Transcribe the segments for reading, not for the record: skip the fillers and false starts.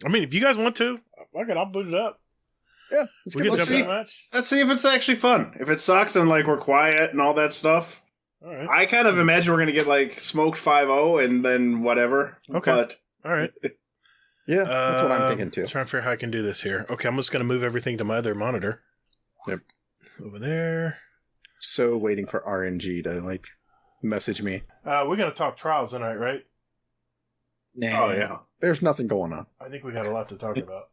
I mean, if you guys want to, I'll boot it up. Yeah, we can jump in a match. Let's see if it's actually fun. If it sucks and like we're quiet and all that stuff, all right. I kind of imagine we're gonna get like smoked 5-0 and then whatever. Okay. But all right. Yeah, that's what I'm thinking too. Trying to figure out how I can do this here. Okay, I'm just gonna move everything to my other monitor. Yep. Over there. So waiting for RNG to like message me. We're gonna talk trials tonight, right? Nah. Oh yeah. There's nothing going on. I think we got a lot to talk about.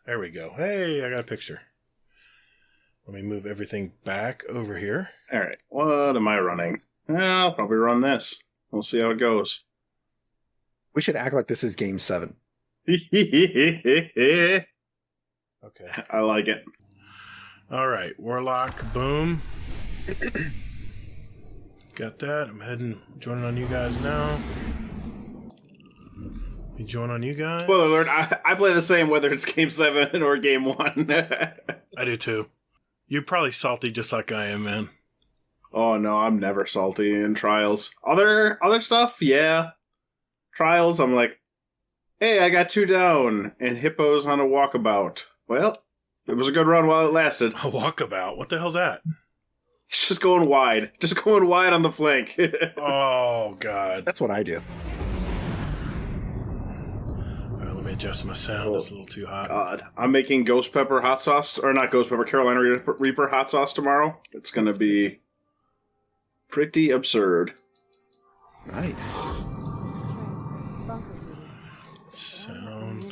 There we go. Hey, I got a picture. Let me move everything back over here. All right. What am I running? I'll probably run this. We'll see how it goes. We should act like this is game 7. Okay. I like it. All right. Warlock, boom. Got that. I'm joining on you guys now. You join on you guys? Spoiler alert, I play the same whether it's game 7 or game 1. I do too. You're probably salty just like I am, man. Oh no, I'm never salty in Trials. Other stuff, yeah. Trials, I'm like, hey, I got 2 down and hippos on a walkabout. Well, it was a good run while it lasted. A walkabout? What the hell's that? It's just going wide. Just going wide on the flank. Oh, God. That's what I do. Let me adjust my sound. It's a little too hot. God. I'm making ghost pepper hot sauce, or not ghost pepper, Carolina Reaper hot sauce tomorrow. It's going to be pretty absurd. Nice. Sound.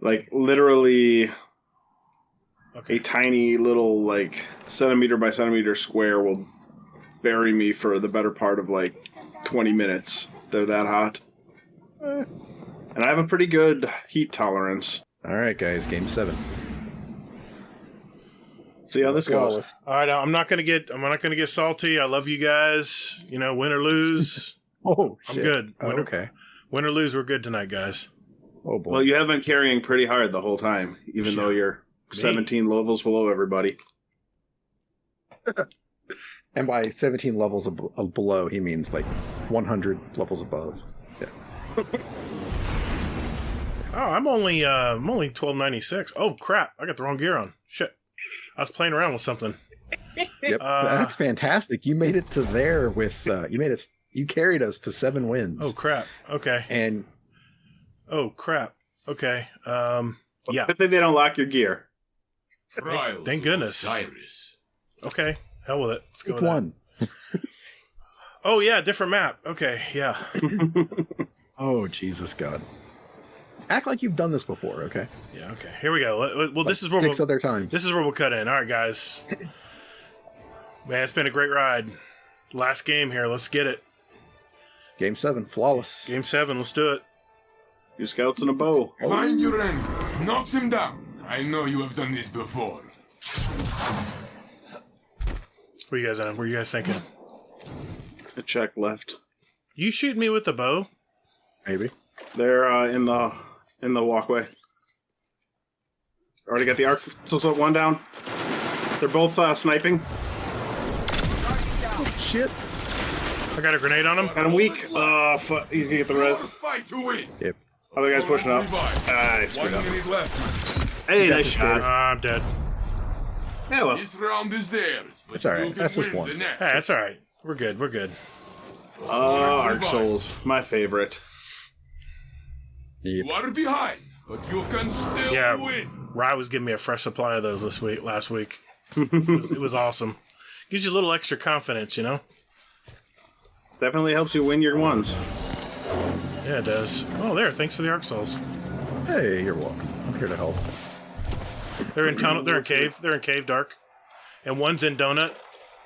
Like, literally, okay. A tiny little, like, centimeter by centimeter square will bury me for the better part of, like, 20 minutes. They're that hot. And I have a pretty good heat tolerance. All right, guys, game 7. See how this goes. All right, I'm not gonna get salty. I love you guys. You know, win or lose. Oh, shit. I'm good. Okay. Win or lose, we're good tonight, guys. Oh boy. Well, you have been carrying pretty hard the whole time, even though you're 17 levels below everybody. And by 17 levels below, he means like 100 levels above. Yeah. Oh, I'm only 1296. Oh crap! I got the wrong gear on. Shit, I was playing around with something. Yep, that's fantastic. You made it to there with you carried us to 7 wins. Oh crap! Okay. And oh crap! Okay. Yeah. Good thing they don't lock your gear. Trials Thank goodness. of Osiris. Okay. Hell with it. Let's go pick with one. Oh yeah, different map. Okay. Yeah. Oh Jesus God! Act like you've done this before, okay? Yeah. Okay. Here we go. Well, like this is where 6 other times. This is where we'll cut in. All right, guys. Man, it's been a great ride. Last game here. Let's get it. Game 7, flawless. Game 7. Let's do it. Your scouts and a bow. Find your enemy. Knocks him down. I know you have done this before. What you guys on? What are you guys thinking? A check left. You shoot me with the bow? Maybe. They're in the walkway. Already got the arc. So one down. They're both sniping. Oh, shit. I got a grenade on him. Got him weak. Fuck. He's gonna get the res. Fight to win. Yep. Other guy's pushing up. I screwed 1 up. minute left. Hey, got nice this, shot. I'm dead. Yeah, well. This round is theirs. But It's all right. you can That's just win one. the next. Hey, that's all right. We're good. We're good. Oh, Arc Souls. My favorite. Yep. You are behind, but you can still win. Rye was giving me a fresh supply of those last week. It was awesome. Gives you a little extra confidence, you know? Definitely helps you win your ones. Yeah, it does. Oh, there. Thanks for the Arc Souls. Hey, you're welcome. I'm here to help. They're in tunnel. They're in cave. They're in cave dark. And one's in donut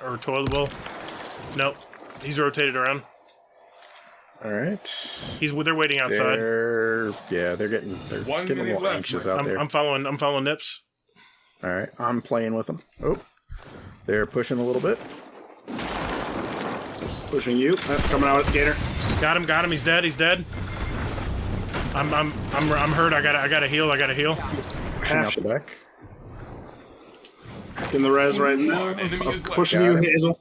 or toilet bowl. Nope. He's rotated around. All right. They're waiting outside. They're getting 1 a minute little left, anxious my out there. I'm following Nips. All right, I'm playing with them. Oh, they're pushing a little bit. Pushing you. Coming out with Gatr. Got him. He's dead. I'm hurt. I gotta heal. Pushing out the back. In the res right now. Enemy is left. Pushing Got you, him. Hazel.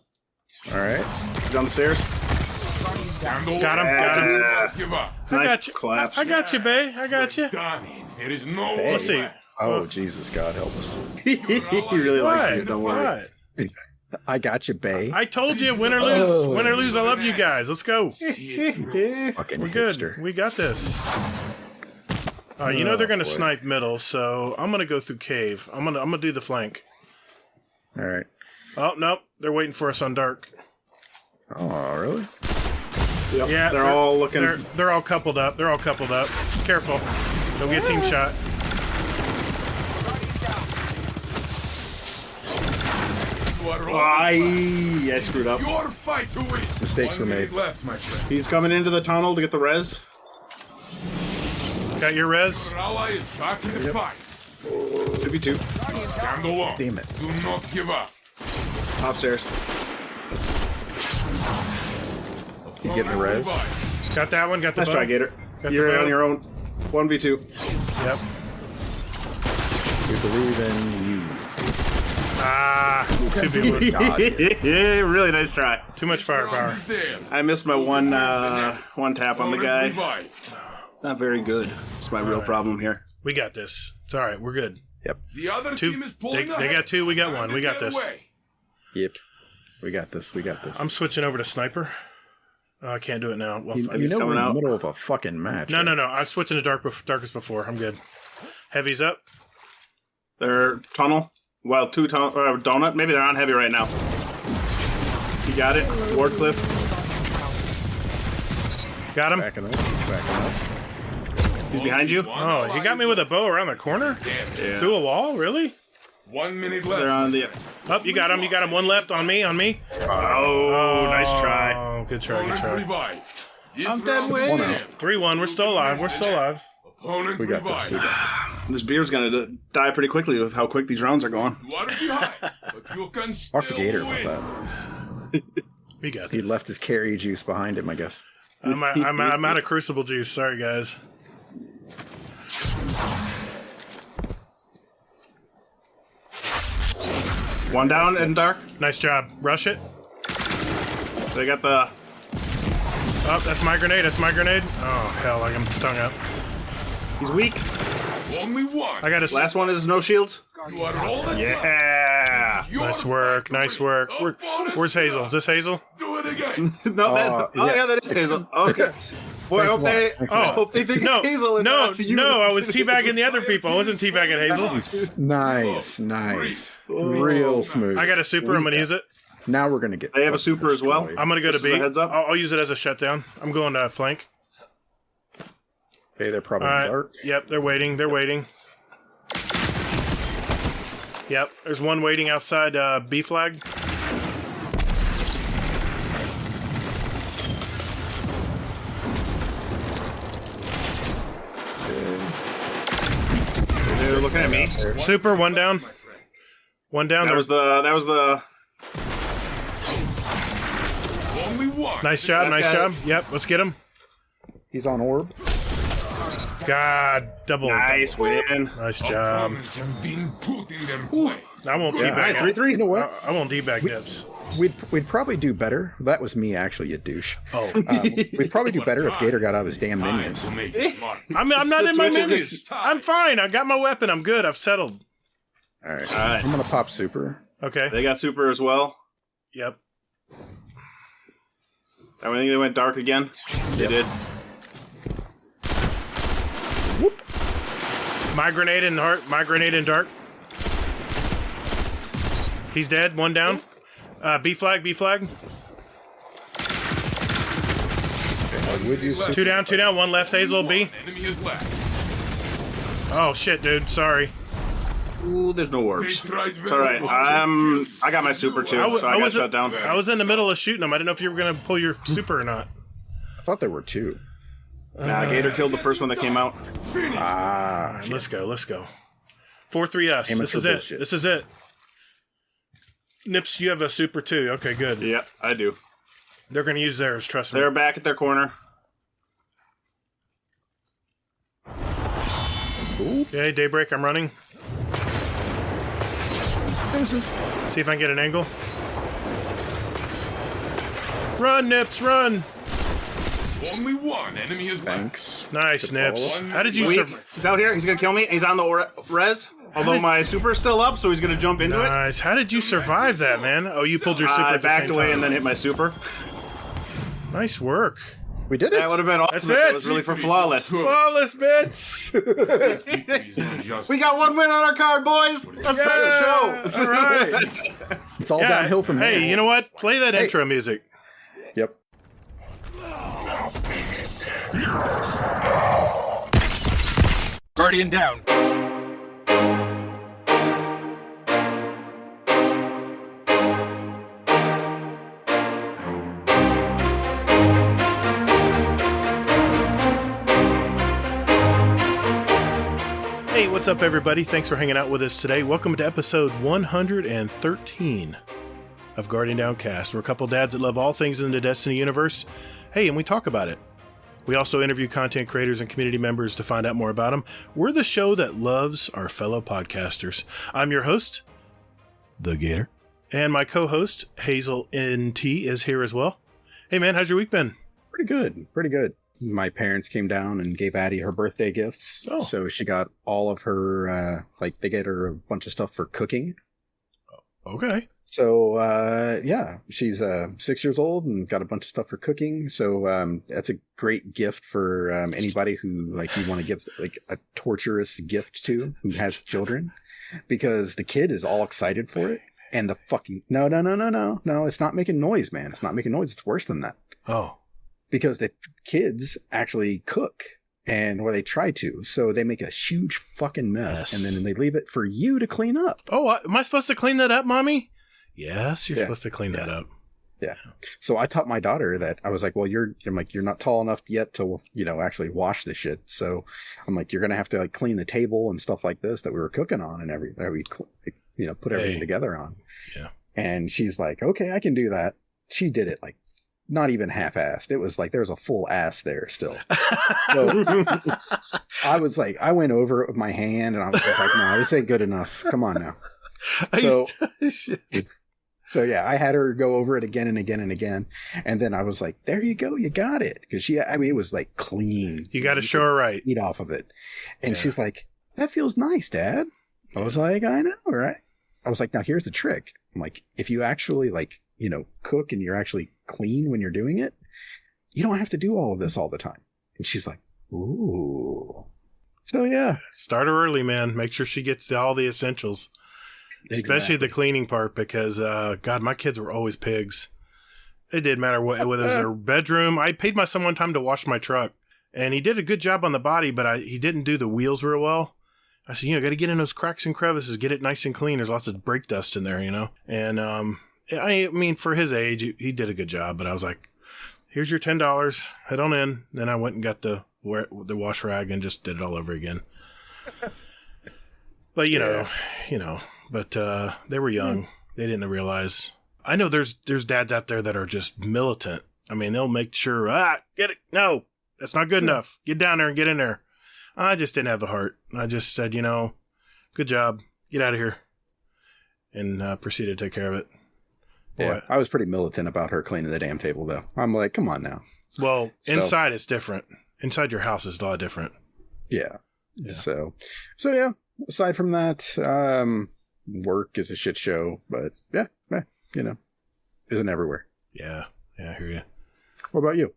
All right. Down the stairs. Stand over. Got him. Give up. I Nice got you. collapse. I got you, Bay. I got you. Done. There is no Hey. Let's see. Oh, Jesus, God help us. He really likes you. What? Don't worry. What? I got you, Bay. I told you, win or lose. Oh. Win or lose, I love you guys. Let's go. Fucking We're good. hipster. We got this. You know they're gonna boy. snipe middle, so I'm gonna go through cave. I'm gonna do the flank. All right. Oh nope, they're waiting for us on dark. Oh, really? Yep. Yeah, they're all looking. They're all coupled up. They're all coupled up. Careful, don't get team shot. I screwed up. Your fight to win. Mistakes were 1 minute made. left, my friend. He's coming into the tunnel to get the res. Got your res? Your ally is back in the fight. 2v2. Stand alone. Damn it. Do not give up. Upstairs. You getting the res? Got that one. Got the Nice bow. try, Gator. Got the You're bow. on your own. 1v2. Yep. We believe in you. Ah, too big. God. Really nice try. Too much firepower. There. I missed my one tap on the Opponent guy. revived. Not very good. That's my real problem here. We got this. It's all right. We're good. The other Two. team is They pulling ahead. got two. We got one. Time We to got get this. away. Yep. We got this. We got this. I'm switching over to sniper. I can't do it now. Well, you He's know we're coming in the out. middle of a fucking match. no. I'm switching to darkest before. I'm good. Heavy's up. They're tunnel. Well, two tunnel or donut. Maybe they're on heavy right now. You got it. Ward cliff. Got him. Backing up. Backing up. He's behind you. Oh, he got me with a bow around the corner? Yeah. Through a wall? Really? 1 minute They're left. on the. Oh, you got him. You got him. One left on me. Oh, nice try. Oh, good try. Good Opponent try. revived. This I'm dead round weight. is One in. out. 3-1. We're still alive. We're still alive. Opponent We got this. revived. We got This beer's gonna die pretty quickly with how quick these rounds are going. You are behind, but you can still Talk to Gator win. about that. We got He this. left his carry juice behind him, I guess. I'm out of crucible juice. Sorry, guys. One down in dark. Nice job. Rush it. They got the. Oh, that's my grenade. That's my grenade. Oh, hell. I'm stung up. He's weak. Only one. I got a... Last one is no shields. You are all the Yeah. Your Nice work. fight to Nice win. work. Opponent Where's Hazel? Is revived. this Hazel? Do it again. No, that, yeah. yeah, that is Hazel. Okay. Boy, I Thanks hope a lot. they, Thanks a I lot. hope they think No, it's Hazel and no, not you. no. I was teabagging the other people. I wasn't teabagging Hazel. Nice, nice. Real smooth. I got a super. I'm going to use it. Now we're going to get. They have a super as well? destroyed. I'm going to go to Just as B. a heads up. I'll use it as a shutdown. I'm going to flank. Okay, they're probably All right. dark. Yep, they're waiting. They're waiting. Yep, there's one waiting outside B flag. They're looking at me. Super, one down. One down. That was the. Only one. Nice job, Last nice guy. job. Yep, let's get him. He's on orb. God, double. Nice win. Nice job. Opponents have been put in their place. I won't Yeah, teabag. Alright, 3-3. You know what? I won't teabag Nips. We'd probably do better. That was me, actually, you douche. Oh, We'd probably do better if Gator got out of his damn Time minions. to make it mark. I'm not in my Switch it. menus. I'm fine. I got my weapon. I'm good. I've settled. All right. Alright. I'm going to pop super. Okay. They got super as well. Yep. I think they went dark again. They did. My grenade in heart. My grenade in dark. He's dead. One down. B flag. B flag. Would you Two down. Two down. One left. Hazel B. Enemy is left. Oh shit, dude. Sorry. Ooh, there's no They orbs. tried It's alright. I got my super too, so I got was shut down. I was in the middle of shooting them. I didn't know if you were gonna pull your super or not. I thought there were two. Nah, Gator killed the first one that came out. Ah. Let's go. Let's go. 4-3 us. This Amateur is it. bullshit. This is it. Nips, you have a super too. Okay, good. Yep, I do. They're gonna use theirs. Trust me. They're back at their corner. Okay, daybreak. I'm running. Deuces. See if I can get an angle. Run, Nips, run! Only one enemy is left. Thanks. Nice, Nips. How did you Wait, survive? he's out here. He's gonna kill me. He's on the res. Although my super's still up, so he's gonna jump into it. Nice. How did you survive that, man? Oh, you pulled your super I at the backed same away time. and then hit my super. Nice work. We did it. That would have been awesome. That's if it. It was really for flawless. Flawless, bitch. Victories are just We got one win on our card, boys. Let's start the show. All right. It's all downhill from Hey, here. you know what? Play that intro music. Yep. Guardian down. Hey, what's up, everybody? Thanks for hanging out with us today. Welcome to episode 113 of Guardian Downcast. We're a couple dads that love all things in the Destiny universe. Hey, and we talk about it. We also interview content creators and community members to find out more about them. We're the show that loves our fellow podcasters. I'm your host, the Gatr, and my co-host, Hazel NT, is here as well. Hey, man, how's your week been? Pretty good. Pretty good. My parents came down and gave Addie her birthday gifts. Oh. So she got all of her, they get her a bunch of stuff for cooking. Okay. So, yeah, she's 6 years old and got a bunch of stuff for cooking. So that's a great gift for anybody who, like, you want to give, like, a torturous gift to who has children. Because the kid is all excited for it. And the fucking... No, it's not making noise, man. It's not making noise. It's worse than that. Oh. Because the kids actually cook, and or they try to, so they make a huge fucking mess, Yes. and then they leave it for you to clean up. Oh, am I supposed to clean that up, Mommy? Yes, you're Yeah. supposed to clean that up. Yeah. So I taught my daughter that. I was like, well, you're not tall enough yet to, actually wash the shit. So I'm like, you're gonna have to, like, clean the table and stuff like this that we were cooking on and put everything Hey. together on. Yeah. And she's like, okay, I can do that. She did it, like, not even half-assed. It was like there was a full ass there still. So I was like, I went over it with my hand, and I was just like, no, this ain't good enough. Come on now. So, so yeah, I had her go over it again and again and again, and then I was like, there you go, you got it, because it was like clean. You got to show could her right. eat off of it, and Yeah. she's like, that feels nice, Dad. I was like, I know, right? I was like, now here's the trick. I'm like, if you actually, like, cook and you're actually clean when you're doing it, you don't have to do all of this all the time. And she's like, ooh. So yeah. Start her early, man. Make sure she gets all the essentials, especially Exactly. the cleaning part, because, God, my kids were always pigs. It didn't matter whether it was their bedroom. I paid my son one time to wash my truck, and he did a good job on the body, but he didn't do the wheels real well. I said, got to get in those cracks and crevices, get it nice and clean. There's lots of brake dust in there, And, I mean, for his age, he did a good job, but I was like, here's your $10, head on in. Then I went and got the wash rag and just did it all over again. But, but they were young. They didn't realize. I know there's dads out there that are just militant. I mean, they'll make sure, get it. No, that's not good enough. Get down there and get in there. I just didn't have the heart. I just said, good job. Get out of here. And proceeded to take care of it. Yeah, I was pretty militant about her cleaning the damn table, though. I'm like, come on now. Well, So- inside it's different. Inside your house is a lot different. Yeah. Yeah. So yeah, aside from that, work is a shit show, but yeah, isn't everywhere. Yeah, I hear you. What about you?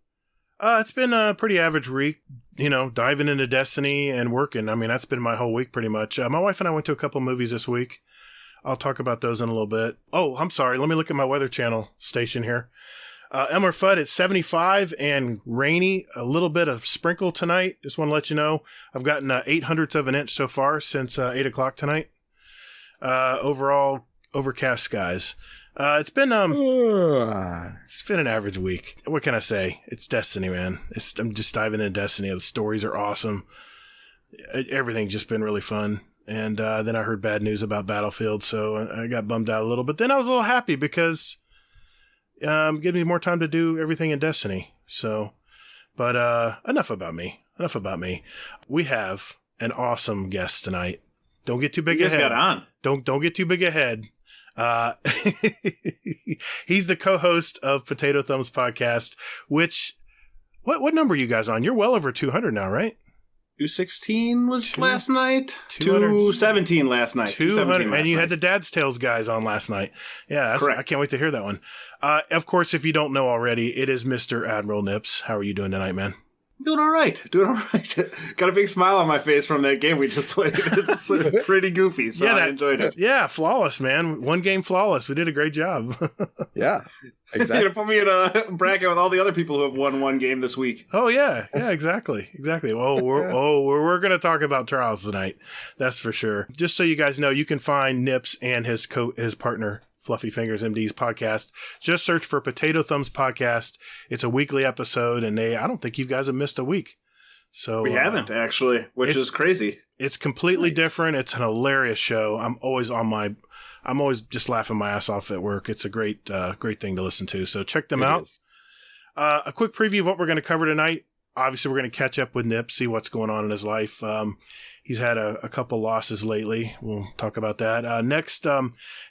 It's been a pretty average week, diving into Destiny and working. I mean, that's been my whole week pretty much. My wife and I went to a couple movies this week. I'll talk about those in a little bit. Oh, I'm sorry. Let me look at my Weather Channel station here. Elmer Fudd, it's 75 and rainy. A little bit of sprinkle tonight. Just want to let you know. I've gotten 0.08 of an inch so far since 8 o'clock tonight. Overall, overcast skies. It's been an average week. What can I say? It's Destiny, man. I'm just diving into Destiny. The stories are awesome. Everything's just been really fun. And then I heard bad news about Battlefield, so I got bummed out a little. But then I was a little happy because it gives me more time to do everything in Destiny. So, but enough about me. We have an awesome guest tonight. Don't get too big You just ahead. got on. Don't get too big ahead. He's the co-host of Potato Thumbs podcast, which What number are you guys on? You're well over 200 now, right? 216 was last night. 217 last night. 200, and you had the Dad's Tales guys on last night. Yeah, correct. I can't wait to hear that one. Of course, if you don't know already, it is Mr. Admiral Nips. How are you doing tonight, man? Doing all right. Got a big smile on my face from that game we just played. It's pretty goofy, so I enjoyed it. Yeah, flawless, man. One game flawless. We did a great job. Yeah, exactly. You're gonna put me in a bracket with all the other people who have won one game this week. Oh yeah, exactly. Well, we're gonna talk about Trials tonight. That's for sure. Just so you guys know, you can find Nips and his partner, Fluffy Fingers MD's podcast. Just search for Potato Thumbs Podcast. It's a weekly episode, and I don't think you guys have missed a week. So we haven't actually, which is crazy. It's completely different. It's an hilarious show. I'm always just laughing my ass off at work. It's a great thing to listen to. So check them out. A quick preview of what we're going to cover tonight. Obviously, we're going to catch up with Nip, see what's going on in his life. He's had a couple losses lately. We'll talk about that. Next,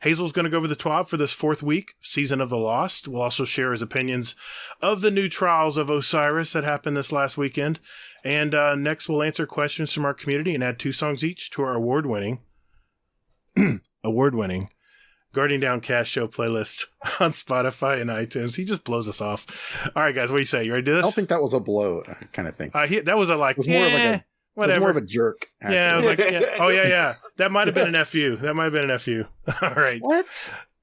Hazel's going to go over the TWAB for this 4th week, Season of the Lost. We'll also share his opinions of the new Trials of Osiris that happened this last weekend. And next, we'll answer questions from our community and add 2 songs each to our award-winning Guardian Downcast show playlist on Spotify and iTunes. He just blows us off. All right, guys, what do you say? You ready to do this? I don't think that was a blow kind of thing. That was more of like a whatever. It was more of a jerk. Actually. Yeah, I was like, yeah. That might have been an FU. All right. What?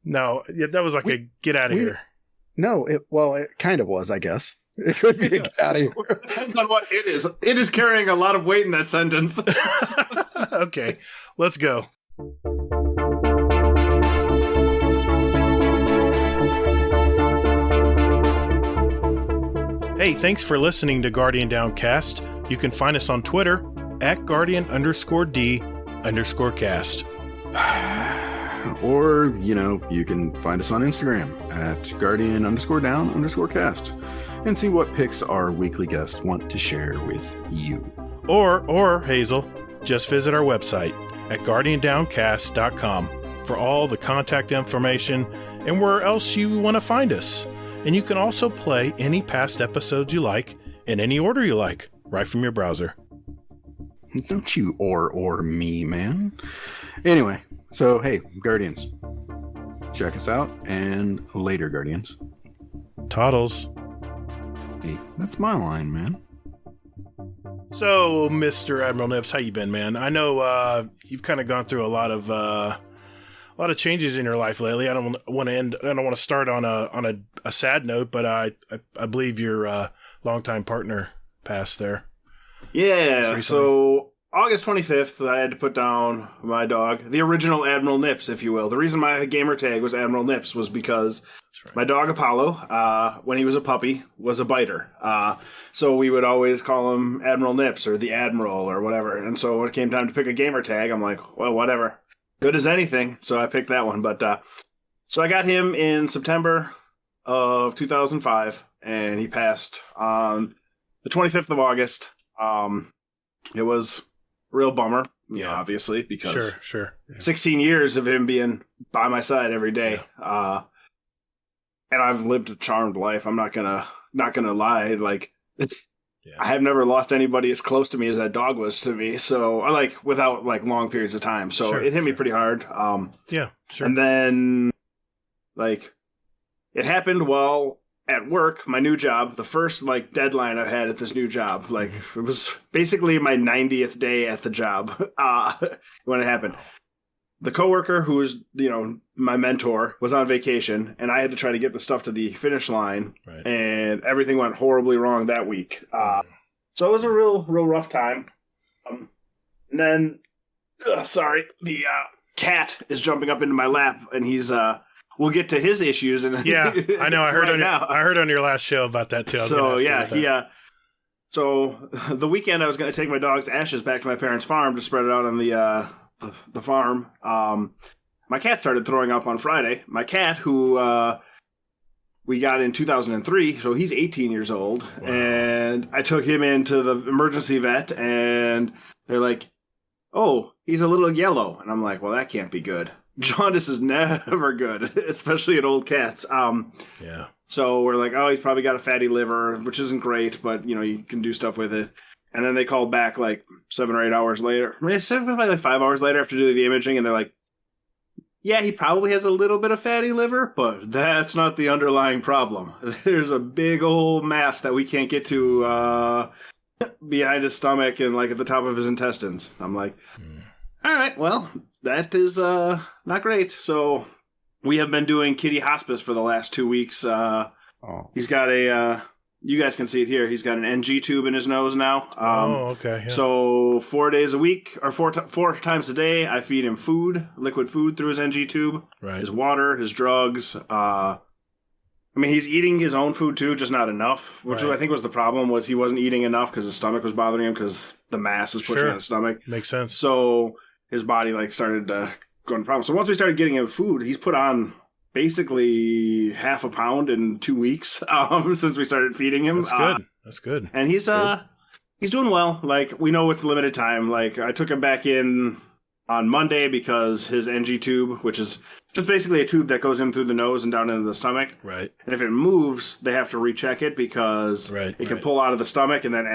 No, that was like a get out of here. No, it kind of was, I guess. It could be a get out of here. Depends on what it is. It is carrying a lot of weight in that sentence. Okay, let's go. Hey, thanks for listening to Guardian Downcast. You can find us on Twitter at Guardian_D_cast. Or, you can find us on Instagram at Guardian_Down_cast and see what pics our weekly guests want to share with you. Or Hazel, just visit our website at GuardianDowncast.com for all the contact information and where else you want to find us. And you can also play any past episodes you like in any order you like, right from your browser. Don't you or me, man. Anyway, so hey, Guardians, check us out, and later, Guardians. Toddles. Hey, that's my line, man. So, Mr. Admiral Nips, how you been, man? I know you've kind of gone through a lot of changes in your life lately. I don't want to start on a sad note, but I believe your longtime partner passed there. Yeah. So August 25th, I had to put down my dog, the original Admiral Nips, if you will. The reason my gamer tag was Admiral Nips was because my dog Apollo, when he was a puppy, was a biter. So we would always call him Admiral Nips or the Admiral or whatever. And so when it came time to pick a gamer tag, I'm like, well, whatever. Good as anything. So I picked that one. But so I got him in September of 2005, and he passed on the 25th of August. It was a real bummer, obviously, because sure. 16 years of him being by my side every day. Yeah. And I've lived a charmed life. I'm not gonna lie. Like, I have never lost anybody as close to me as that dog was to me. So without long periods of time. So it hit me pretty hard. Yeah, sure. And then it happened while at work, my new job, the first deadline I've had at this new job. It was basically my 90th day at the job when it happened. The coworker who was, my mentor was on vacation, and I had to try to get the stuff to the finish line, and everything went horribly wrong that week. So it was a real rough time. And then, the cat is jumping up into my lap, and he's we'll get to his issues. And yeah, I know. I heard on your last show about that too. So the weekend I was going to take my dog's ashes back to my parents' farm to spread it out on the farm. My cat started throwing up on Friday. My cat, who we got in 2003, so he's 18 years old. Wow. And I took him into the emergency vet, and they're like, "Oh, he's a little yellow." And I'm like, "Well, that can't be good." jaundice is never good, especially in old cats. Yeah. So we're like, oh, he's probably got a fatty liver, which isn't great, but you can do stuff with it. And then they called back like 7 or 8 hours later. I mean, it's probably like 5 hours later after doing the imaging, and they're like, yeah, he probably has a little bit of fatty liver, but that's not the underlying problem. There's a big old mass that we can't get to behind his stomach and like at the top of his intestines. I'm like, all right, well, that is not great. So we have been doing kitty hospice for the last 2 weeks. He's got a, you guys can see it here. He's got an NG tube in his nose now. Okay. Yeah. So 4 days a week, or four times a day, I feed him food, liquid food through his NG tube. Right. His water, his drugs. I mean, he's eating his own food too, just not enough. Which I think was the problem, was he wasn't eating enough because his stomach was bothering him because the mass is pushing on his stomach. Makes sense. So his body started going to problems. So once we started getting him food, he's put on basically half a pound in 2 weeks since we started feeding him. That's good. That's good. And he's doing well. Like, we know it's limited time. Like, I took him back in on Monday because his NG tube, which is just basically a tube that goes in through the nose and down into the stomach. Right. And if it moves, they have to recheck it because it can pull out of the stomach and then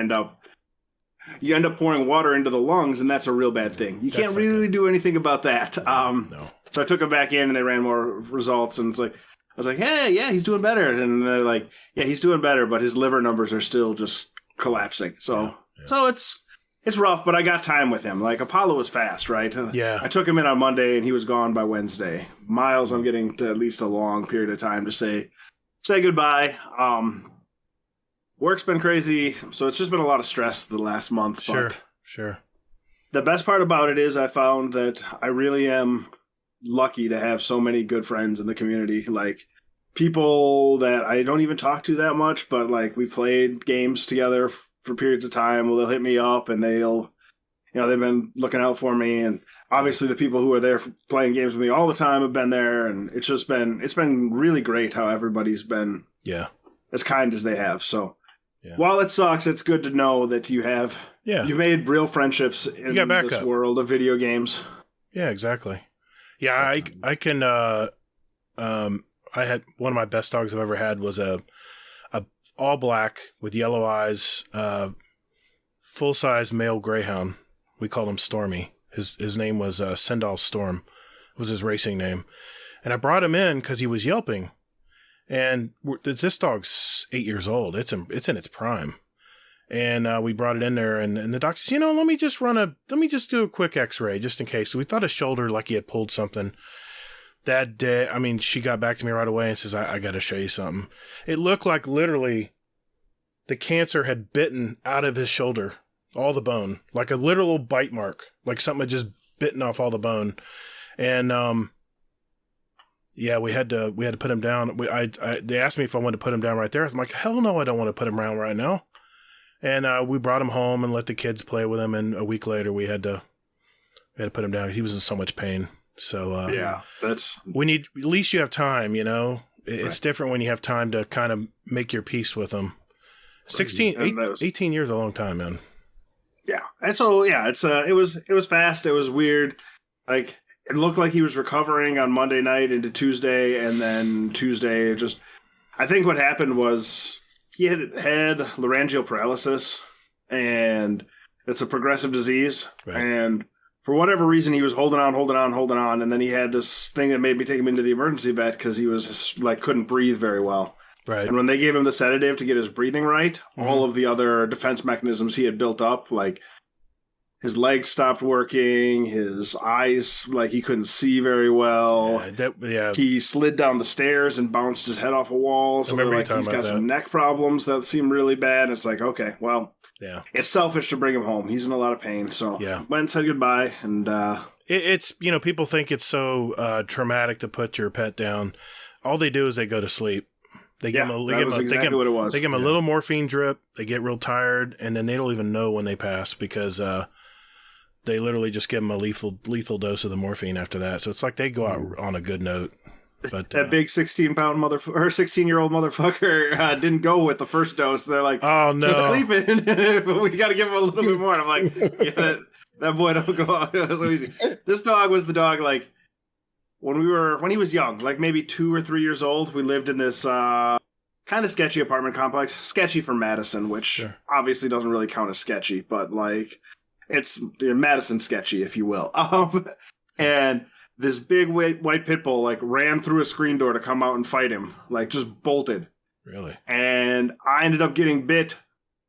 you end up pouring water into the lungs, and that's a real bad thing. You can't really do anything about that. No. So I took him back in, and they ran more results, and I was like, hey, yeah, he's doing better. And they're like, yeah, he's doing better, but his liver numbers are still just collapsing. So it's rough, but I got time with him. Like, Apollo was fast, right? Yeah. I took him in on Monday, and he was gone by Wednesday. Miles, I'm getting to at least a long period of time to say goodbye. Work's been crazy, so it's just been a lot of stress the last month. Sure. The best part about it is I found that I really am lucky to have so many good friends in the community. Like, people that I don't even talk to that much, but like, we played games together for periods of time. Well, they'll hit me up and they've been looking out for me. And obviously the people who are there playing games with me all the time have been there. And it's been really great how everybody's been as kind as they have. So while it sucks, it's good to know that you've made real friendships in this world of video games. Yeah, exactly. Yeah, I can. I had one of my best dogs I've ever had was a all black with yellow eyes, full size male greyhound. We called him Stormy. His name was Sendal Storm. Was his racing name, and I brought him in because he was yelping. And this dog's 8 years old. It's in its prime. And we brought it in there, and the doc says, let me just do a quick x-ray just in case. So we thought his shoulder, like he had pulled something. That day, I mean, she got back to me right away and says, I got to show you something. It looked like literally the cancer had bitten out of his shoulder, all the bone, like a literal bite mark, like something had just bitten off all the bone. And, yeah, we had to put him down. They asked me if I wanted to put him down right there. I'm like, hell no, I don't want to put him down right now. And we brought him home and let the kids play with him. And a week later, we had to put him down. He was in so much pain. So we need, at least you have time. It's different when you have time to kind of make your peace with him. 18 years is a long time, man. Yeah, and so it was fast. It was weird. Like, it looked like he was recovering on Monday night into Tuesday, and then Tuesday I think what happened was he had laryngeal paralysis, and it's a progressive disease. Right. And for whatever reason, he was holding on, and then he had this thing that made me take him into the emergency vet because he was couldn't breathe very well. Right. And when they gave him the sedative to get his breathing right, all of the other defense mechanisms he had built up, like his legs stopped working, his eyes, he couldn't see very well. He slid down the stairs and bounced his head off a wall. So he's got some neck problems that seem really bad. It's like, okay, well, it's selfish to bring him home. He's in a lot of pain. So went and said goodbye. And it's, people think it's so traumatic to put your pet down. All they do is they go to sleep. They give him a little morphine drip. They get real tired, and then they don't even know when they pass because they literally just give them a lethal dose of the morphine after that. So it's like they go out on a good note. But that big 16-year-old motherfucker didn't go with the first dose. They're like, oh no, he's sleeping, but we got to give him a little bit more. And I'm like, that boy don't go out so easy. This dog was the dog when he was young, like maybe 2 or 3 years old, we lived in this kind of sketchy apartment complex. Sketchy for Madison, which obviously doesn't really count as sketchy, but like it's Madison sketchy, if you will. And this big white pit bull like ran through a screen door to come out and fight him, like just bolted. Really? And I ended up getting bit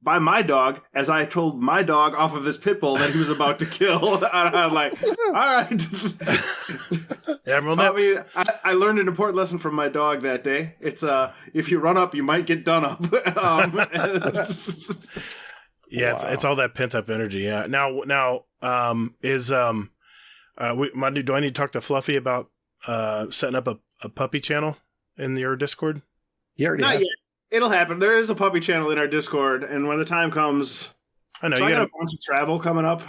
by my dog as I told my dog off of this pit bull that he was about to kill. And I'm like, all right. AdmiralNips. I learned an important lesson from my dog that day. It's if you run up, you might get done up. Yeah, wow. It's all that pent up energy. Yeah. Now, do I need to talk to Fluffy about setting up a puppy channel in your Discord? He already Not has. yet. It'll happen. There is a puppy channel in our Discord, and when the time comes, I know I got a bunch of travel coming up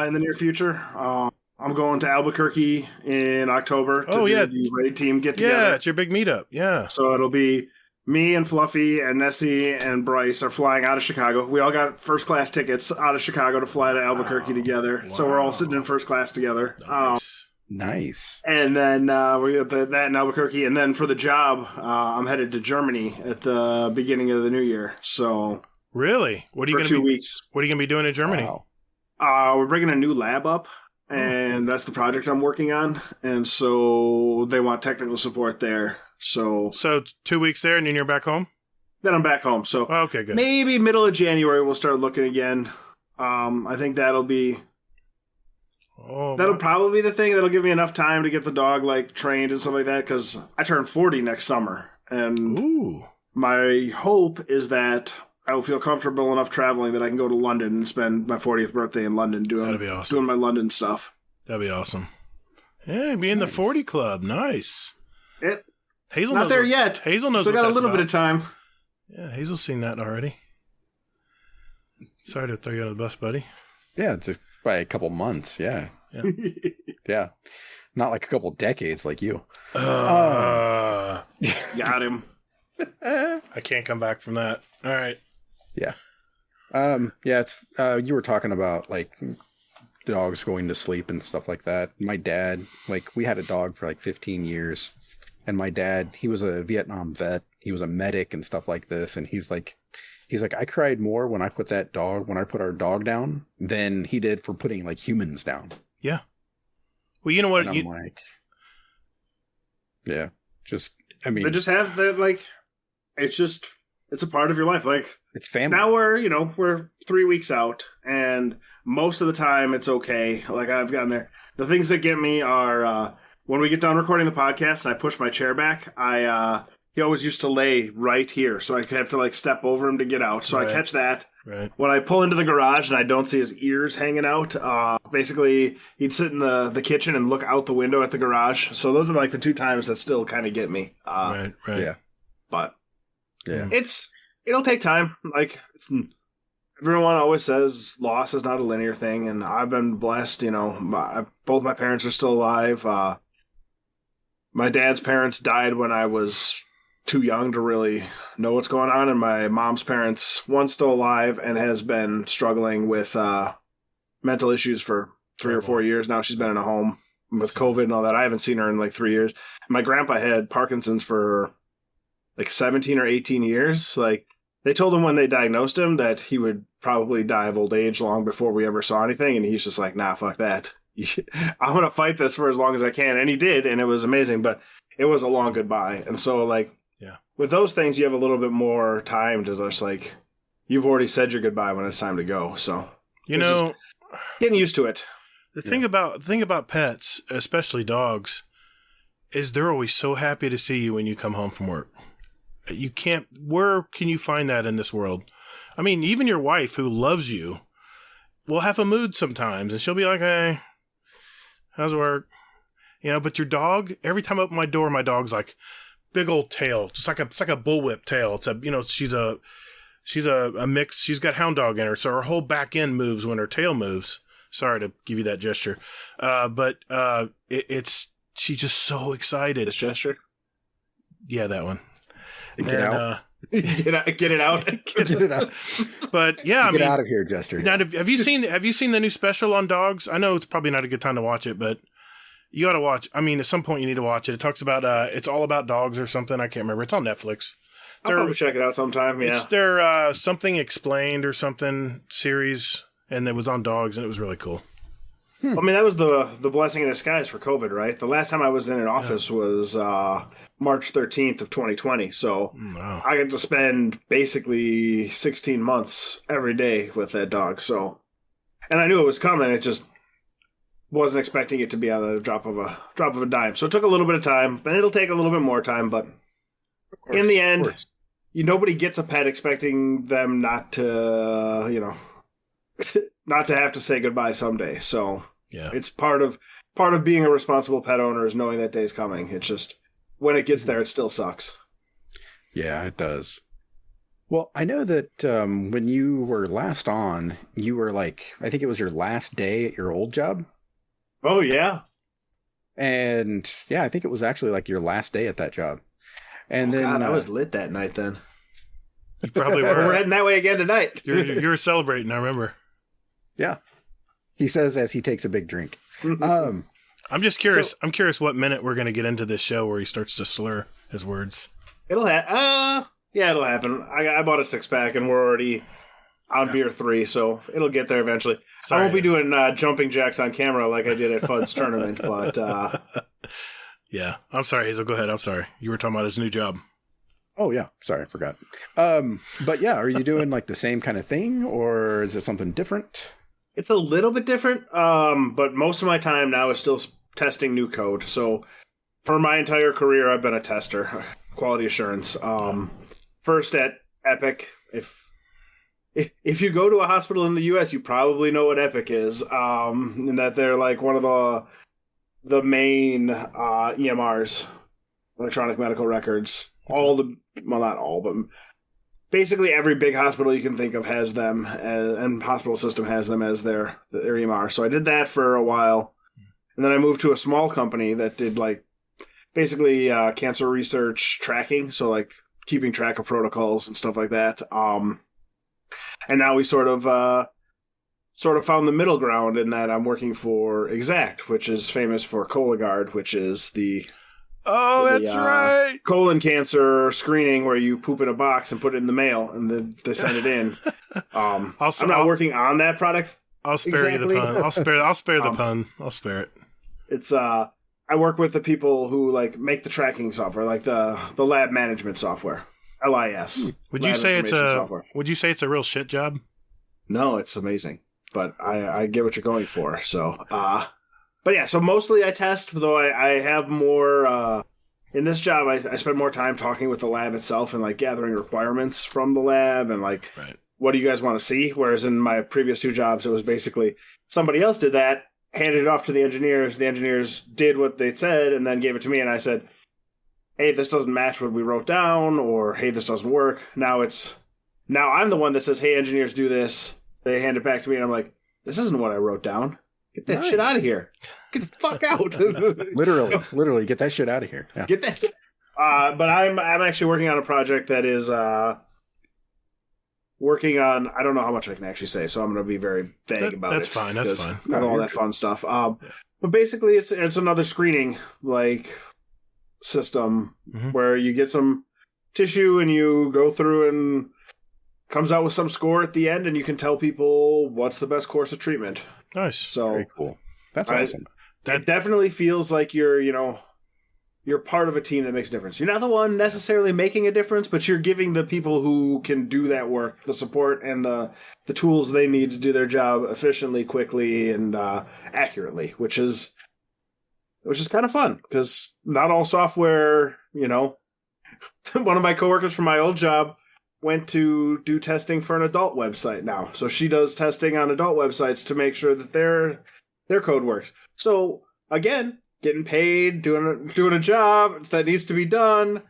in the near future. I'm going to Albuquerque in October to do the raid team get together. Yeah, it's your big meetup. Yeah. So it'll be me and Fluffy and Nessie and Bryce are flying out of Chicago. We all got first class tickets out of Chicago to fly to Albuquerque together. Wow. So we're all sitting in first class together. Nice. And then we got that in Albuquerque. And then for the job, I'm headed to Germany at the beginning of the new year. So really, what are you going to 2 weeks? What are you going to be doing in Germany? Wow. We're bringing a new lab up, and that's the project I'm working on. And so they want technical support there. So 2 weeks there, and then you're back home. Then I'm back home. So okay, good. Maybe middle of January we'll start looking again. I think that'll be. That'll probably be the thing that'll give me enough time to get the dog like trained and stuff like that, because I turn 40 next summer, and my hope is that I will feel comfortable enough traveling that I can go to London and spend my 40th birthday in London doing my London stuff. That'd be awesome. Yeah, be in the 40 club. Nice. Hazel not there yet. Hazel knows. Still got a little bit of time. Yeah, Hazel's seen that already. Sorry to throw you under the bus, buddy. Yeah, by a couple months. Yeah. Yeah. Not like a couple decades like you. Got him. I can't come back from that. All right. Yeah. Yeah, it's you were talking about like dogs going to sleep and stuff like that. My dad, like we had a dog for like 15 years, and my dad, he was a Vietnam vet. He was a medic and stuff like this, and he's like I cried more when I put our dog down than he did for putting like humans down. Yeah. Well, you know what? And I'm like, yeah, just, I mean, they just have that, like, it's a part of your life. Like, it's family. Now we're 3 weeks out, and most of the time it's okay. Like, I've gotten there. The things that get me are, when we get done recording the podcast and I push my chair back, he always used to lay right here, so I have to like step over him to get out. So I catch that. Right. When I pull into the garage and I don't see his ears hanging out, basically he'd sit in the kitchen and look out the window at the garage. So those are like the 2 times that still kind of get me. Right. Yeah. But yeah, it'll take time. Like everyone always says, loss is not a linear thing, and I've been blessed. Both my parents are still alive. My dad's parents died when I was too young to really know what's going on, and my mom's parents, one's still alive and has been struggling with mental issues for 3 or 4 years now. She's been in a home with COVID and all that. I haven't seen her in like 3 years. My grandpa had Parkinson's for like 17 or 18 years. Like, they told him when they diagnosed him that he would probably die of old age long before we ever saw anything, and he's just like, nah, fuck that. I'm going to fight this for as long as I can. And he did, and it was amazing, but it was a long goodbye. And so, like, with those things, you have a little bit more time to just, like, you've already said your goodbye when it's time to go. So, getting used to it. The thing about pets, especially dogs, is they're always so happy to see you when you come home from work. Where can you find that in this world? I mean, even your wife, who loves you, will have a mood sometimes, and she'll be like, hey, how's work? But your dog, every time I open my door, my dog's like, big old tail, just like it's like a bullwhip tail. It's she's a mix. She's got hound dog in her, so her whole back end moves when her tail moves. Sorry to give you that gesture, but she's just so excited. This gesture? Yeah, that one. Get out. Get it out. Get it out. But yeah, get out of here, gesture. Now, have you seen the new special on dogs? I know it's probably not a good time to watch it, but You got to watch. I mean, at some point you need to watch it. It talks about it's all about dogs or something. I can't remember. It's on Netflix. I'll probably check it out sometime. Yeah, it's their Something Explained or something series, and it was on dogs, and it was really cool. I mean, that was the blessing in disguise for COVID, right? The last time I was in an office was March 13th of 2020. So I got to spend basically 16 months every day with that dog. So, and I knew it was coming. It just wasn't expecting it to be on the drop of a dime. So it took a little bit of time, and it'll take a little bit more time. But in the end, nobody gets a pet expecting them not to, not to have to say goodbye someday. So. Yeah. It's part of being a responsible pet owner is knowing that day's coming. It's just when it gets there, it still sucks. Yeah, it does. Well, I know that when you were last on, you were I think it was your last day at your old job. Oh, yeah. And yeah, I think it was actually your last day at that job. And then God, I was lit that night then. You probably were. We're heading that way again tonight. You were celebrating, I remember. Yeah. He says as he takes a big drink. I'm just curious. I'm curious what minute we're going to get into this show where he starts to slur his words. It'll happen. Yeah, it'll happen. I bought a 6-pack and we're already on beer 3, so it'll get there eventually. Sorry. I won't be doing jumping jacks on camera like I did at Fud's tournament, but... Yeah. I'm sorry, Hazel. Go ahead. I'm sorry. You were talking about his new job. Oh, yeah. Sorry, I forgot. But yeah, are you doing the same kind of thing, or is it something different? It's a little bit different, but most of my time now is still testing new code. So for my entire career, I've been a tester, quality assurance. First at Epic. If you go to a hospital in the U.S., you probably know what Epic is, and that they're one of the main EMRs, electronic medical records. Not all, but basically every big hospital you can think of has them, and hospital system has them as their EMR. So I did that for a while, and then I moved to a small company that did basically cancer research tracking, so keeping track of protocols and stuff like that. And now we sort of found the middle ground in that I'm working for Exact, which is famous for Cologuard, which is the that's right. colon cancer screening where you poop in a box and put it in the mail and then they send it in. I'm not working on that product. I'll spare you the pun. I'll spare the pun. I'll spare it. It's I work with the people who make the tracking software, the lab management software, LIS. Would you say it's a real shit job? No, it's amazing, but I get what you're going for. So, but yeah, so mostly I test, though I have more, in this job, I spend more time talking with the lab itself and gathering requirements from the lab and right. What do you guys want to see? Whereas in my previous 2 jobs, it was basically somebody else did that, handed it off to the engineers did what they said and then gave it to me and I said, hey, this doesn't match what we wrote down, or hey, this doesn't work. Now I'm the one that says, hey, engineers, do this. They hand it back to me and I'm like, this isn't what I wrote down. Get that shit out of here. Get the fuck out. Literally, get that shit out of here. Yeah. Get that. But I'm actually working on a project that is working on, I don't know how much I can actually say, so I'm going to be very vague about it. That's fine. That's fine. All that fun stuff. But basically, it's another screening system where you get some tissue and you go through and comes out with some score at the end, and you can tell people what's the best course of treatment. Nice. So very cool. That's awesome. That definitely feels like you're part of a team that makes a difference. You're not the one necessarily making a difference, but you're giving the people who can do that work the support and the tools they need to do their job efficiently, quickly, and accurately, which is kind of fun because not all software, one of my coworkers from my old job went to do testing for an adult website now. So she does testing on adult websites to make sure that their code works. So again, getting paid, doing a job that needs to be done,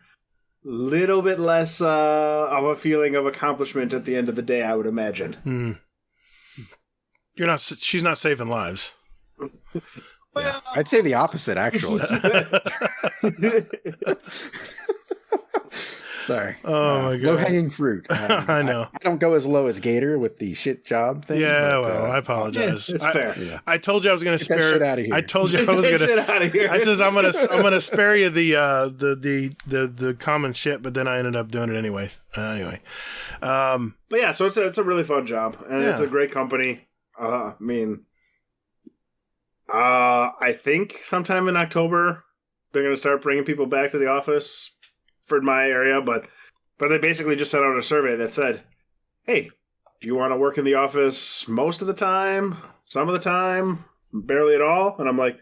little bit less of a feeling of accomplishment at the end of the day, I would imagine. She's not saving lives. Yeah. I'd say the opposite, actually. Sorry. Oh my god. Low hanging fruit. I know. I don't go as low as Gator with the shit job thing. Yeah, but, well, I apologize. It's fair. yeah. I told you I was going to Get that spare. shit out of here. I told you I was Get going to. shit out of here. I says I'm gonna spare you the common shit, but then I ended up doing it anyways. Anyway, But yeah, so it's a really fun job, and it's a great company. I mean, I think sometime in October they're going to start bringing people back to the office for my area, but they basically just sent out a survey that said, "Hey, do you want to work in the office most of the time, some of the time, barely at all?" And I'm like,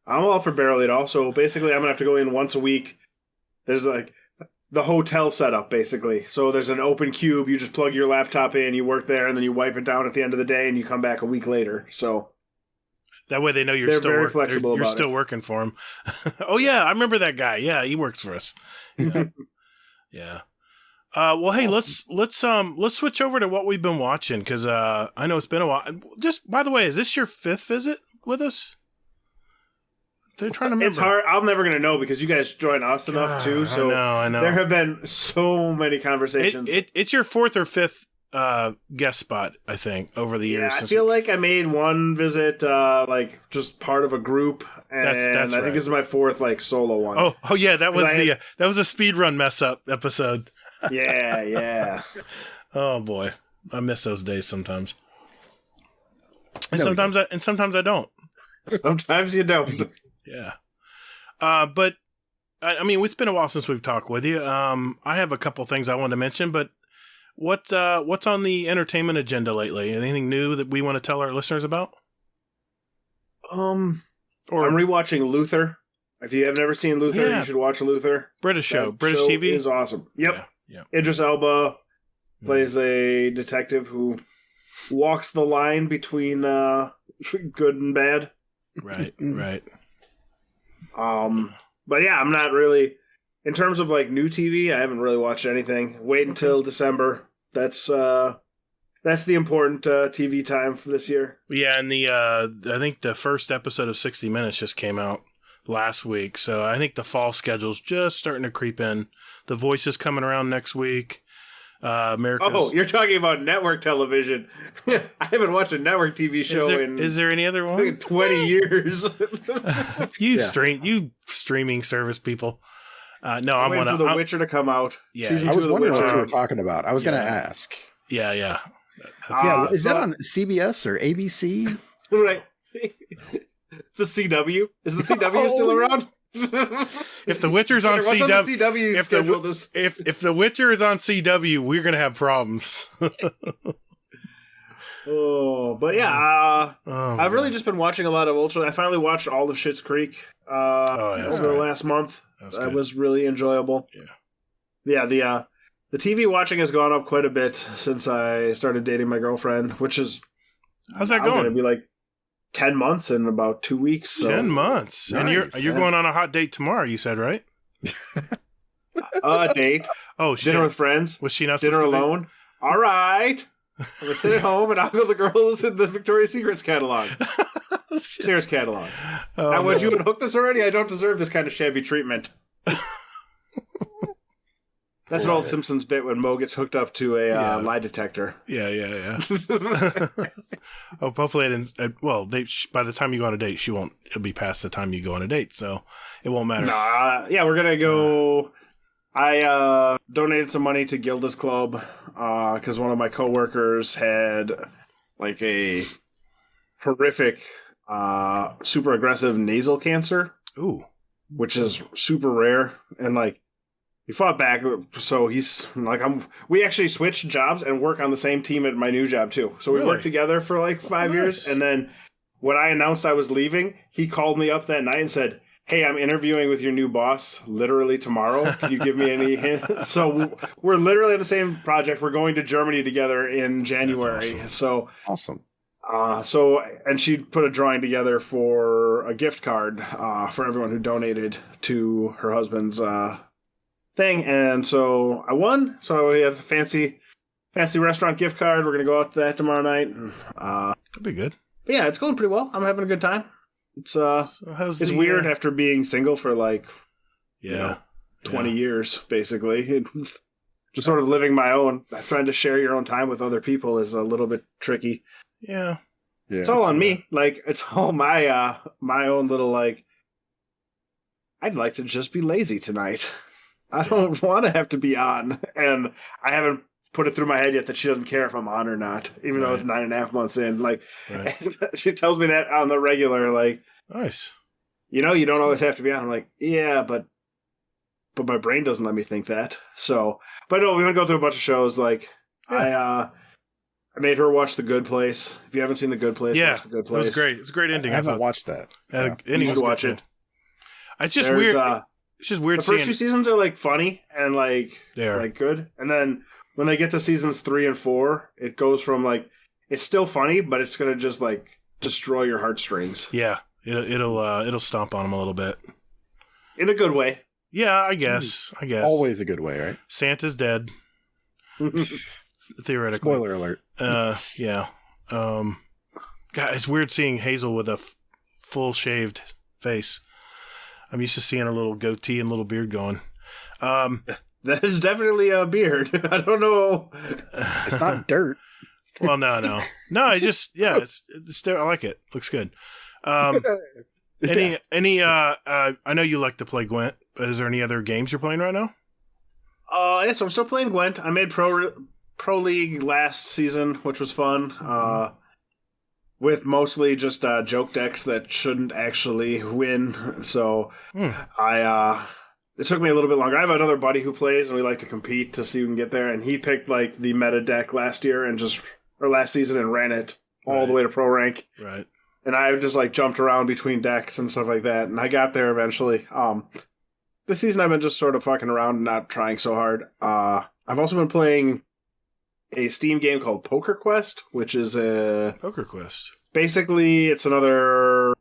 I'm all for barely at all. So basically, I'm gonna have to go in once a week. There's like the hotel setup, basically. So there's an open cube. You just plug your laptop in, you work there, and then you wipe it down at the end of the day, and you come back a week later. So that way they know They're still very flexible you're about still it. working for them. Oh yeah, I remember that guy. Yeah, he works for us. Yeah. Well, hey, let's switch over to what we've been watching because I know it's been a while. Just by the way, is this your 5th visit with us? They're trying to remember. it's hard. I'm never gonna know because you guys join us enough too. So I know. there have been so many conversations. It's your 4th or 5th guest spot, I think, over the years. I feel like I made one visit, like just part of a group, and That's I right. think this is my 4th like solo one. Oh yeah, that was I that was a speedrun mess up episode. yeah. Oh boy, I miss those days sometimes, and No, sometimes I don't. Sometimes you don't. Yeah, but I mean, it's been a while since we've talked with you. I have a couple things I wanted to mention, but what's on the entertainment agenda lately? Anything new that we want to tell our listeners about? Or I'm Or rewatching Luther. If you have never seen Luther, Yeah. you should watch Luther. British show, That British show TV is awesome. Yep. Yeah. Idris Elba plays a detective who walks the line between good and bad. Right. But yeah, I'm not really in terms of like new TV. I haven't really watched anything. Wait until December. That's the important TV time for this year. Yeah, and I think the first episode of 60 Minutes just came out last week, so I think the fall schedule's just starting to creep in. The Voice is coming around next week. America's... Oh, you're talking about network television. I haven't watched a network TV show is there any other one? 20 years. You streaming service people. No, I'm waiting gonna for The Witcher to come out. Yeah. Season I 2 was of The wondering what Witcher. you were talking about. I was going to ask. Yeah. Yeah, is that on CBS or ABC? Right. The CW? Is the CW still around? If The Witcher's on What's on the CW, CW if schedule this? if The Witcher is on CW, we're gonna have problems. Oh, but yeah, Oh, I've really just been watching a lot of Ultra. I finally watched all of Schitt's Creek that's over the good. last month. That's That good. was really enjoyable. Yeah, the TV watching has gone up quite a bit since I started dating my girlfriend, which is How's that going to going? be like 10 months in about 2 weeks. So. 10 months, and Nice. you're going on a hot date tomorrow. You said, right? A date, Oh, shit. dinner with friends, Was she not dinner supposed to be? alone. All right. I'm going to sit at home and I'll go the girls in the Victoria's Secrets catalog. Sears catalog. Oh, Now, would no. you unhook this already? I don't deserve this kind of shabby treatment. That's an old Simpsons bit when Mo gets hooked up to a lie detector. Yeah. Oh, hopefully I didn't. Well, by the time you go on a date, it'll be past the time you go on a date, so it won't matter. Yeah, we're gonna go. I donated some money to Gilda's Club because one of my coworkers had like a horrific, super aggressive nasal cancer, Ooh. which is super rare, and like he fought back. So he's like, we actually switched jobs and work on the same team at my new job too. So we Really? worked together for like 5 years, and then when I announced I was leaving, he called me up that night and said, "Hey, I'm interviewing with your new boss literally tomorrow. Can you give me any hint?" So we're literally on the same project. We're going to Germany together in January. That's awesome. Awesome. And she put a drawing together for a gift card for everyone who donated to her husband's thing. And so I won. So we have a fancy restaurant gift card. We're going to go out to that tomorrow night. That'd be good. But yeah, it's going pretty well. I'm having a good time. It's So how's it's the, weird after being single for like Yeah. 20 years, basically. Just sort of living my own. Trying to share your own time with other people is a little bit tricky. Yeah. It's all on me. Like, it's all my own little, like, I'd like to just be lazy tonight. I don't want to have to be on. And I haven't put it through my head yet that she doesn't care if I'm on or not, even though it's 9.5 months in. Like, she tells me that on the regular, like, nice. You don't always have to be on. I'm like, yeah, but my brain doesn't let me think that. So, but no, we're going to go through a bunch of shows. Like, I made her watch The Good Place. If you haven't seen The Good Place, watch The Good Place. It was great. It's a great ending. I haven't watched that. You should watch it. It's just weird. It's just weird. The first 2 seasons are like funny and like good, and then when they get to seasons 3 and 4, it goes from like it's still funny, but it's gonna just like destroy your heartstrings. Yeah, it'll stomp on them a little bit in a good way. Yeah, I guess. Always a good way, right? Santa's dead. Theoretically. Spoiler alert. Yeah. God, it's weird seeing Hazel with a full shaved face. I'm used to seeing a little goatee and little beard going. That is definitely a beard. I don't know. It's not dirt. Well, no. I just, it's I like it. Looks good. I know you like to play Gwent, but is there any other games you're playing right now? Yeah, so I'm still playing Gwent. I made Pro League last season, which was fun. With mostly just joke decks that shouldn't actually win. So it took me a little bit longer. I have another buddy who plays, and we like to compete to see who can get there. And he picked like the meta deck last season and ran it all the way to pro rank. Right. And I just like jumped around between decks and stuff like that, and I got there eventually. This season I've been just sort of fucking around and not trying so hard. I've also been playing a Steam game called Poker Quest, which is Poker Quest. Basically, it's another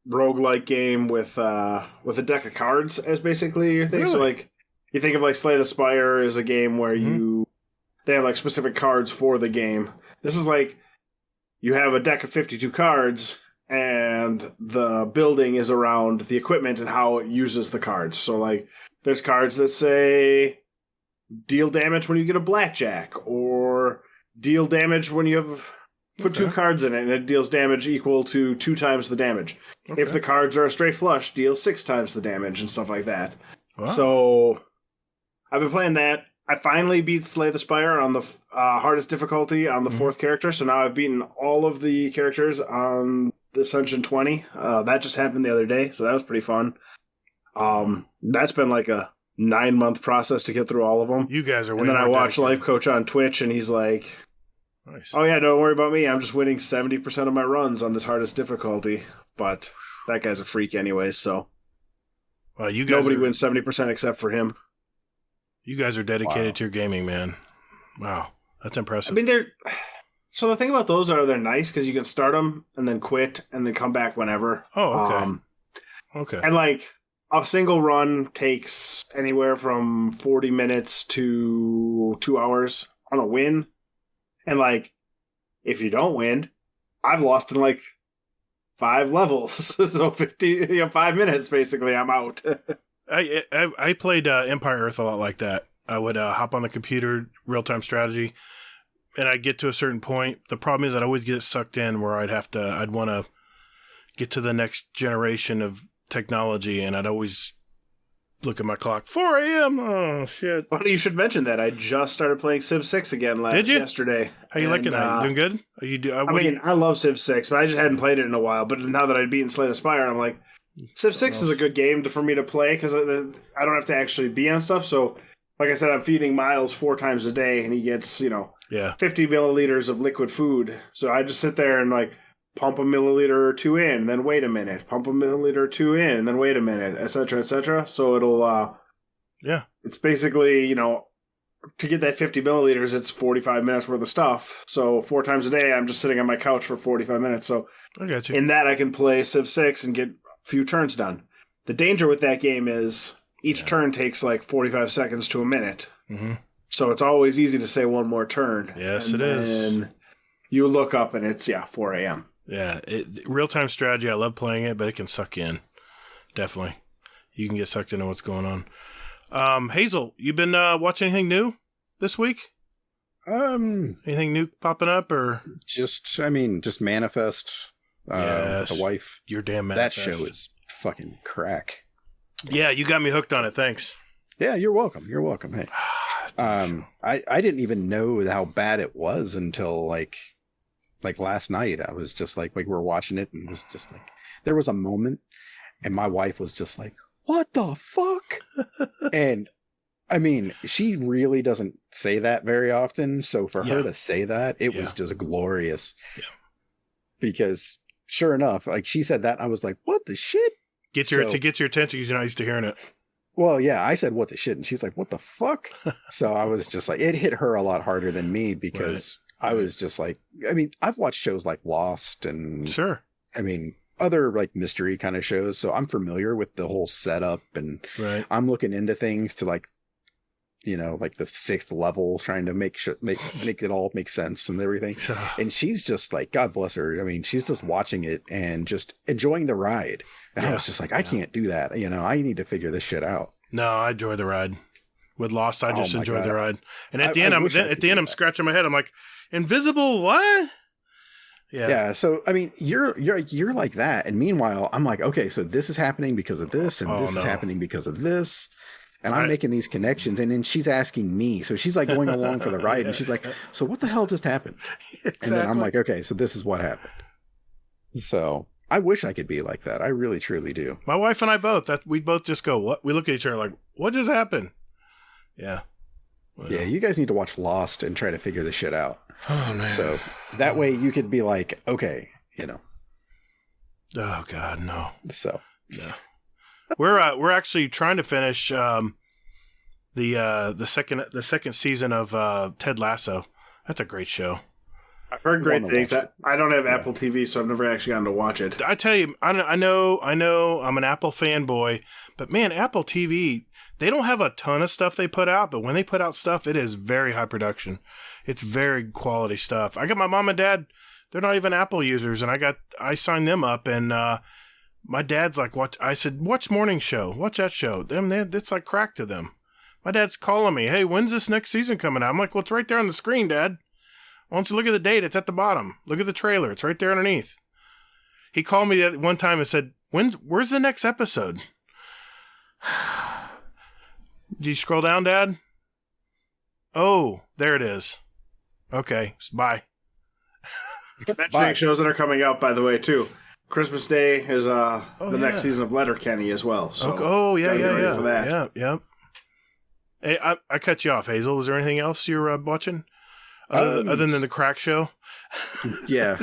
roguelike game with a deck of cards as basically your thing. Really? So like you think of like Slay the Spire as a game where they have like specific cards for the game. This is like you have a deck of 52 cards and the building is around the equipment and how it uses the cards. So like there's cards that say deal damage when you get a blackjack, or deal damage when you have put 2 cards in it and it deals damage equal to 2 times the damage. Okay. If the cards are a straight flush, deal 6 times the damage and stuff like that. Wow. So I've been playing that. I finally beat Slay the Spire on the hardest difficulty on the 4th character. So now I've beaten all of the characters on the Ascension 20. That just happened the other day, so that was pretty fun. That's been like a 9-month process to get through all of them. You guys are way And then I more watch dedicated. Life Coach on Twitch, and he's like, nice. "Oh yeah, don't worry about me. I'm just winning 70% of my runs on this hardest difficulty." But that guy's a freak anyway, so well, nobody wins 70% except for him. You guys are dedicated to your gaming, man. Wow, that's impressive. I mean, so the thing about those are they're nice because you can start them and then quit and then come back whenever. Oh, okay. Okay. And like a single run takes anywhere from 40 minutes to 2 hours on a win. And like, if you don't win, I've lost in like 5 levels. So 5 minutes, basically, I'm out. I played Empire Earth a lot like that. I would hop on the computer, real-time strategy, and I'd get to a certain point. The problem is I'd always get sucked in where I'd want to get to the next generation of technology, and I'd always look at my clock. 4 a.m. Oh, shit. Well, you should mention that. I just started playing Civ 6 again yesterday. How you liking that? You doing good? I love Civ 6, but I just hadn't played it in a while. But now that I'd beaten Slay the Spire, I'm like, Civ 6 is a good game for me to play because I don't have to actually be on stuff. So, like I said, I'm feeding Miles 4 times a day, and he gets, 50 milliliters of liquid food. So I just sit there and, like, pump a milliliter or 2 in, then wait a minute. Pump a milliliter or 2 in, then wait a minute, etc., etc. So it'll, it's basically, to get that 50 milliliters, it's 45 minutes worth of stuff. So 4 times a day, I'm just sitting on my couch for 45 minutes. So I got you. In that, I can play Civ 6 and get a few turns done. The danger with that game is each turn takes like 45 seconds to a minute. Mm-hmm. So it's always easy to say one more turn. Yes, it is. And you look up and it's, 4 a.m. Yeah, real-time strategy, I love playing it, but it can suck in. Definitely. You can get sucked into what's going on. Hazel, you been watching anything new this week? Anything new popping up or just Manifest. Yes, the wife. Your damn Manifest. That show is fucking crack. Yeah, you got me hooked on it. Thanks. Yeah, you're welcome. You're welcome. Hey, I didn't even know how bad it was until like last night. I was just like we were watching it and it was just like there was a moment, and my wife was just like, "What the fuck?" And I mean, she really doesn't say that very often. So for her to say that, it was just glorious. Yeah. Because sure enough, like she said that, I was like, "What the shit?" Gets your attention because you're not used to hearing it. Well, yeah, I said, "What the shit?" And she's like, "What the fuck?" So I was just like, it hit her a lot harder than me because I was just like, I mean, I've watched shows like Lost and sure. I mean, other like mystery kind of shows. So I'm familiar with the whole setup and I'm looking into things to like, you know, like the 6th level, trying to make it all make sense and everything. And she's just like, God bless her. I mean, she's just watching it and just enjoying the ride. And I was just like, I can't do that. You know, I need to figure this shit out. No, I enjoy the ride. With Lost, I just enjoy the ride. And at the end, I'm scratching my head. I'm like, invisible what? Yeah. So I mean, you're like that, and meanwhile, I'm like, okay, so this is happening because of this, and this is happening because of this, and I'm making these connections, and then she's asking me, so she's like going along for the ride, and she's like, so what the hell just happened? Exactly. And then I'm like, okay, so this is what happened. So I wish I could be like that. I really, truly do. My wife and I both. We both just go, what? We look at each other like, what just happened? Yeah. Well, yeah, you guys need to watch Lost and try to figure this shit out. Oh, man. So that way you could be like, okay, you know. Oh, God, no. So. Yeah. We're actually trying to finish the second season of Ted Lasso. That's a great show. I've heard great things. I don't have Apple TV, so I've never actually gotten to watch it. I tell you, I know I'm an Apple fanboy, but man, Apple TV, they don't have a ton of stuff they put out, but when they put out stuff, it is very high production. It's very quality stuff. I got my mom and dad, they're not even Apple users, and I signed them up, and my dad's like, I said, watch Morning Show. Watch that show. It's like crack to them. My dad's calling me, hey, when's this next season coming out? I'm like, well, it's right there on the screen, Dad. Why don't you look at the date? It's at the bottom. Look at the trailer. It's right there underneath. He called me one time and said, where's the next episode? Did you scroll down, Dad? Oh, there it is. Okay, bye. Mentioning shows that are coming out, by the way, too. Christmas Day is the next season of Letterkenny as well. So yeah. For that. Yeah. Hey, I cut you off, Hazel. Was there anything else you're watching? Other than the crack show? Yeah.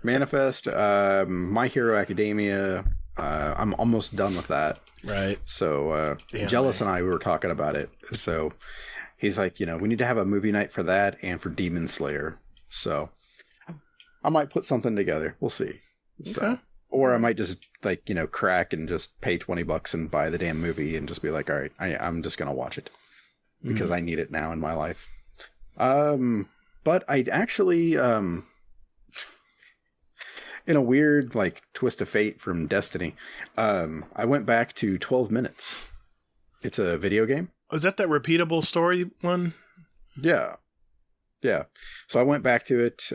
Manifest, My Hero Academia. I'm almost done with that. Right. So Jealous and I, we were talking about it. So he's like, you know, we need to have a movie night for that and for Demon Slayer. So I might put something together. We'll see. So, or I might just like, you know, crack and just pay $20 and buy the damn movie and just be like, all right, I'm just going to watch it because I need it now in my life. But I actually, in a weird like twist of fate from Destiny, I went back to 12 Minutes. It's a video game. Oh, is that repeatable story one? Yeah. So I went back to it,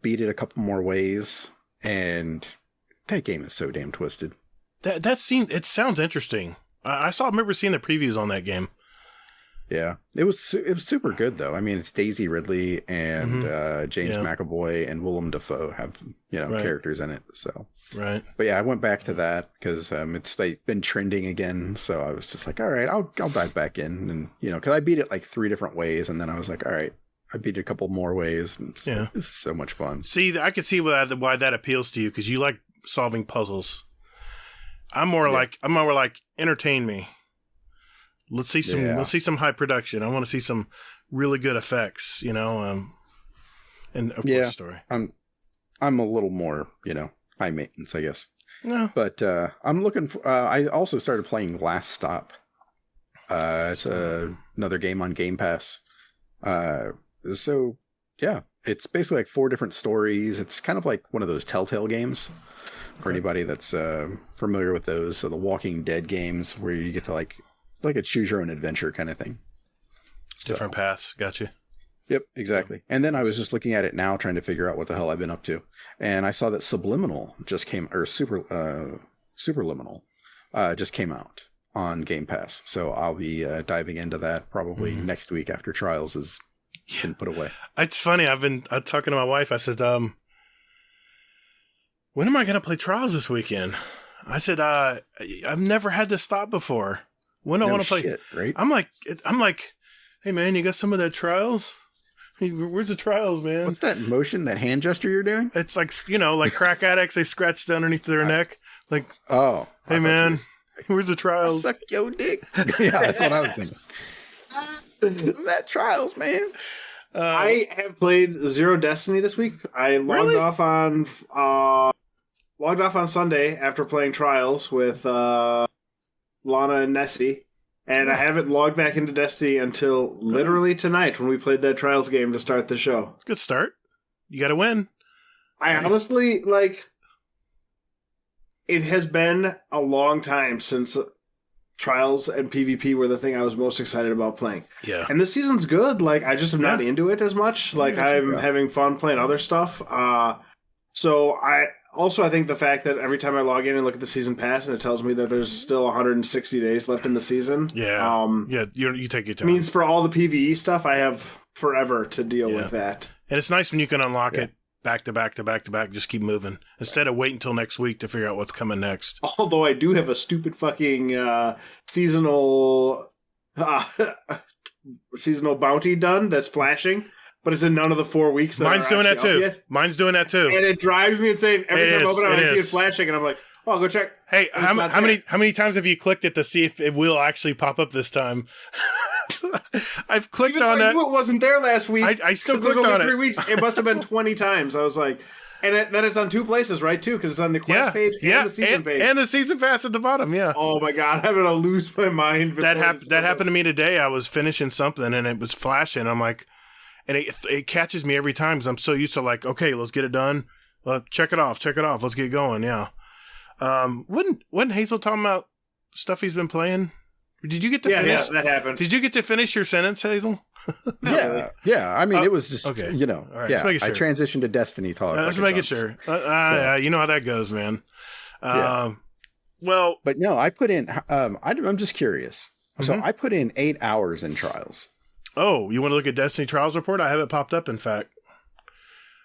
beat it a couple more ways, and that game is so damn twisted. It sounds interesting. I remember seeing the previews on that game. Yeah, it was super good though. I mean, it's Daisy Ridley and James McAvoy and Willem Dafoe have characters in it. So right, but yeah, I went back to that because it's like been trending again. So I was just like, all right, I'll dive back in, and because I beat it like 3 different ways, and then I was like, all right, I beat it a couple more ways. And this is so much fun. See, I could see why that appeals to you because you like solving puzzles. I'm more like entertain me. Let's see some high production. I want to see some really good effects, and of course story. I'm a little more, high maintenance, I guess. Yeah. But I'm looking for. I also started playing Last Stop. It's another game on Game Pass. So yeah, it's basically like 4 different stories. It's kind of like one of those Telltale games. For anybody that's familiar with those, so the Walking Dead games where you get to like like a choose your own adventure kind of thing. Different paths. Gotcha. Yep, exactly. And then I was just looking at it now, trying to figure out what the hell I've been up to, and I saw that Subliminal just came, or Superliminal just came out on Game Pass. So I'll be diving into that probably next week after Trials has been put away. It's funny. I've been talking to my wife. I said, when am I going to play Trials this weekend? I said, I've never had this thought before. When do I want to play? Shit, right? I'm like, hey man, you got some of that Trials? Hey, where's the Trials, man? What's that motion, that hand gesture you're doing? It's like, like crack addicts, they scratch underneath their neck. Like, oh, hey man, where's the Trials? Suck your dick. Yeah, that's what I was thinking. Isn't that Trials, man? I have played Zero Destiny this week. I logged off on Sunday after playing Trials with Lana and Nessie, and I haven't logged back into Destiny until literally tonight when we played that Trials game to start the show. Good start. You got to win. I honestly, it has been a long time since Trials and PvP were the thing I was most excited about playing. Yeah. And this season's good. I just am not into it as much. I'm having fun playing other stuff. So I think the fact that every time I log in and look at the season pass and it tells me that there's still 160 days left in the season. Yeah. You take your time. Means for all the PvE stuff, I have forever to deal with that. And it's nice when you can unlock it back to back to back to back. Just keep moving instead of waiting until next week to figure out what's coming next. Although I do have a stupid fucking seasonal bounty done that's flashing. But it's in none of the 4 weeks that Mine's doing that too. Mine's doing that too. And it drives me insane. Every time I open it, I see it flashing, and I'm like, oh, I'll go check. Hey, how many times have you clicked it to see if it will actually pop up this time? I've clicked on it. It wasn't there last week. I still clicked on it. 3 weeks. It must have been 20 times. I was like, and then it's on two places, right, too? Because it's on the quest page and the season page. And the season pass at the bottom, yeah. Oh, my God. I'm going to lose my mind. That happened to me today. I was finishing something, and it was flashing. I'm like... And it catches me every time because I'm so used to okay, let's get it done. Check it off. Let's get going. Yeah. Wasn't Hazel talking about stuff he's been playing? Did you get to finish? Yeah, that happened. Did you get to finish your sentence, Hazel? Yeah. I mean, it was just, okay. All right, sure. I transitioned to Destiny talk. Let's make it sure. You know how that goes, man. Well, but no, I put in, I'm just curious. So I put in 8 hours in Trials. Oh, you want to look at Destiny Trials Report? I have it popped up, in fact.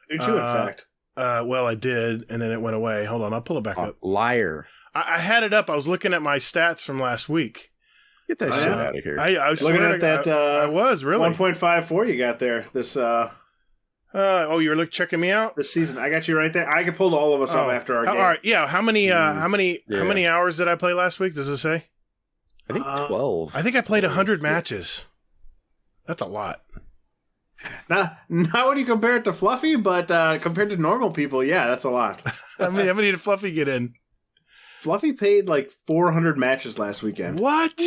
I do too, in fact. Well, I did, and then it went away. Hold on, I'll pull it back up. Liar. I had it up. I was looking at my stats from last week. Get that shit out of here. I was looking at that. I was, really. 1.54 you got there. This. You were checking me out? This season. I got you right there. I could pull all of us up after our game. All right, yeah. How many hours did I play last week? Does it say? I think 12. I think I played 100 matches. That's a lot. Not when you compare it to Fluffy, but compared to normal people, yeah, that's a lot. How many did Fluffy get in? Fluffy paid 400 matches last weekend. What?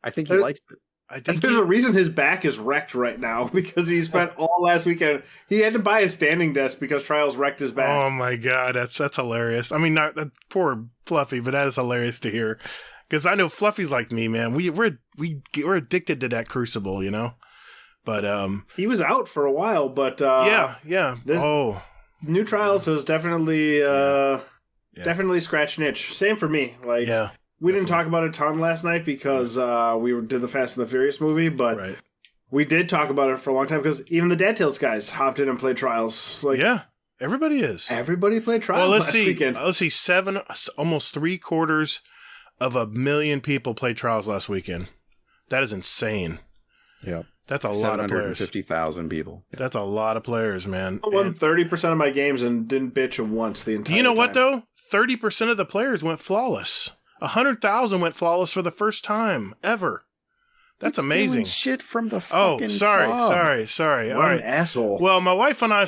I think he likes it. I think there's a reason his back is wrecked right now because he spent all last weekend. He had to buy a standing desk because Trials wrecked his back. Oh my God, that's hilarious. I mean, not that poor Fluffy, but that is hilarious to hear. Because I know Fluffy's like me, man. We're addicted to that Crucible, you know. But he was out for a while, but yeah. New Trials has definitely definitely scratched an itch. Same for me. We didn't talk about it a ton last night because we did the Fast and the Furious movie, but we did talk about it for a long time because even the Dead Tales guys hopped in and played Trials. Everybody is. Everybody played Trials last weekend. Let's see, almost 3/4 of 1 million people played Trials last weekend. That is insane. Yeah. That's a lot of players. 750,000 people. Yeah. That's a lot of players, man. I won 30% of my games and didn't bitch once the entire time. Do you know what, though? 30% of the players went flawless. 100,000 went flawless for the first time ever. That's amazing. Shit from the fucking sorry. What an asshole. Well, my wife and I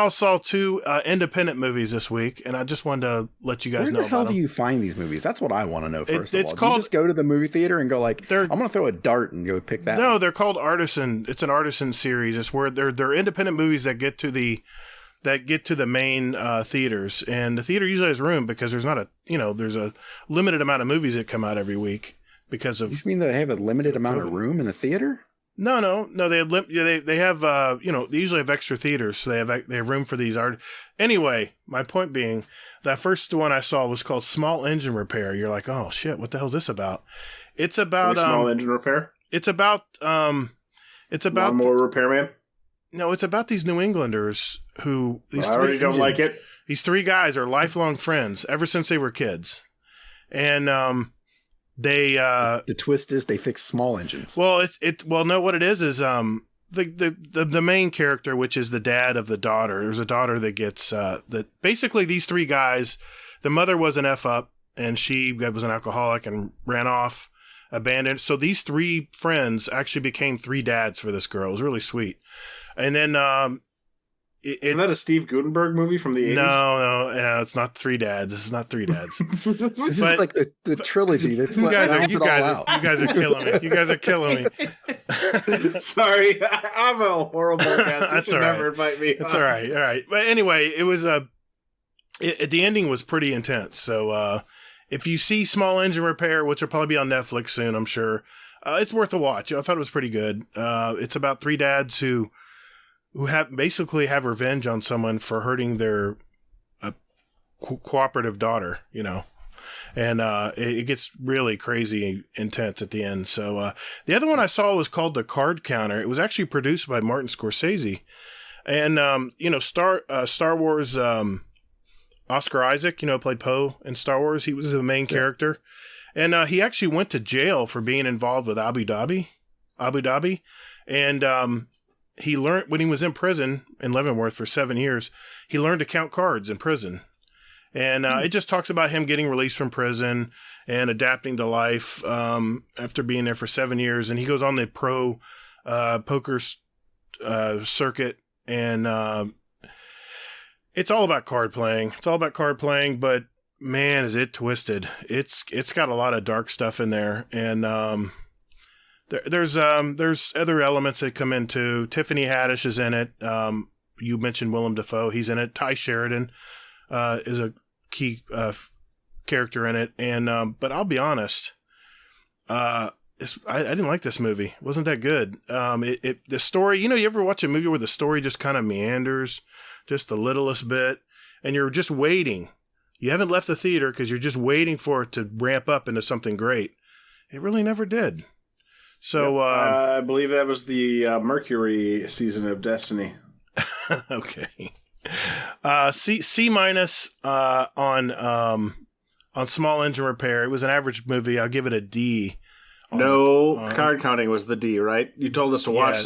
saw 2 independent movies this week, and I just wanted to let you guys know about them. Where the hell do you find these movies? That's what I want to know first of all. Called, do you just go to the movie theater and go I'm going to throw a dart and go pick that? No, they're called Artisan. It's an Artisan series. It's where they're independent movies that get to the main theaters, and the theater usually has room because there's not there's a limited amount of movies that come out every week. because of. You mean they have a limited amount of room in the theater? No. They had they have they usually have extra theaters, so they have room for these art. Anyway, my point being, that first one I saw was called Small Engine Repair. You're like, oh shit, what the hell's this about? It's about small engine repair. It's about Lawnmower Repairman. No, it's about these New Englanders who I already don't like it. These three guys are lifelong friends ever since they were kids, and the twist is they fix small engines. Well, no, what it is the main character, which is the dad of the daughter. There's a daughter that gets that basically these three guys. The mother was an F up, and she was an alcoholic and ran off, abandoned. So these three friends actually became three dads for this girl. It was really sweet. And then isn't that a Steve Gutenberg movie from the 80s? No, it's not Three Dads. This is not Three Dads. This is like the trilogy. That's you guys are killing me. You guys are killing me. Sorry, I'm a horrible guest. That's all right. Never invite me. It's all right. All right. But anyway, it was the ending was pretty intense. So if you see Small Engine Repair, which will probably be on Netflix soon, I'm sure, it's worth a watch. I thought it was pretty good. It's about three dads who basically have revenge on someone for hurting their cooperative daughter, and it gets really crazy intense at the end. So the other one I saw was called The Card Counter. It was actually produced by Martin Scorsese, and Star Wars. Oscar Isaac, played Poe in Star Wars. He was the main character, and he actually went to jail for being involved with Abu Dhabi, and he learned when he was in prison in Leavenworth for 7 years, he learned to count cards in prison. And it just talks about him getting released from prison and adapting to life after being there for 7 years. And he goes on the pro poker circuit. And it's all about card playing. But man, is it twisted. It's got a lot of dark stuff in there. And there's other elements that come into. Tiffany Haddish is in it. You mentioned Willem Dafoe. He's in it. Ty Sheridan is a key character in it. And but I'll be honest, I didn't like this movie. It wasn't that good. The story. You ever watch a movie where the story just kind of meanders just the littlest bit, and you're just waiting. You haven't left the theater because you're just waiting for it to ramp up into something great. It really never did. So I believe that was the Mercury season of Destiny. Okay. C minus on Small Engine Repair. It was an average movie. I'll give it a D. Card counting was the D, right? You told us to watch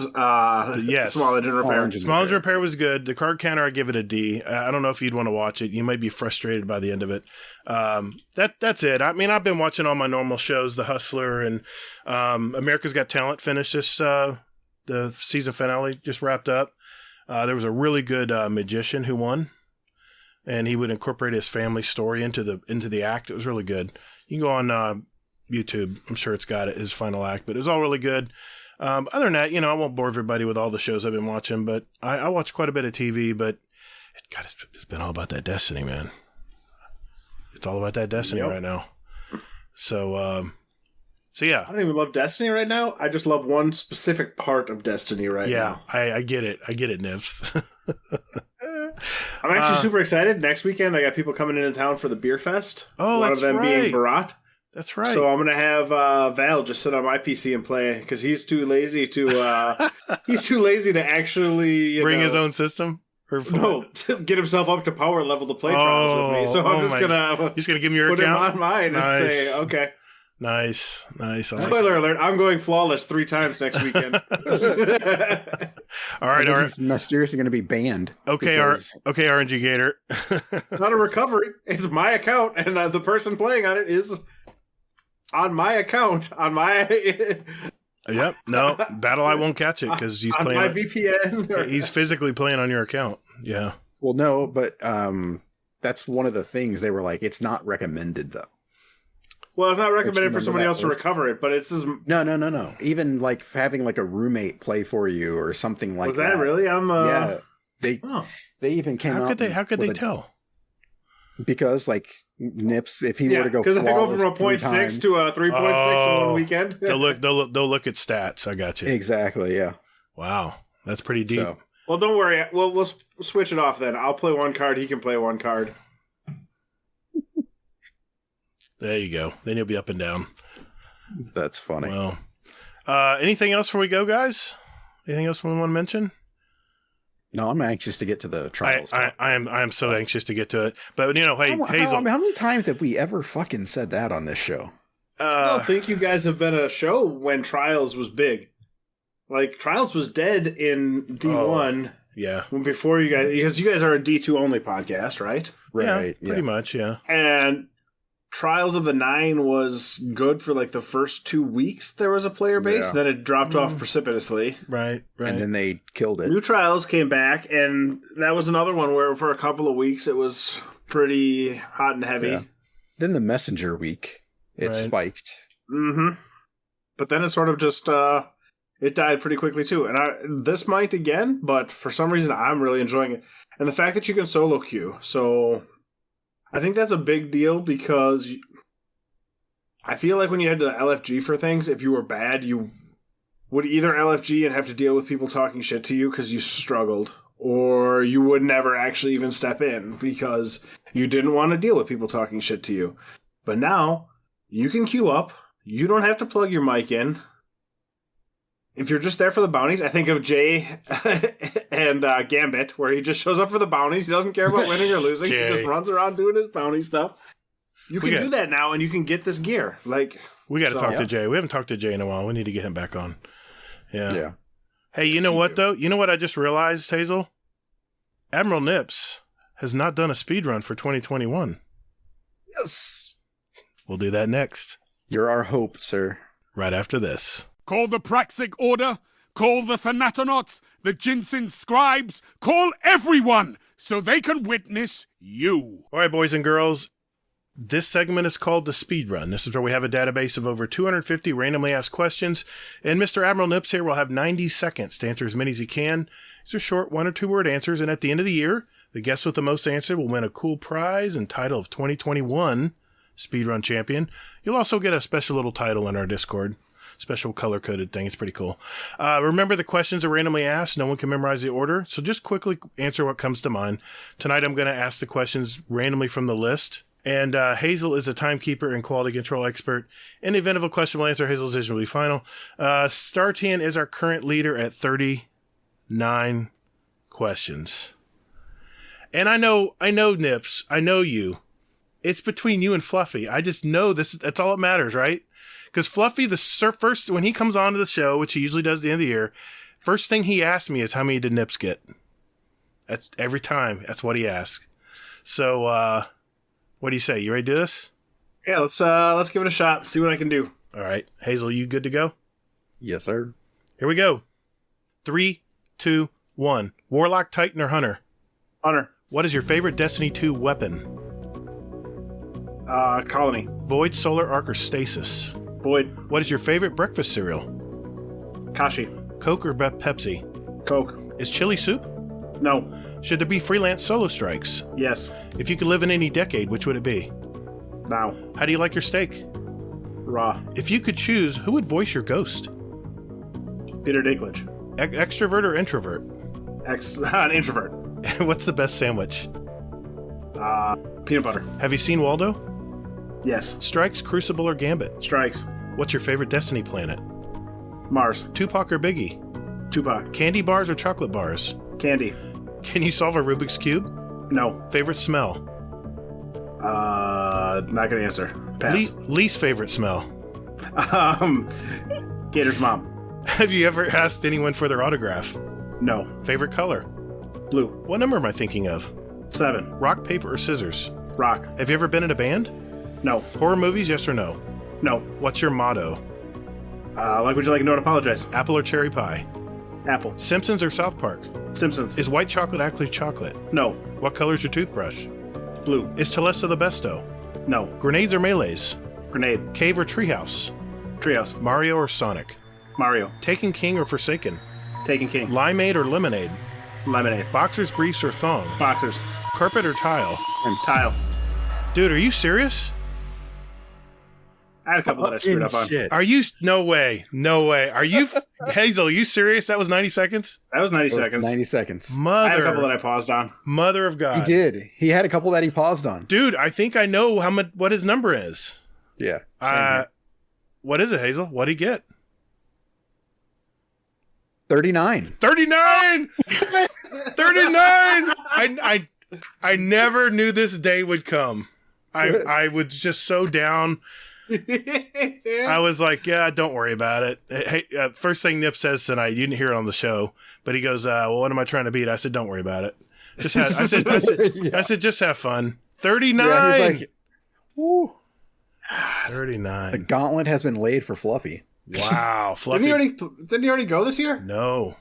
yes. Small Engine Repair. Small Engine Repair was good. The Card Counter, I give it a D. I don't know if you'd want to watch it. You might be frustrated by the end of it. That's it. I mean, I've been watching all my normal shows, The Hustler and America's Got Talent finished this. The season finale just wrapped up. There was a really good magician who won, and he would incorporate his family story into the act. It was really good. You can go on YouTube. I'm sure it's got his final act, but it was all really good. Other than that, I won't bore everybody with all the shows I've been watching, but I watch quite a bit of TV, but it's been all about that Destiny, man. It's all about that Destiny right now. So yeah. I don't even love Destiny right now. I just love one specific part of Destiny now. Yeah, I get it. I get it, Nips. I'm actually super excited. Next weekend, I got people coming into town for the beer fest. Oh, one that's of them right. being Barat. That's right. So I'm gonna have Val just sit on my PC and play because he's too lazy to actually bring his own system. Get himself up to power level to play Trials with me. So I'm just gonna give him your put account? him on mine and say, okay. Nice. Spoiler alert! I'm going flawless 3 times next weekend. All right, he's mysteriously going to be banned. Okay, RNG Gatr. It's not a recovery. It's my account, and the person playing on it is on my account. On my. Yep. No, BattleEye won't catch it because he's playing on my VPN. He's physically playing on your account. Yeah. Well, no, but that's one of the things they were like. It's not recommended though. Well, it's not recommended for somebody else to recover it, but it's no. Even like having like a roommate play for you or something like that. Was that really? Yeah. They even came out. How could they tell? Because, like, Nips, if he were to go because if they go flawless from a 0.6 to a 3.6 in one weekend. They'll look at stats. I got you. Exactly, yeah. Wow. That's pretty deep. So, Well, don't worry. We'll switch it off then. I'll play one card. He can play one card. There you go. Then you'll be up and down. that's funny. Well, anything else before we go, guys? Anything else we want to mention? No, I'm anxious to get to the trials. I am so anxious to get to it. But, hey, Hazel. How many times have we ever fucking said that on this show? I don't think you guys have been a show when Trials was big. Like, Trials was dead in D1. Yeah. Before you guys, because you guys are a D2 only podcast, right? Right. Yeah, pretty much, yeah. And Trials of the 9 was good for like the first 2 weeks there was a player base, Yeah. then it dropped off precipitously. Right. And then they killed it. New Trials came back, and that was another one where for a couple of weeks it was pretty hot and heavy. Yeah. Then the Messenger week, it spiked. Mm-hmm. But then it sort of just it died pretty quickly too. And this might again, but for some reason I'm really enjoying it. And the fact that you can solo queue, so I think that's a big deal because I feel like when you had to LFG for things, if you were bad, you would either LFG and have to deal with people talking shit to you because you struggled, or you would never actually even step in because you didn't want to deal with people talking shit to you. But now, you can queue up. You don't have to plug your mic in. If you're just there for the bounties, I think of Jay and Gambit, where he just shows up for the bounties. He doesn't care about winning or losing. He just runs around doing his bounty stuff. You can do that now, and you can get this gear. Like, we got to talk to Jay. We haven't talked to Jay in a while. We need to get him back on. Yeah. Hey, you know what, though? You know what I just realized, Hazel? AdmiralNips has not done a speed run for 2021. Yes. We'll do that next. You're our hope, sir. Right after this. Call the Praxic Order, call the Thanatonauts, the Jinsen Scribes, call everyone so they can witness you. All right, boys and girls. This segment is called the Speed Run. This is where we have a database of over 250 randomly asked questions, and Mr. AdmiralNips here will have 90 seconds to answer as many as he can. These are short 1 or 2 word answers, and at the end of the year, the guest with the most answer will win a cool prize and title of 2021 Speedrun Champion. You'll also get a special little title in our Discord. Special color-coded thing. It's pretty cool. Remember, the questions are randomly asked. No one can memorize the order, so just quickly answer what comes to mind. Tonight, I'm going to ask the questions randomly from the list, and Hazel is a timekeeper and quality control expert. In the event of a questionable answer, Hazel's decision will be final. Startian is our current leader at 39 questions. And I know, Nips. I know you. It's between you and Fluffy. I just know this. That's all that matters, right? Because Fluffy, first, when he comes on to the show, which he usually does at the end of the year, first thing he asks me is, how many did Nips get? That's every time. That's what he asks. So, what do you say? You ready to do this? Yeah, let's give it a shot. See what I can do. All right. Hazel, you good to go? Yes, sir. Here we go. 3, 2, 1. Warlock, Titan, or Hunter? Hunter. What is your favorite Destiny 2 weapon? Colony. Void, Solar Arc, or Stasis? Void. What is your favorite breakfast cereal? Kashi. Coke or Pepsi? Coke. Is chili soup? No. Should there be freelance solo strikes? Yes. If you could live in any decade, which would it be? Now. How do you like your steak? Raw. If you could choose, who would voice your ghost? Peter Dinklage. Extrovert or introvert? An introvert. What's the best sandwich? Peanut butter. Have you seen Waldo? Yes. Strikes, Crucible, or Gambit? Strikes. What's your favorite Destiny planet? Mars. Tupac or Biggie? Tupac. Candy bars or chocolate bars? Candy. Can you solve a Rubik's Cube? No. Favorite smell? Not gonna answer. Pass. Least favorite smell? Gator's mom. Have you ever asked anyone for their autograph? No. Favorite color? Blue. What number am I thinking of? 7. Rock, paper, or scissors? Rock. Have you ever been in a band? No. Horror movies, yes or no? No. What's your motto? Would you like to know to apologize? Apple or cherry pie? Apple. Simpsons or South Park? Simpsons. Is white chocolate actually chocolate? No. What color is your toothbrush? Blue. Is Telesta the besto? No. Grenades or melees? Grenade. Cave or treehouse? Treehouse. Mario or Sonic? Mario. Taken King or Forsaken? Taken King. Limeade or lemonade? Lemonade. Boxers, briefs, or thong? Boxers. Carpet or tile? And tile. Dude, are you serious? I had a couple that I screwed up on. Shit. Are you? No way. No way. Are you? Hazel, are you serious? That was 90 seconds? That was 90 It was seconds. 90 seconds. I had a couple that I paused on. Mother of He God. did. He had a couple that he paused on. Dude, I think I know what his number is. Yeah. Same here. What is it, Hazel? What'd he get? 39. 39! 39! I never knew this day would come. I was just so down. I was like, yeah, don't worry about it. Hey, first thing Nip says tonight, you didn't hear it on the show, but he goes, well, what am I trying to beat? I said, don't worry about it. I said, just have fun. 39! Yeah, he's like, woo. 39. The gauntlet has been laid for Fluffy. Wow. Fluffy. Didn't he already go this year? No.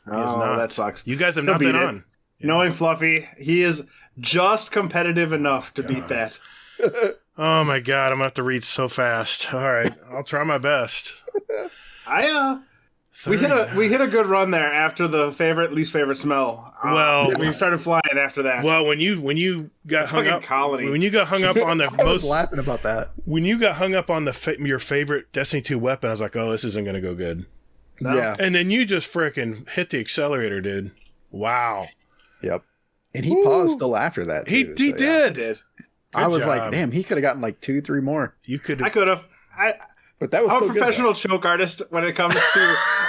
He is Oh, not. that sucks. You guys have He'll not been beat it. on. Knowing Fluffy, he is just competitive enough to beat that. Oh my God, I'm going to have to read so fast. All right. I'll try my best. We hit a good run there after the least favorite smell. Well, we started flying after that. Well, when you got hung fucking up, colony. when you got hung up on the I was most, laughing about that. when you got hung up on your favorite Destiny 2 weapon, I was like, oh, this isn't going to go good. No. Yeah. And then you just freaking hit the accelerator, dude. Wow. Yep. And he paused still after that. He too, so, yeah. did. I did. I was job. like, damn, he could have gotten like 2-3 more. You could. I could have. But that was I'm still a professional choke artist when it comes to.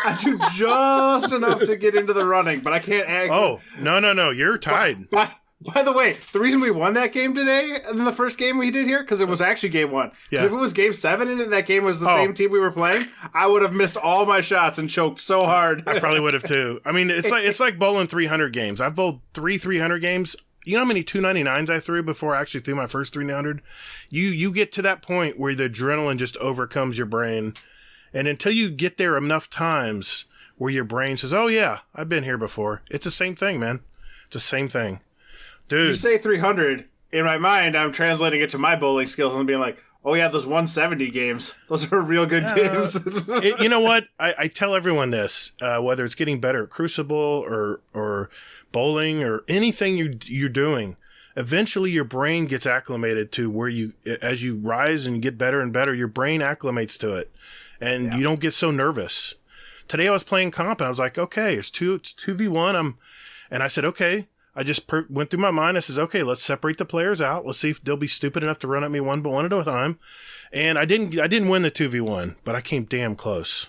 I do just enough to get into the running, but I can't act. Oh, no. You're tied. By the way, the reason we won that game today, in the first game we did here, because it was actually game 1. Because Yeah. if it was game 7 and that game was the Oh. same team we were playing, I would have missed all my shots and choked so hard. I probably would have too. I mean, it's like bowling 300 games. I've bowled 300 games. You know how many 299s I threw before I actually threw my first 300? You get to that point where the adrenaline just overcomes your brain. And until you get there enough times where your brain says, oh yeah, I've been here before. It's the same thing, man. It's the same thing. You Dude. say 300, in my mind, I'm translating it to my bowling skills and being like, oh yeah, those 170 games. Those are real good games. You know what? I tell everyone this, whether it's getting better at Crucible or bowling or anything you're doing, eventually your brain gets acclimated to where as you rise and get better and better, your brain acclimates to it and you don't get so nervous. Today I was playing comp and I was like, okay, it's 2v1. And I said, okay. I just went through my mind. I says, okay, let's separate the players out. Let's see if they'll be stupid enough to run at me one at a time. And I didn't win the 2v1, but I came damn close.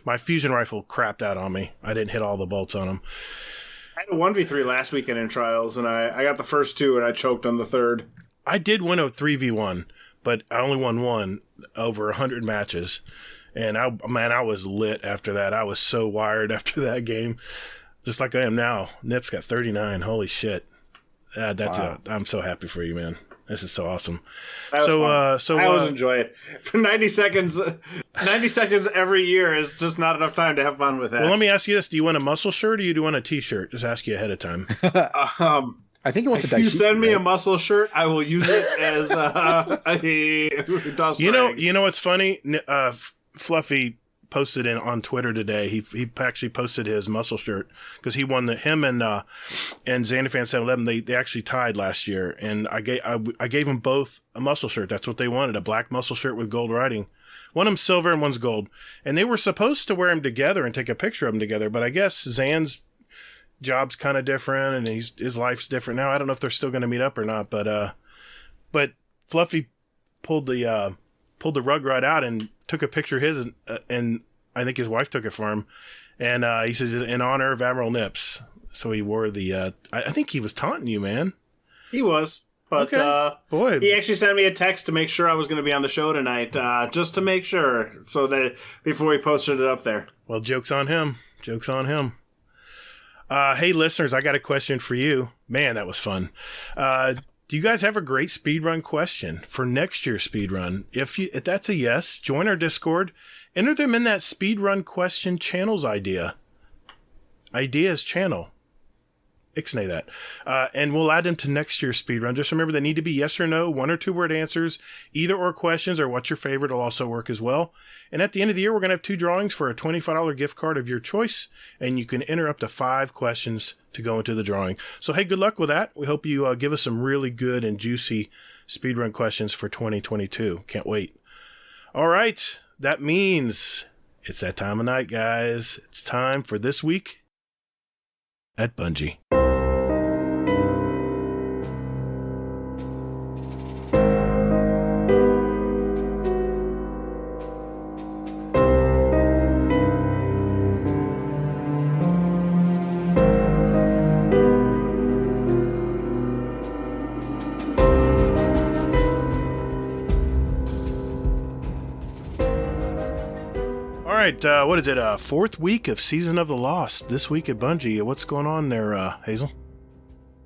My fusion rifle crapped out on me. I didn't hit all the bolts on them. I had a 1v3 last weekend in Trials, and I got the first 2, and I choked on the third. I did win a 3v1, but I only won one over 100 matches. And I was lit after that. I was so wired after that game. Just like I am now. Nip's got 39. Holy shit. Wow. I'm so happy for you, man. This is so awesome. That was fun. I always uh, enjoy it. For 90 seconds every year is just not enough time to have fun with that. well, let me ask you this. Do you want a muscle shirt or do you want a t-shirt? Just ask you ahead of time. I think he wants If a you dashiki, send me a right? muscle shirt, I will use it as a dust You rag. know what's funny? Fluffy posted on Twitter today. He actually posted his muscle shirt because he won him and Xanderfan 711. They actually tied last year, and I gave them both a muscle shirt. That's what they wanted, a black muscle shirt with gold writing. One of them's silver and one's gold, and they were supposed to wear them together and take a picture of them together. But I guess Zan's job's kind of different, and his life's different now. I don't know if they're still going to meet up or not. But Fluffy pulled the rug right out and took a picture of his, and I think his wife took it for him. And he said, in honor of AdmiralNips. So he wore the, I think he was taunting you, man. He was. But Boy. he actually sent me a text to make sure I was going to be on the show tonight, just to make sure, so that before he posted it up there. Well, joke's on him. Hey, listeners, I got a question for you. Man, that was fun. Do you guys have a great speedrun question for next year's speedrun? If that's a yes, join our Discord. Enter them in that speedrun question channels ideas channel. Ixnay that. And we'll add them to next year's speedrun. Just remember, they need to be yes or no, 1 or 2 word answers, either or questions, or what's your favorite will also work as well. And at the end of the year, we're going to have 2 drawings for a $25 gift card of your choice, and you can enter up to 5 questions to go into the drawing. So, hey, good luck with that. We hope you give us some really good and juicy speedrun questions for 2022. Can't wait. All right. That means it's that time of night, guys. It's time for This Week at Bungie. What is it? 4th week of Season of the Lost. This week at Bungie. What's going on there, Hazel?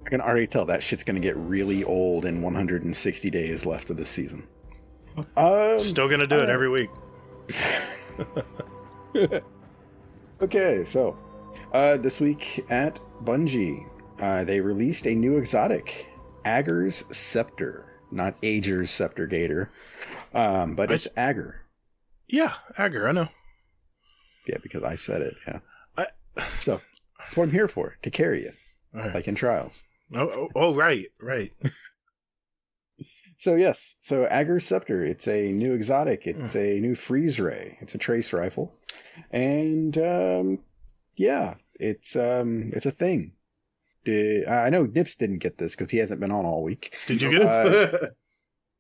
I can already tell that shit's going to get really old in 160 days left of this season. Still going to do it every week. Okay, so this week at Bungie, they released a new exotic, Agger's Scepter. Not Ager's Scepter Gator, but it's Agger. Yeah, Agger, I know. Yeah, because I said it, yeah. So, that's what I'm here for, to carry you, like in Trials. Oh, right. So, yes. So, Agger's Scepter, it's a new exotic. It's a new freeze ray. It's a trace rifle. And, yeah, it's a thing. I know Nips didn't get this because he hasn't been on all week. Did you get it?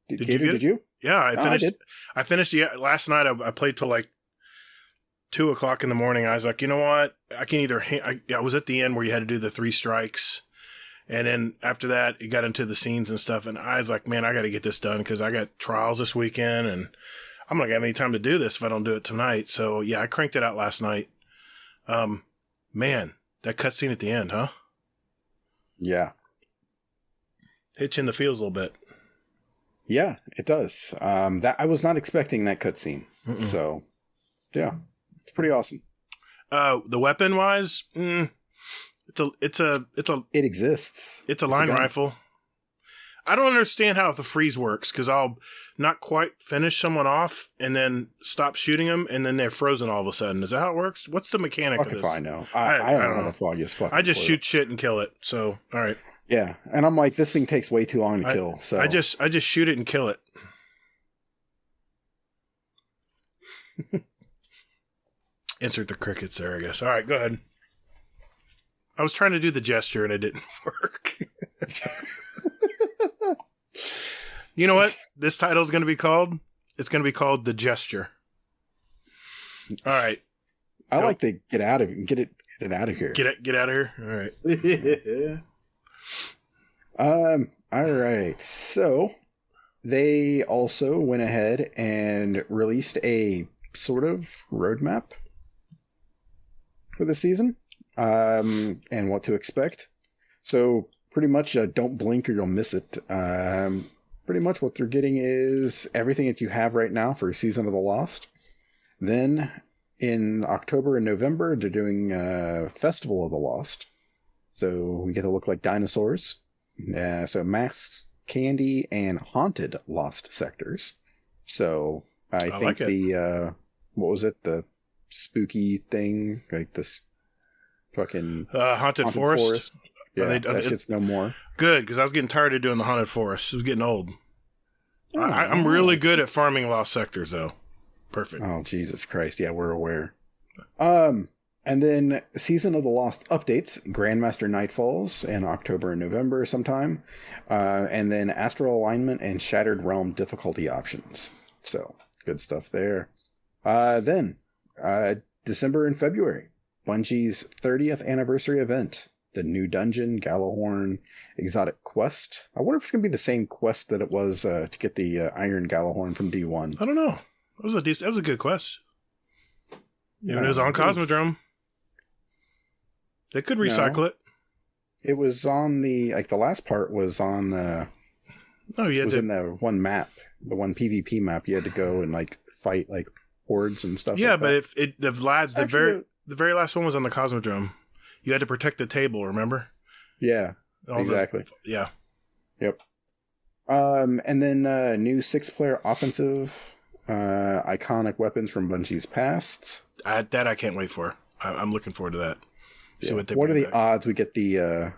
Did you? Yeah, I finished. I did. I finished last night. I played till like 2:00 in the morning. I was like, you know what? I can either. I was at the end where you had to do the 3 strikes, and then after that, it got into the scenes and stuff. And I was like, man, I got to get this done because I got trials this weekend, and I'm not gonna have any time to do this if I don't do it tonight. So yeah, I cranked it out last night. Man, that cutscene at the end, huh? Yeah. Hits you in the feels a little bit. Yeah, it does. That I was not expecting that cutscene. So, yeah, it's pretty awesome. The weapon wise, it exists. It's a line rifle. I don't understand how the freeze works because I'll not quite finish someone off and then stop shooting them and then they're frozen all of a sudden. Is that how it works? What's the mechanic of this? If I know. I don't know the foggiest fucking I just clue. shoot shit and kill it. So, all right. Yeah, and I'm like, this thing takes way too long to kill. So I just shoot it and kill it. Insert the crickets there, I guess. All right, go ahead. I was trying to do the gesture and it didn't work. You know what? This title is going to be called? It's going to be called The Gesture. All right. I like to get out of it and get it out of here. Get out of here. All right. All right. So they also went ahead and released a sort of roadmap for the season, and what to expect. So pretty much, don't blink or you'll miss it. Pretty much what they're getting is everything that you have right now for Season of the Lost. Then in October and November, they're doing Festival of the Lost. So we get to look like dinosaurs. So masks, candy, and haunted lost sectors. So I think like the what was it? The spooky thing, like this fucking haunted forest. Yeah, that shit's no more. Good, because I was getting tired of doing the haunted forest. It was getting old. I'm really good at farming lost sectors, though. Perfect. Oh, Jesus Christ. Yeah, we're aware. And then Season of the Lost updates, Grandmaster Nightfalls in October and November sometime. And then Astral Alignment and Shattered Realm difficulty options. So, good stuff there. Then, December and February, Bungie's 30th anniversary event. The new dungeon, Gallahorn Exotic Quest. I wonder if it's going to be the same quest that it was to get the Iron Gallahorn from D1. I don't know. It was a good quest. Yeah, and it was on Cosmodrome. They could recycle it. It was on the last part was on the. No, you had was in the one map, the one PvP map. You had to go and fight hordes and stuff. Yeah, like but that. the very last one was on the Cosmodrome. You had to protect the table, remember? Yeah, All exactly. Yeah. Yep. And then new 6-player offensive, iconic weapons from Bungie's past. That I can't wait for. I'm looking forward to that. See what they What are bring the back. odds we get the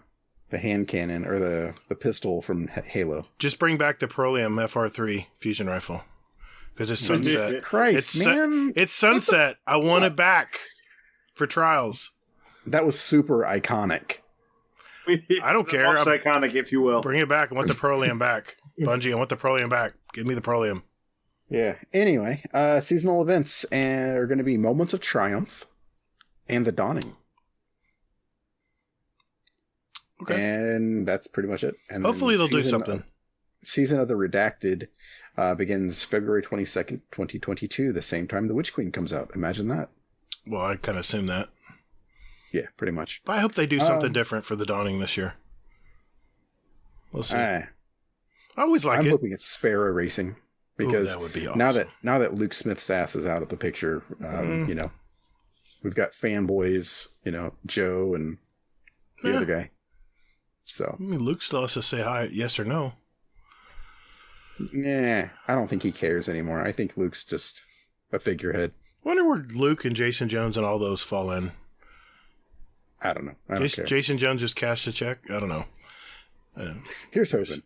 hand cannon or the pistol from Halo? Just bring back the Petroleum FR3 fusion rifle. Because it's sunset. Christ, man. It's sunset. I want it back for Trials. That was super iconic. I don't care. Most iconic, if you will. Bring it back. I want the Petroleum back. Bungie, I want the Petroleum back. Give me the Petroleum. Yeah. Anyway, seasonal events are going to be Moments of Triumph and The Dawning. Okay. And that's pretty much it. And hopefully they'll do something. Season of the Redacted begins February 22nd, 2022, the same time the Witch Queen comes out. Imagine that. Well, I kind of assume that. Yeah, pretty much. But I hope they do something different for the Dawning this year. We'll see. I always like I'm it. hoping it's Sparrow Racing because that would be awesome. now that Luke Smith's ass is out of the picture, you know, we've got fanboys, you know, Joe and the other guy. So I mean, Luke still has to say hi, yes or no. Nah, I don't think he cares anymore. I think Luke's just a figurehead. I wonder where Luke and Jason Jones and all those fall in. I don't know. I don't care. Jason Jones just cashed a check? I don't know. Here's hoping.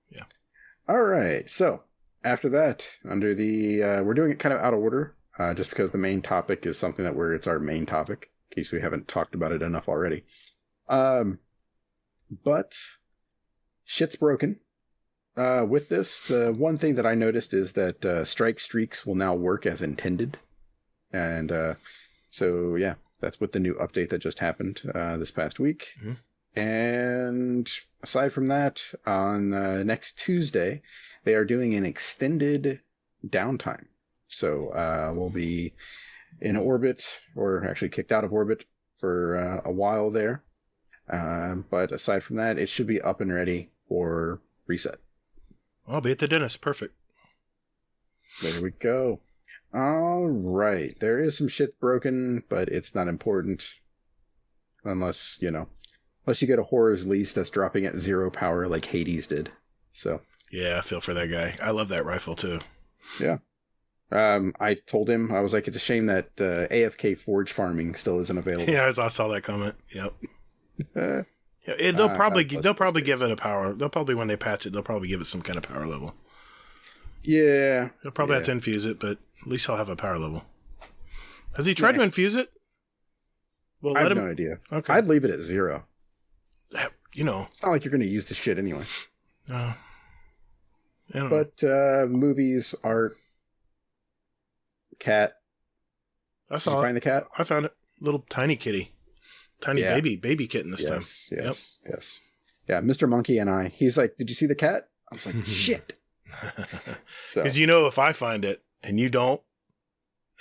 Yeah. All right. So after that, under the we're doing it kind of out of order, just because the main topic is something it's our main topic, in case we haven't talked about it enough already. But shit's broken. With this, the one thing that I noticed is that strike streaks will now work as intended. And so, yeah, that's with the new update that just happened this past week. Mm-hmm. And aside from that, on next Tuesday, they are doing an extended downtime. So we'll be in orbit, or actually kicked out of orbit for a while there. But aside from that, it should be up and ready for reset. I'll be at the dentist. Perfect. There we go. All right. There is some shit broken, but it's not important. Unless you get a horror's lease that's dropping at 0 power like Hades did. So. Yeah, I feel for that guy. I love that rifle too. Yeah. I told him, I was like, it's a shame that AFK forge farming still isn't available. Yeah, I saw that comment. Yep. Yeah, they'll probably give it a power. They'll probably, when they patch it, they'll probably give it some kind of power level. Yeah. They'll probably have to infuse it, but at least he'll have a power level. Has he tried to infuse it? Well, I have no idea. Okay. I'd leave it at 0. It's not like you're going to use the shit anyway. No. But movies, art, cat. I saw Did you find the cat? I found it. Little tiny kitty. Tiny baby kitten this time. Yes. Yeah, Mr. Monkey and I. He's like, "Did you see the cat?" I was like, "Shit." So, because if I find it and you don't,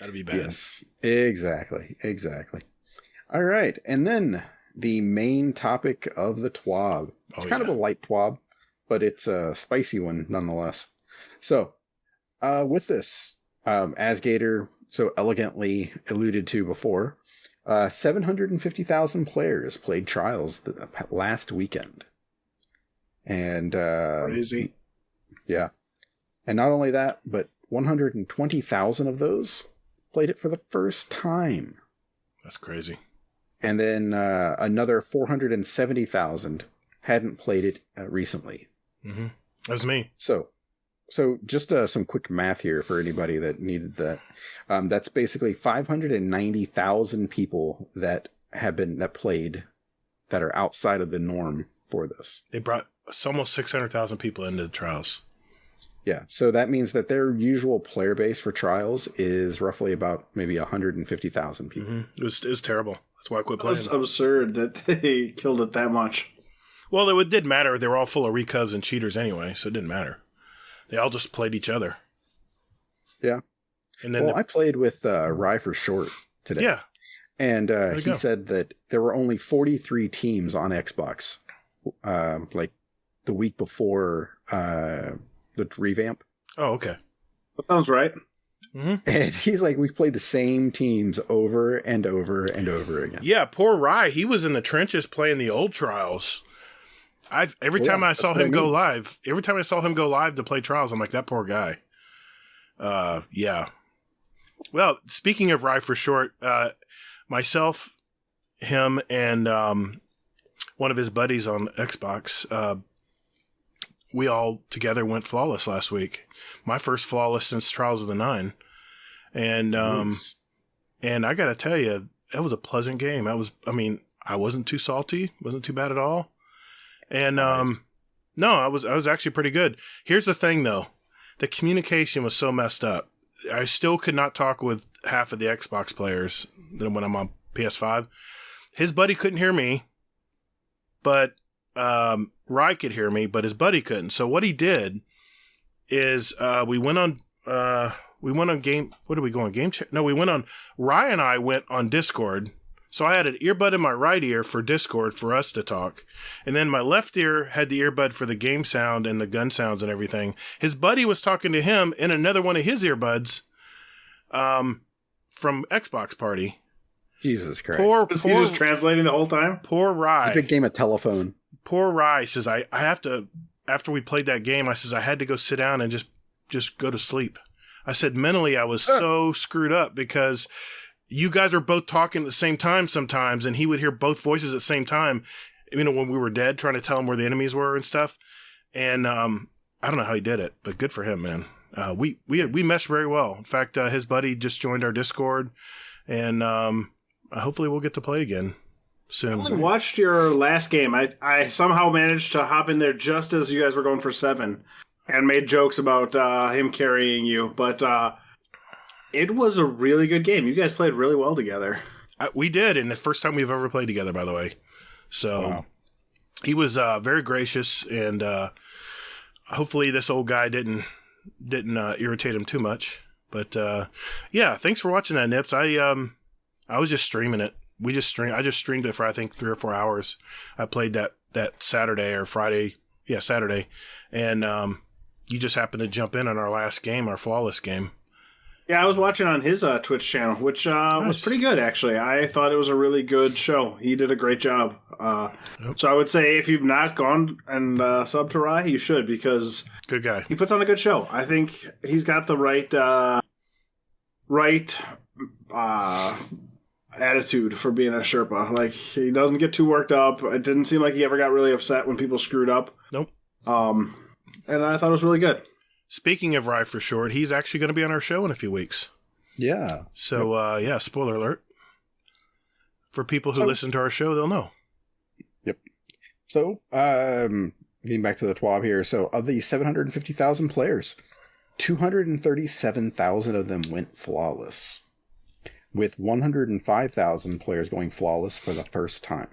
that'd be bad. Yes, exactly. All right, and then the main topic of the TWAB. It's kind of a light TWAB, but it's a spicy one nonetheless. So, with this, as Gatr so elegantly alluded to before, 750,000 players played Trials last weekend. And crazy. Yeah. And not only that, but 120,000 of those played it for the first time. That's crazy. And then another 470,000 hadn't played it recently. Mm-hmm. That was me. So just some quick math here for anybody that needed that. That's basically 590,000 people that played that are outside of the norm for this. They brought almost 600,000 people into the Trials. Yeah, so that means that their usual player base for Trials is roughly about maybe 150,000 people. Mm-hmm. It was terrible. That's why I quit playing. It's absurd that they killed it that much. Well, it didn't matter. They were all full of recovs and cheaters anyway, so it didn't matter. They all just played each other. Yeah. And then I played with Rye for Short today. Yeah. And he said that there were only 43 teams on Xbox like the week before the revamp. Oh, okay. That sounds right. And he's like, we've played the same teams over and over and over again. Yeah, poor Rye. He was in the trenches playing the old Trials. Every time I saw him go live to play Trials, I'm like, that poor guy. Yeah. Well, speaking of Rye for short, myself, him, and one of his buddies on Xbox, we all together went flawless last week. My first flawless since Trials of the Nine. And and I got to tell you, that was a pleasant game. I wasn't too salty, wasn't too bad at all. And no, I was actually pretty good. Here's the thing though. The communication was so messed up. I still could not talk with half of the Xbox players when I'm on PS5. His buddy couldn't hear me, but Rye could hear me, but his buddy couldn't. So what he did is we went on game. What did we go on game chat? No, we went on. Rye and I went on Discord. So I had an earbud in my right ear for Discord for us to talk, and then my left ear had the earbud for the game sound and the gun sounds and everything. His buddy was talking to him in another one of his earbuds, from Xbox Party. Jesus Christ! Was he just translating the whole time? Poor Rye. It's a big game of telephone. Poor Rye says I have to. After we played that game, I says I had to go sit down and just go to sleep. I said mentally I was so screwed up because you guys are both talking at the same time sometimes, and he would hear both voices at the same time, when we were dead, trying to tell him where the enemies were and stuff. And I don't know how he did it, but good for him, man. We meshed very well. In fact, his buddy just joined our Discord, and hopefully we'll get to play again soon. I only watched your last game. I somehow managed to hop in there just as you guys were going for 7 and made jokes about him carrying you, but it was a really good game. You guys played really well together. We did, and it's the first time we've ever played together, by the way. So He was very gracious, and hopefully this old guy didn't irritate him too much. But yeah, thanks for watching that, Nips. I was just streaming it. I just streamed it for I think 3 or 4 hours. I played that Saturday or Friday. Yeah, Saturday, and you just happened to jump in on our last game, our flawless game. Yeah, I was watching on his Twitch channel, which was pretty good, actually. I thought it was a really good show. He did a great job. So I would say if you've not gone and subbed to Rye, you should, because good guy. He puts on a good show. I think he's got the right attitude for being a Sherpa. Like, he doesn't get too worked up. It didn't seem like he ever got really upset when people screwed up. Nope. And I thought it was really good. Speaking of Rye for short, he's actually going to be on our show in a few weeks. Yeah. So, yeah, spoiler alert. For people who listen to our show, they'll know. Yep. So, getting back to the TWAB here. So, of the 750,000 players, 237,000 of them went flawless, with 105,000 players going flawless for the first time.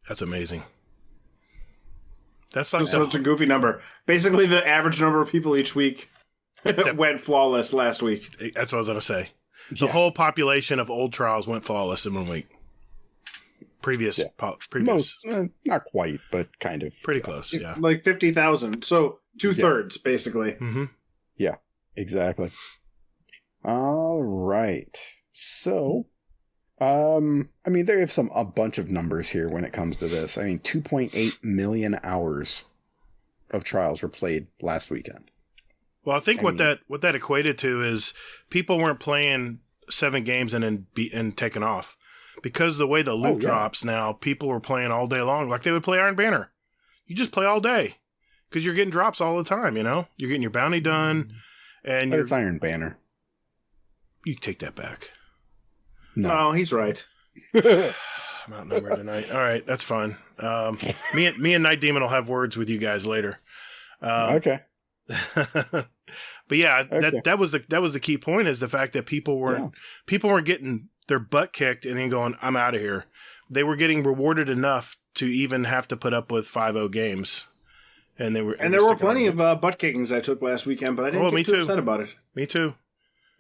That's amazing. That's like so it's a goofy number. Basically, the average number of people each week went flawless last week. That's what I was going to say. The whole population of old Trials went flawless in 1 week. Previous. Most, not quite, but kind of. Pretty close, yeah. Like 50,000. So 2/3, basically. Mm-hmm. Yeah, exactly. All right. So, there is a bunch of numbers here when it comes to this. 2.8 million hours of Trials were played last weekend. Well, I think what that equated to is people weren't playing 7 games and taking off. Because the way the loot drops now, people were playing all day long. Like they would play Iron Banner. You just play all day. Because you're getting drops all the time, You're getting your bounty done. And it's Iron Banner. You take that back. No, he's right. I'm outnumbered tonight. All right, that's fine. Me and Night Demon will have words with you guys later. Okay. But yeah, okay. that was the key point, is the fact that people weren't getting their butt kicked and then going, I'm out of here. They were getting rewarded enough to even have to put up with 5-0 games. And there were plenty of butt kickings I took last weekend, but I didn't get too upset about it. Me too.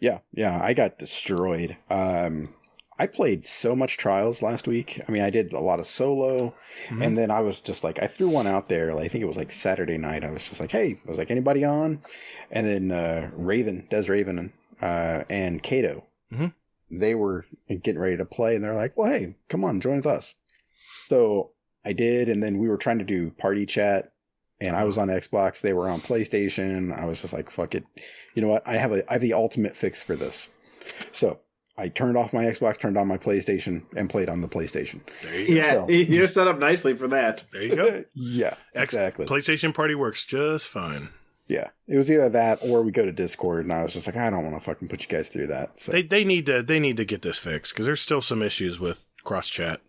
Yeah, I got destroyed. I played so much Trials last week. I did a lot of solo, and then I was just like, I threw one out there. I think it was Saturday night. I was just like, hey, anybody on? And then Des Raven and Kato. Mm-hmm. They were getting ready to play, and they're like, well, hey, come on, join with us. So I did, and then we were trying to do party chat, and I was on Xbox. They were on PlayStation. I was just like, fuck it. You know what? I have the ultimate fix for this. So I turned off my Xbox, turned on my PlayStation, and played on the PlayStation. There you go. Yeah, So- you're set up nicely for that. There you go. Yeah, exactly. PlayStation Party works just fine. Yeah, it was either that or we go to Discord, and I was just like, I don't want to fucking put you guys through that. So They need to get this fixed because there's still some issues with cross chat.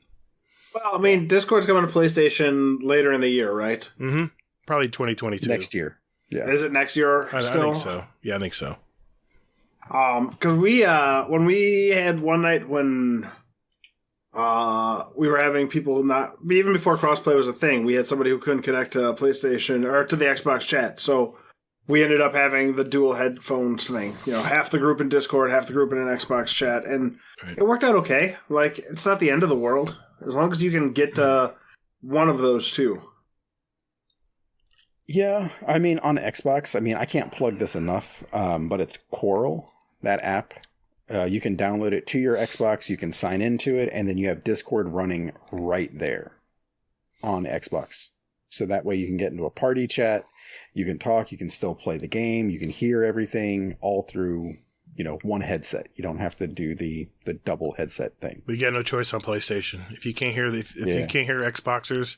Well, I mean, Discord's coming to PlayStation later in the year, right? Mm-hmm. Probably 2022 next year. Yeah, Is it next year I still? think so. Yeah, I think so. Because when we had one night when we were having people not even before crossplay was a thing, we had somebody who couldn't connect to PlayStation or to the Xbox chat, so we ended up having the dual headphones thing. You know, half the group in Discord, half the group in an Xbox chat, and Right. it worked out okay. Like, it's not the end of the world as long as you can get one of those two. yeah. I mean, on Xbox, I mean, I can't plug this enough, but it's Coral, that app. You can download it to your Xbox. You can sign into it, and then you have Discord running right there on Xbox. So that way you can get into a party chat. You can talk. You can still play the game. You can hear everything all through, one headset. You don't have to do the double headset thing. We got no choice on PlayStation. If you can't hear you Yeah. can't hear Xboxers,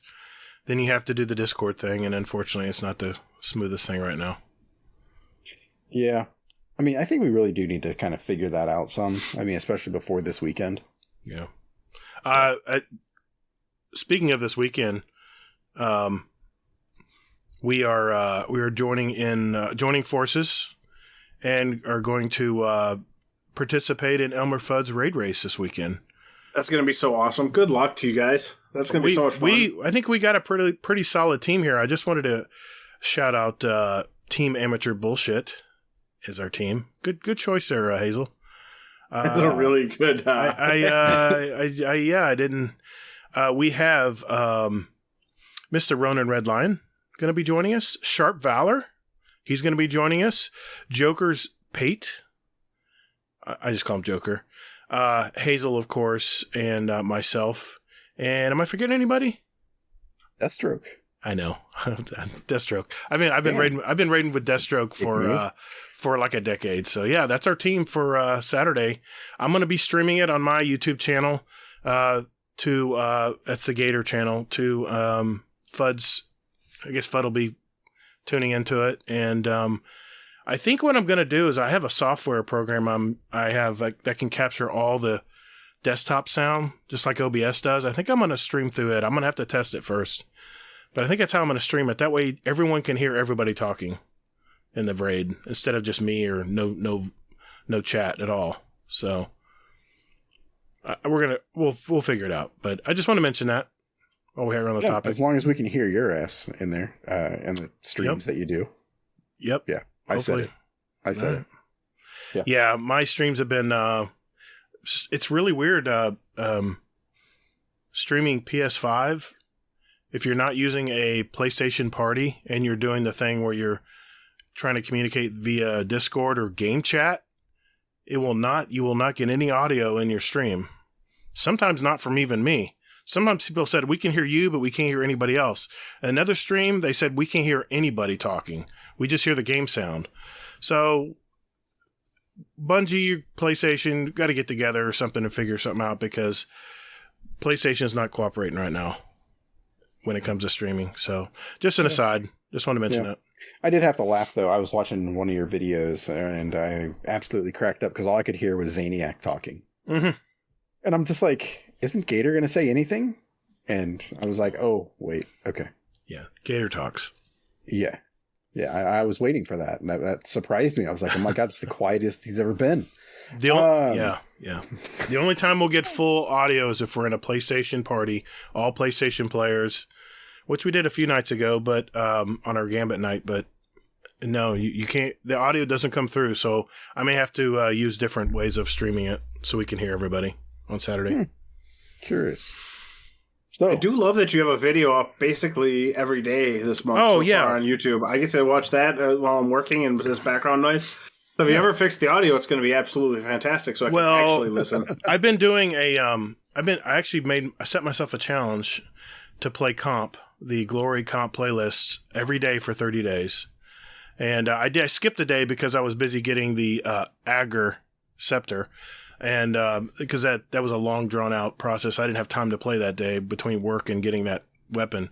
then you have to do the Discord thing, and unfortunately, it's not the smoothest thing right now. Yeah. I mean, I think we really do need to kind of figure that out some. I mean, especially before this weekend. Yeah. Speaking of this weekend, we are joining forces and are going to participate in Elmer Fudd's raid race this weekend. That's going to be so awesome. Good luck to you guys. That's going to be so much fun. I think we got a pretty solid team here. I just wanted to shout out Team Amateur Bullshit is our team. Good choice there, Hazel. That's a really good. I didn't. We have Mr. Ronan Red Lion going to be joining us. Sharp Valor, he's going to be joining us. Joker's Pate, I just call him Joker. Hazel, of course, and myself. And am I forgetting anybody? Deathstroke. I know. Deathstroke. I've been raiding with Deathstroke for like a decade. So yeah, that's our team for Saturday. I'm going to be streaming it on my YouTube channel to that's the Gatr channel to Fudd's. I guess Fudd will be tuning into it, and I think what I'm going to do is I have a software program I have that can capture all the desktop sound just like OBS does. I think I'm going to stream through it. I'm going to have to test it first. But I think that's how I'm going to stream it. That way everyone can hear everybody talking in the raid instead of just me or no chat at all. So we'll figure it out. But I just want to mention that while we're on the topic. As long as we can hear your ass in there in the streams that you do. Yep. Yeah. I said it. Yeah, my streams have been it's really weird streaming PS5. If you're not using a PlayStation Party and you're doing the thing where you're trying to communicate via Discord or game chat, you will not get any audio in your stream. Sometimes not from even me. Sometimes people said, we can hear you, but we can't hear anybody else. Another stream, they said, we can't hear anybody talking. We just hear the game sound. So Bungie, PlayStation, got to get together or something to figure something out because PlayStation is not cooperating right now when it comes to streaming. So just an aside. Just want to mention that. I did have to laugh, though. I was watching one of your videos, and I absolutely cracked up because all I could hear was Zaniac talking. Mm-hmm. And I'm just like, isn't Gatr going to say anything? And I was like, oh, wait. Okay. Yeah. Gatr talks. Yeah. Yeah, I was waiting for that, and that surprised me. I was like, oh my God, it's the quietest he's ever been. Yeah. The only time we'll get full audio is if we're in a PlayStation party, all PlayStation players, which we did a few nights ago, but on our Gambit night. But no, you can't. The audio doesn't come through, so I may have to use different ways of streaming it so we can hear everybody on Saturday. Curious. So I do love that you have a video up basically every day this month. Oh, so yeah. far on YouTube. I get to watch that while I'm working and with this background noise. So if you ever fix the audio, it's going to be absolutely fantastic. So I can actually listen. I've been doing I set myself a challenge to play comp, the Glory comp playlist every day for 30 days. And I skipped a day because I was busy getting the Agar scepter. And because that was a long drawn out process. I didn't have time to play that day between work and getting that weapon.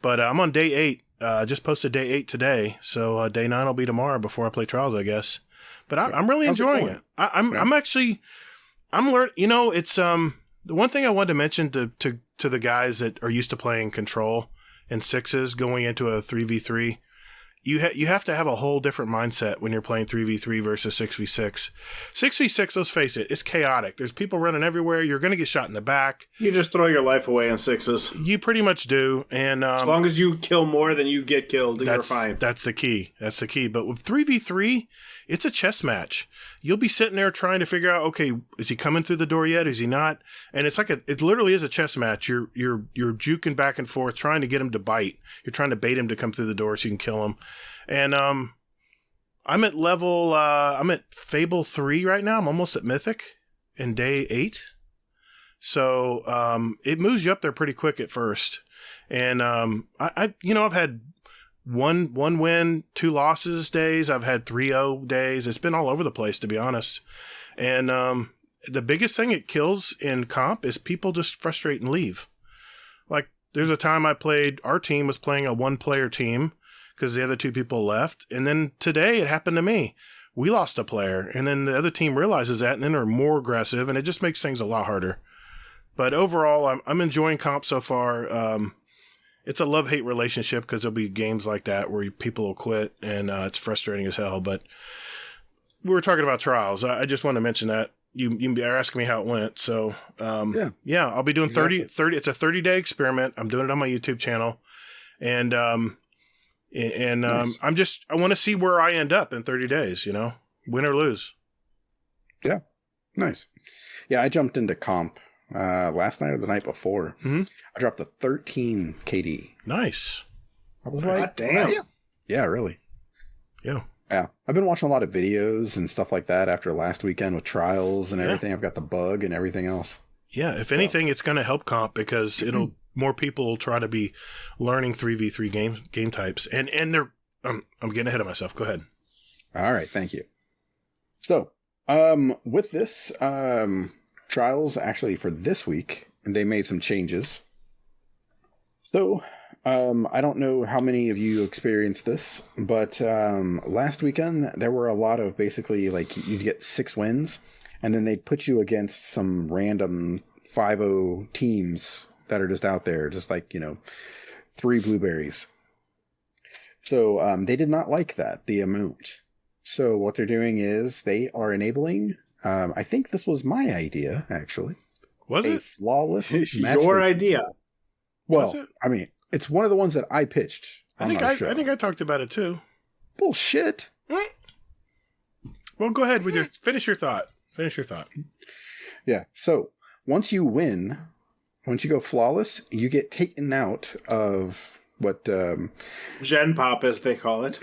But I'm on day 8. Just posted day 8 today. So day 9 will be tomorrow before I play Trials, I guess. But I'm really enjoying it. I'm learning. You know, it's the one thing I wanted to mention to the guys that are used to playing Control and 6s going into a 3v3. You have to have a whole different mindset when you're playing 3v3 versus 6v6. 6v6, let's face it, it's chaotic. There's people running everywhere. You're going to get shot in the back. You just throw your life away in 6s. You pretty much do. And as long as you kill more than you get killed, you're fine. That's the key. But with 3v3, it's a chess match. You'll be sitting there trying to figure out, okay, is he coming through the door yet? Is he not? And it's like it literally is a chess match. You're juking back and forth, trying to get him to bite. You're trying to bait him to come through the door so you can kill him. And I'm at level I'm at Fable 3 right now. I'm almost at Mythic in day 8. So it moves you up there pretty quick at first. And I've had one win, 2 losses days. I've had 3-0 days. It's been all over the place, to be honest. And the biggest thing it kills in comp is people just frustrate and leave. Like there's a time our team was playing a 1-player team because the other 2 people left. And then today it happened to me. We lost a player, and then the other team realizes that, and then they're more aggressive, and it just makes things a lot harder. But overall, I'm enjoying comp so far. It's a love-hate relationship because there'll be games like that where people will quit, and it's frustrating as hell. But we were talking about Trials. I just want to mention that. You are asking me how it went. So, yeah, I'll be doing 30. It's a 30-day experiment. I'm doing it on my YouTube channel. And nice. I want to see where I end up in 30 days, win or lose. Yeah. Nice. Yeah, I jumped into comp last night or the night before. Mm-hmm. I dropped a 13 KD. Nice. I was like, damn. Yeah, really. Yeah. Yeah. I've been watching a lot of videos and stuff like that after last weekend with Trials and everything. I've got the bug and everything else. Yeah. If anything, it's going to help comp because more people will try to be learning 3v3 game types. And they're, I'm getting ahead of myself. Go ahead. All right. Thank you. So, with this, Trials actually for this week, and they made some changes. So, I don't know how many of you experienced this, but last weekend there were a lot of basically like you'd get 6 wins, and then they'd put you against some random 5-0 teams that are just out there, just like 3 blueberries. So they did not like that, the amount. So what they're doing is they are enabling. I think this was my idea, actually. Was it Your flawless matchmaking. idea? Well, I mean, it's one of the ones that I pitched. I think I talked about it too. Bullshit. Well, go ahead with finish your thought. Yeah. So once you win, once you go flawless, you get taken out of what Gen Pop, as they call it.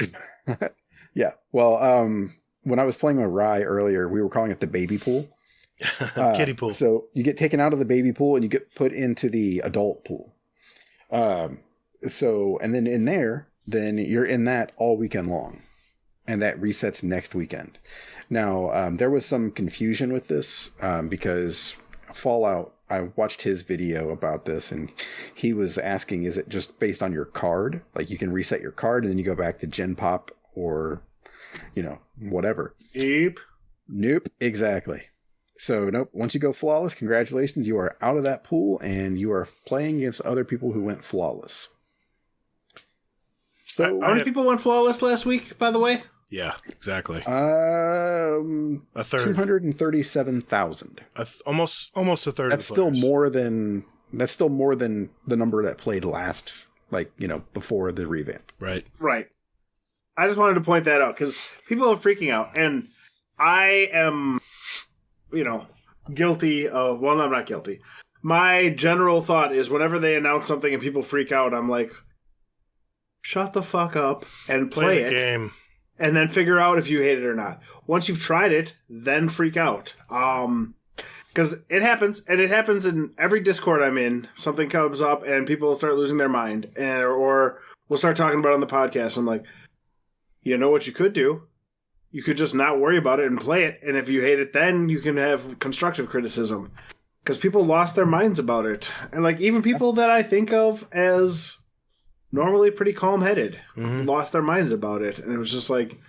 Yeah. Well, when I was playing with Rye earlier, we were calling it the baby pool. Kiddie pool. So you get taken out of the baby pool and you get put into the adult pool. And then in there, then you're in that all weekend long, and that resets next weekend. Now, there was some confusion with this, because Fallout, I watched his video about this, and he was asking, is it just based on your card? Like you can reset your card and then you go back to Gen Pop or, whatever. Nope. Exactly. So, nope. Once you go flawless, congratulations. You are out of that pool and you are playing against other people who went flawless. So, how many people went flawless last week, by the way? Yeah, exactly. A third. 237,000. Almost a third. That's still more than the number that played last, before the revamp. Right. I just wanted to point that out because people are freaking out, and I am, guilty of. Well, I'm not guilty. My general thought is whenever they announce something and people freak out, I'm like, shut the fuck up and play the it. game. and then figure out if you hate it or not. Once you've tried it, then freak out. Because it happens, and it happens in every Discord I'm in. Something comes up, and people start losing their mind, or we'll start talking about it on the podcast. I'm like, you know what you could do? You could just not worry about it and play it, and if you hate it, then you can have constructive criticism. Because people lost their minds about it. And like even people that I think of as normally pretty calm-headed lost their minds about it. And it was just like,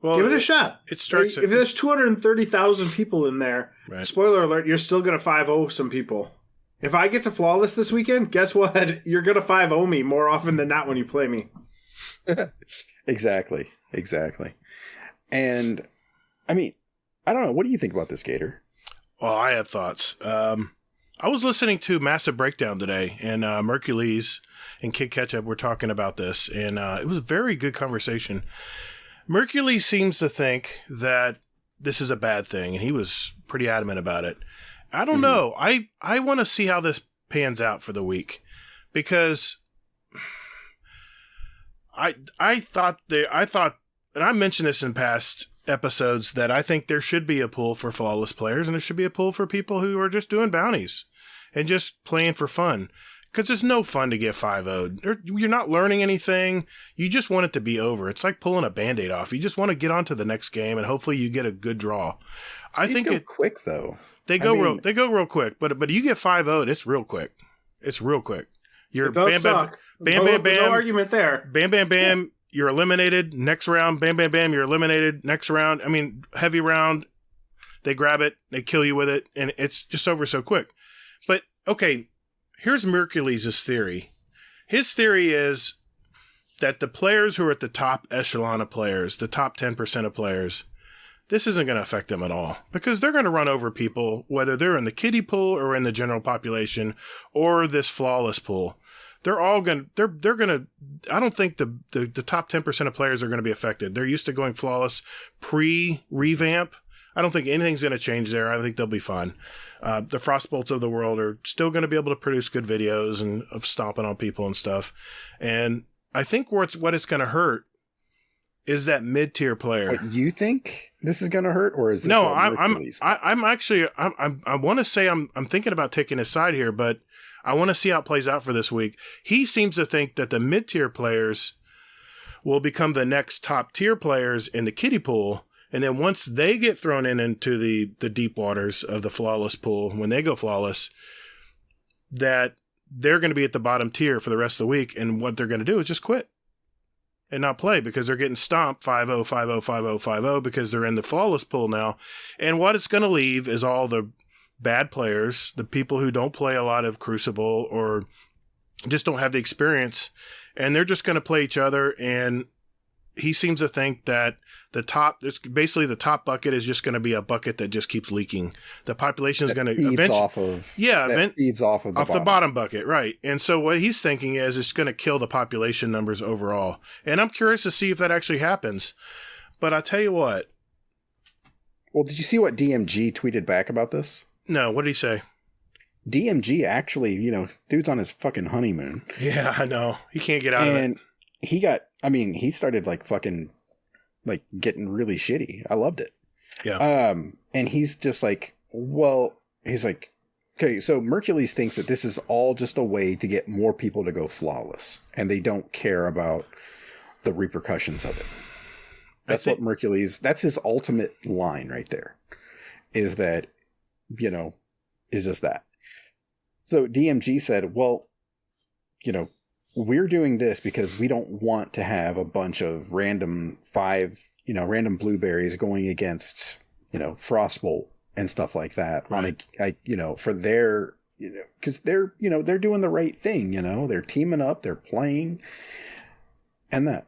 well, give it a shot. It strikes if there's 230,000 people in there, right. Spoiler alert, you're still going to 5-0 some people. If I get to Flawless this weekend, guess what? You're going to 5-0 me more often than not when you play me. Exactly. And, I mean, I don't know. What do you think about this, Gatr? Well, I have thoughts. I was listening to Massive Breakdown today, and Mercules and Kid Ketchup were talking about this, and it was a very good conversation. Mercules seems to think that this is a bad thing, and he was pretty adamant about it. I don't know. I want to see how this pans out for the week, because I thought, and I mentioned this in past episodes, that I think there should be a pool for flawless players, and there should be a pool for people who are just doing bounties and just playing for fun. Because it's no fun to get 5-0'd. You're not learning anything. You just want it to be over. It's like pulling a Band-Aid off. You just want to get on to the next game, and hopefully you get a good draw. I think it's quick though. They go real quick, but you get 5-0'd, it's real quick. It's real quick. You're bam, bam, no argument there. Bam, bam, bam. You're eliminated. Next round, bam, bam, bam. You're eliminated. Next round. I mean, heavy round. They grab it. They kill you with it, and it's just over so quick. But okay, here's Mercules' theory. His theory is that the players who are at the top echelon of players, the top 10% of players, this isn't going to affect them at all, because they're going to run over people, whether they're in the kiddie pool or in the general population or this flawless pool. They're all going to, they're going to, I don't think the top 10% of players are going to be affected. They're used to going flawless pre-revamp. I don't think anything's going to change there. I think they'll be fine. The Frostbolts of the world are still going to be able to produce good videos and of stomping on people and stuff. And I think what it's going to hurt is that mid-tier player. What, you think this is going to hurt, or is this no? I'm actually I want to say I'm thinking about taking his side here, but I want to see how it plays out for this week. He seems to think that the mid-tier players will become the next top-tier players in the kiddie pool, and then once they get thrown into the deep waters of the flawless pool, when they go flawless, that they're going to be at the bottom tier for the rest of the week, and what they're going to do is just quit and not play, because they're getting stomped 5-0, 5-0, 5-0, 5-0, because they're in the flawless pool now. And what it's going to leave is all the bad players, the people who don't play a lot of Crucible or just don't have the experience, and they're just going to play each other. And he seems to think that the top bucket is just going to be a bucket that just keeps leaking. The population is going to eventually feeds off of the bottom bucket, right? And so what he's thinking is it's going to kill the population numbers overall. And I'm curious to see if that actually happens. But I tell you what. Well, did you see what DMG tweeted back about this? No, what did he say? DMG actually, dude's on his fucking honeymoon. Yeah, I know. He can't get out of it. And he started getting really shitty. I loved it. Yeah. And he's just like, okay, so Mercules thinks that this is all just a way to get more people to go flawless, and they don't care about the repercussions of it. That's what Mercules, that's his ultimate line right there, is that, is just that. So DMG said, well, we're doing this because we don't want to have a bunch of random blueberries going against, Frostbolt and stuff like that. Right. For their, because they're doing the right thing, they're teaming up, they're playing, and that.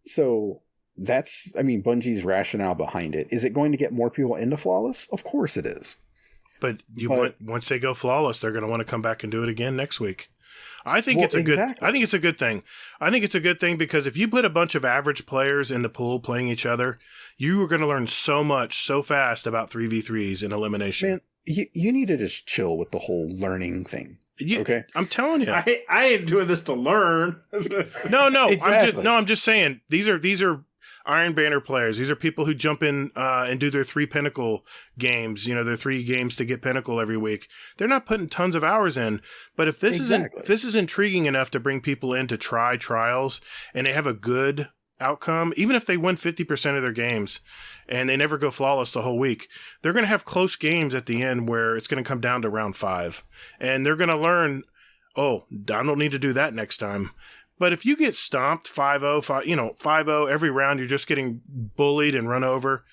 So that's, Bungie's rationale behind it. Is it going to get more people into Flawless? Of course it is. But once they go flawless, they're going to want to come back and do it again next week. I think it's a good thing. I think it's a good thing because if you put a bunch of average players in the pool playing each other, you are going to learn so much so fast about 3v3s and elimination. Man, you need to just chill with the whole learning thing. Okay, I'm telling you, I ain't doing this to learn. No, Exactly. I'm just saying these are Iron Banner players. These are people who jump in and do their 3 Pinnacle games. Their 3 games to get Pinnacle every week. They're not putting tons of hours in. But if this is intriguing enough to bring people in to try Trials, and they have a good outcome, even if they win 50% of their games and they never go flawless the whole week, they're going to have close games at the end where it's going to come down to round 5, and they're going to learn, oh, I don't need to do that next time. But if you get stomped 5-0, 5-0 every round, you're just getting bullied and run over,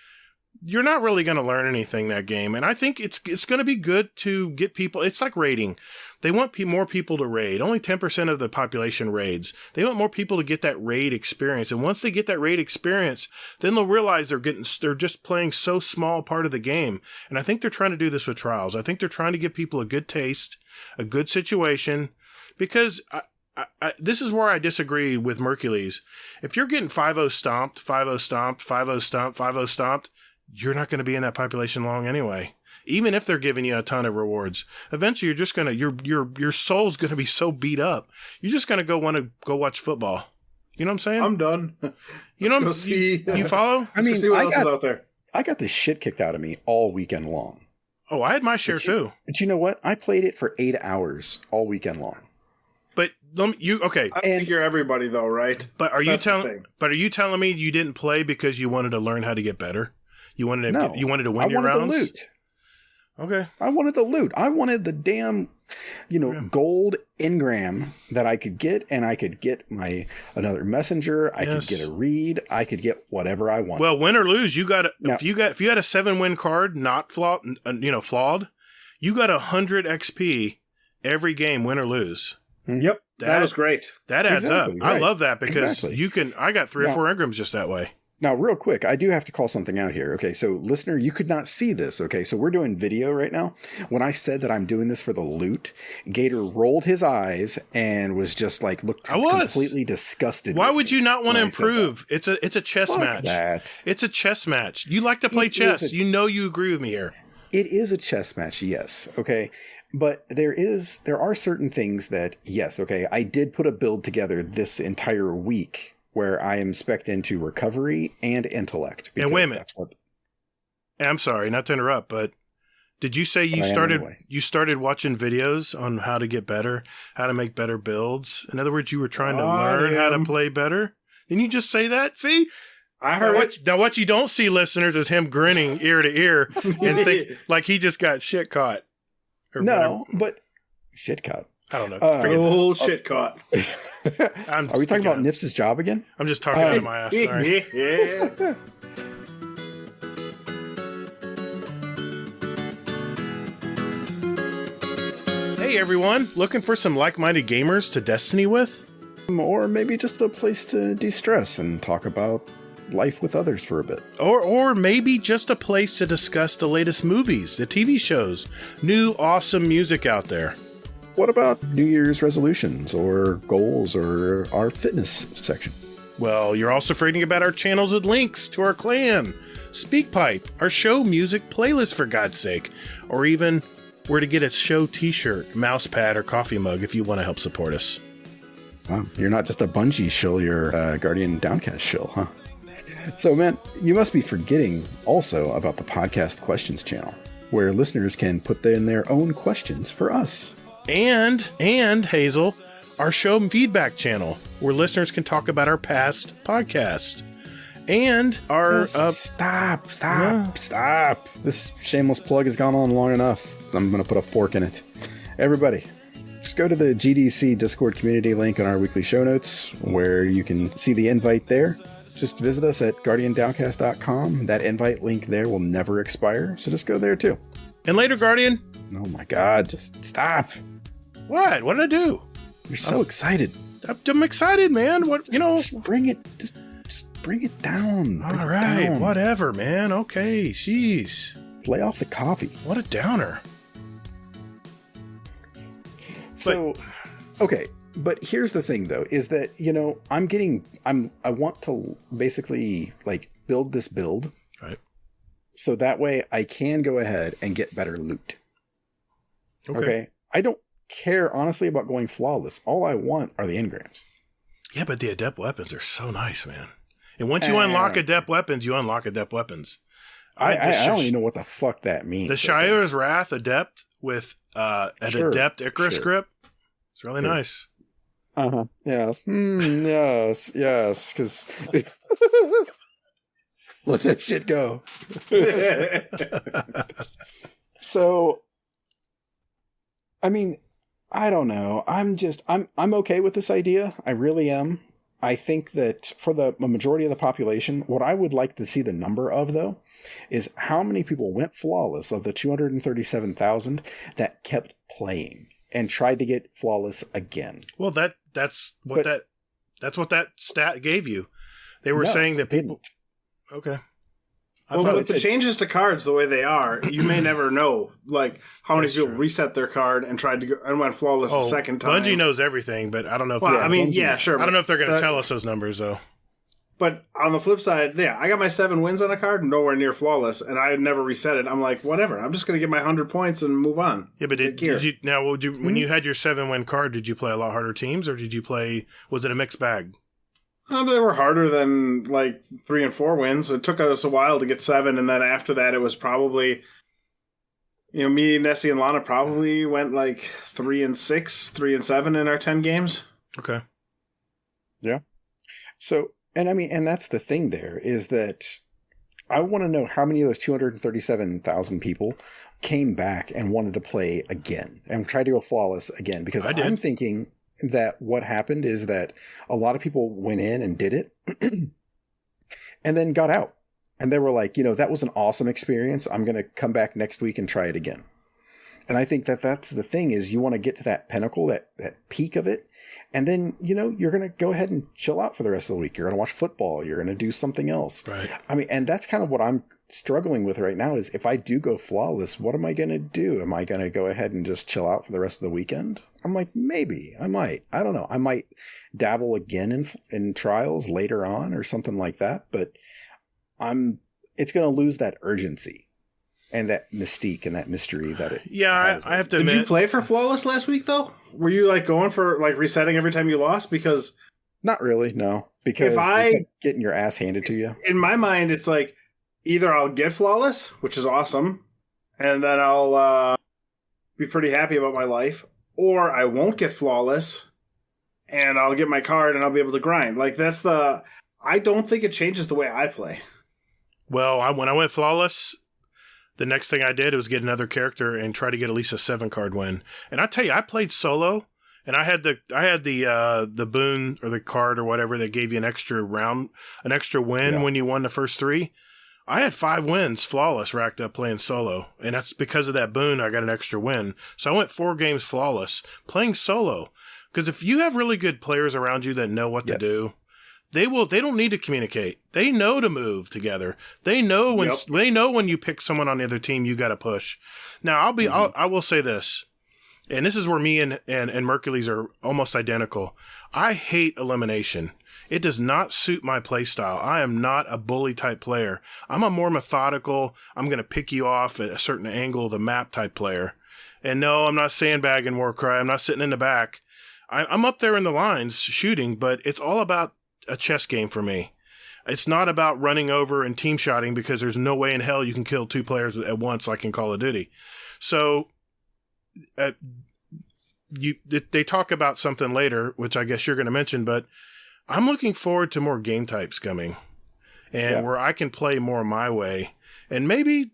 you're not really going to learn anything that game. And I think it's going to be good to get people. It's like raiding. They want more people to raid. Only 10% of the population raids. They want more people to get that raid experience. And once they get that raid experience, then they'll realize they're just playing so small part of the game. And I think they're trying to do this with Trials. I think they're trying to give people a good taste, a good situation, because this is where I disagree with Mercules. If you're getting 5-0 stomped, 5-0 stomped, 5-0 stomped, 5-0 stomped, you're not going to be in that population long anyway. Even if they're giving you a ton of rewards, eventually you're just gonna your soul's gonna be so beat up, you're just gonna want to go watch football. You know what I'm saying? I'm done. You follow? I mean, see what else is out there. I got the shit kicked out of me all weekend long. Oh, I had my share too. But you know what? I played it for 8 hours all weekend long. But okay. I think you're everybody though, right? But are you telling me you didn't play because you wanted to learn how to get better? You wanted to win your rounds? I wanted the loot. Okay. I wanted the loot. I wanted the damn, gold engram that I could get, and I could get another messenger. I could get a read. I could get whatever I want. Well, win or lose, if you had a 7-win card, not flawed, you got 100 XP every game, win or lose. Yep. That was great. That adds up. Right. I love that because I got 3 or 4 engrams just that way. Now, real quick, I do have to call something out here. Okay, so listener, you could not see this. Okay, so we're doing video right now. When I said that I'm doing this for the loot, Gatr rolled his eyes and was just like, completely disgusted. Why would you not want to improve? It's a chess match. It's a chess match. You like to play chess. You agree with me here. It is a chess match, yes. Okay. But there are certain things that, yes, okay, I did put a build together this entire week where I am spec'd into recovery and intellect. And wait a minute. I'm sorry, not to interrupt, but did you say you started watching videos on how to get better, how to make better builds? In other words, you were trying to learn how to play better? Didn't you just say that? See? I heard Now what you don't see, listeners, is him grinning ear to ear and think like he just got shit caught. No, but shit caught. I don't know. Shit caught. Are we talking about Nips' job again? I'm just talking out of my ass. Sorry. Yeah. Hey everyone, looking for some like-minded gamers to Destiny with? Or maybe just a place to de-stress and talk about life with others for a bit. Or maybe just a place to discuss the latest movies, the TV shows, new awesome music out there. What about New Year's resolutions or goals or our fitness section? Well, you're also reading about our channels with links to our clan, Speakpipe, our show music playlist for God's sake, or even where to get a show t-shirt, mouse pad, or coffee mug if you want to help support us. Wow, you're not just a Bungie shill, you're a Guardian Downcast shill, huh? So, man, you must be forgetting also about the Podcast Questions channel, where listeners can put in their own questions for us. And Hazel, our show feedback channel, where listeners can talk about our past podcast. And our... Stop. This shameless plug has gone on long enough. I'm going to put a fork in it. Everybody, just go to the GDC Discord community link on our weekly show notes, where you can see the invite there. Just visit us at guardiandowncast.com. That invite link there will never expire, so just go there too. And later, Guardian. Oh my God, just stop. What? What did I do? You're so excited. I'm excited, man. Just bring it. Just bring it down. All right, whatever, man. Okay, jeez. Lay off the coffee. What a downer. So, okay. But here's the thing, though, is that, I want to basically build this build. Right. So that way I can go ahead and get better loot. Okay. I don't care, honestly, about going flawless. All I want are the engrams. Yeah, but the adept weapons are so nice, man. And once you unlock adept weapons, you unlock adept weapons. I don't even know what the fuck that means. The Shire's Wrath adept with an adept Icarus grip. It's really nice. Uh-huh. Yes. Yes. Because let that shit go. So, I mean, I don't know. I'm okay with this idea. I really am. I think that for the majority of the population, what I would like to see the number of, though, is how many people went flawless of the 237,000 that kept playing and tried to get flawless again. Well, that's what that stat gave you. They were saying that people. Okay. Well, with the changes to cards the way they are, you may never know, like, how many people reset their card and tried to go and went flawless a second time. Bungie knows everything, but I don't know if sure. I don't know if they're going to tell us those numbers, though. But on the flip side, I got my 7 wins on a card, nowhere near flawless, and I had never reset it. I'm like, whatever. I'm just going to get my 100 points and move on. Yeah, but did you now? When you had your 7-win card, did you play a lot harder teams, or did you play? Was it a mixed bag? They were harder than like 3 and 4 wins. It took us a while to get 7, and then after that, it was probably, me, Nessie, and Lana probably went like 3 and 6, 3 and 7 in our 10 games. Okay. Yeah. So, and that's the thing there is that I want to know how many of those 237,000 people came back and wanted to play again and try to go flawless again, because I'm thinking that what happened is that a lot of people went in and did it and then got out. And they were like, that was an awesome experience. I'm going to come back next week and try it again. And I think that that's the thing is you want to get to that pinnacle, that peak of it. And then, you're going to go ahead and chill out for the rest of the week. You're going to watch football. You're going to do something else. Right. And that's kind of what I'm struggling with right now is if I do go flawless, what am I going to do? Am I going to go ahead and just chill out for the rest of the weekend? I'm like, maybe I might. I don't know. I might dabble again in trials later on or something like that. But it's going to lose that urgency and that mystique and that mystery that it. Yeah, I have to admit. Did you play for flawless last week though? Were you like going for like resetting every time you lost? Because not really, no. Because you kept getting your ass handed to you. In my mind, it's like either I'll get flawless, which is awesome, and then I'll be pretty happy about my life, or I won't get flawless, and I'll get my card and I'll be able to grind. Like I don't think it changes the way I play. Well, when I went flawless, the next thing I did was get another character and try to get at least a 7-card win. And I tell you, I played solo, and I had the boon or the card or whatever that gave you an extra win when you won the first 3. I had 5 wins flawless racked up playing solo, and that's because of that boon. I got an extra win, so I went 4 games flawless playing solo. Because if you have really good players around you that know what to do, they don't need to communicate. They know to move together. They know when you pick someone on the other team, you got to push. Now I will say this, and this is where me and Mercules are almost identical. I hate elimination. It does not suit my play style. I am not a bully type player. I'm a more methodical, I'm going to pick you off at a certain angle of the map type player. And no, I'm not sandbagging Warcry. I'm not sitting in the back. I'm up there in the lines shooting, but it's all about a chess game for me. It's not about running over and team shotting because there's no way in hell you can kill 2 players at once like in Call of Duty. So they talk about something later, which I guess you're going to mention, but I'm looking forward to more game types coming and where I can play more my way. And maybe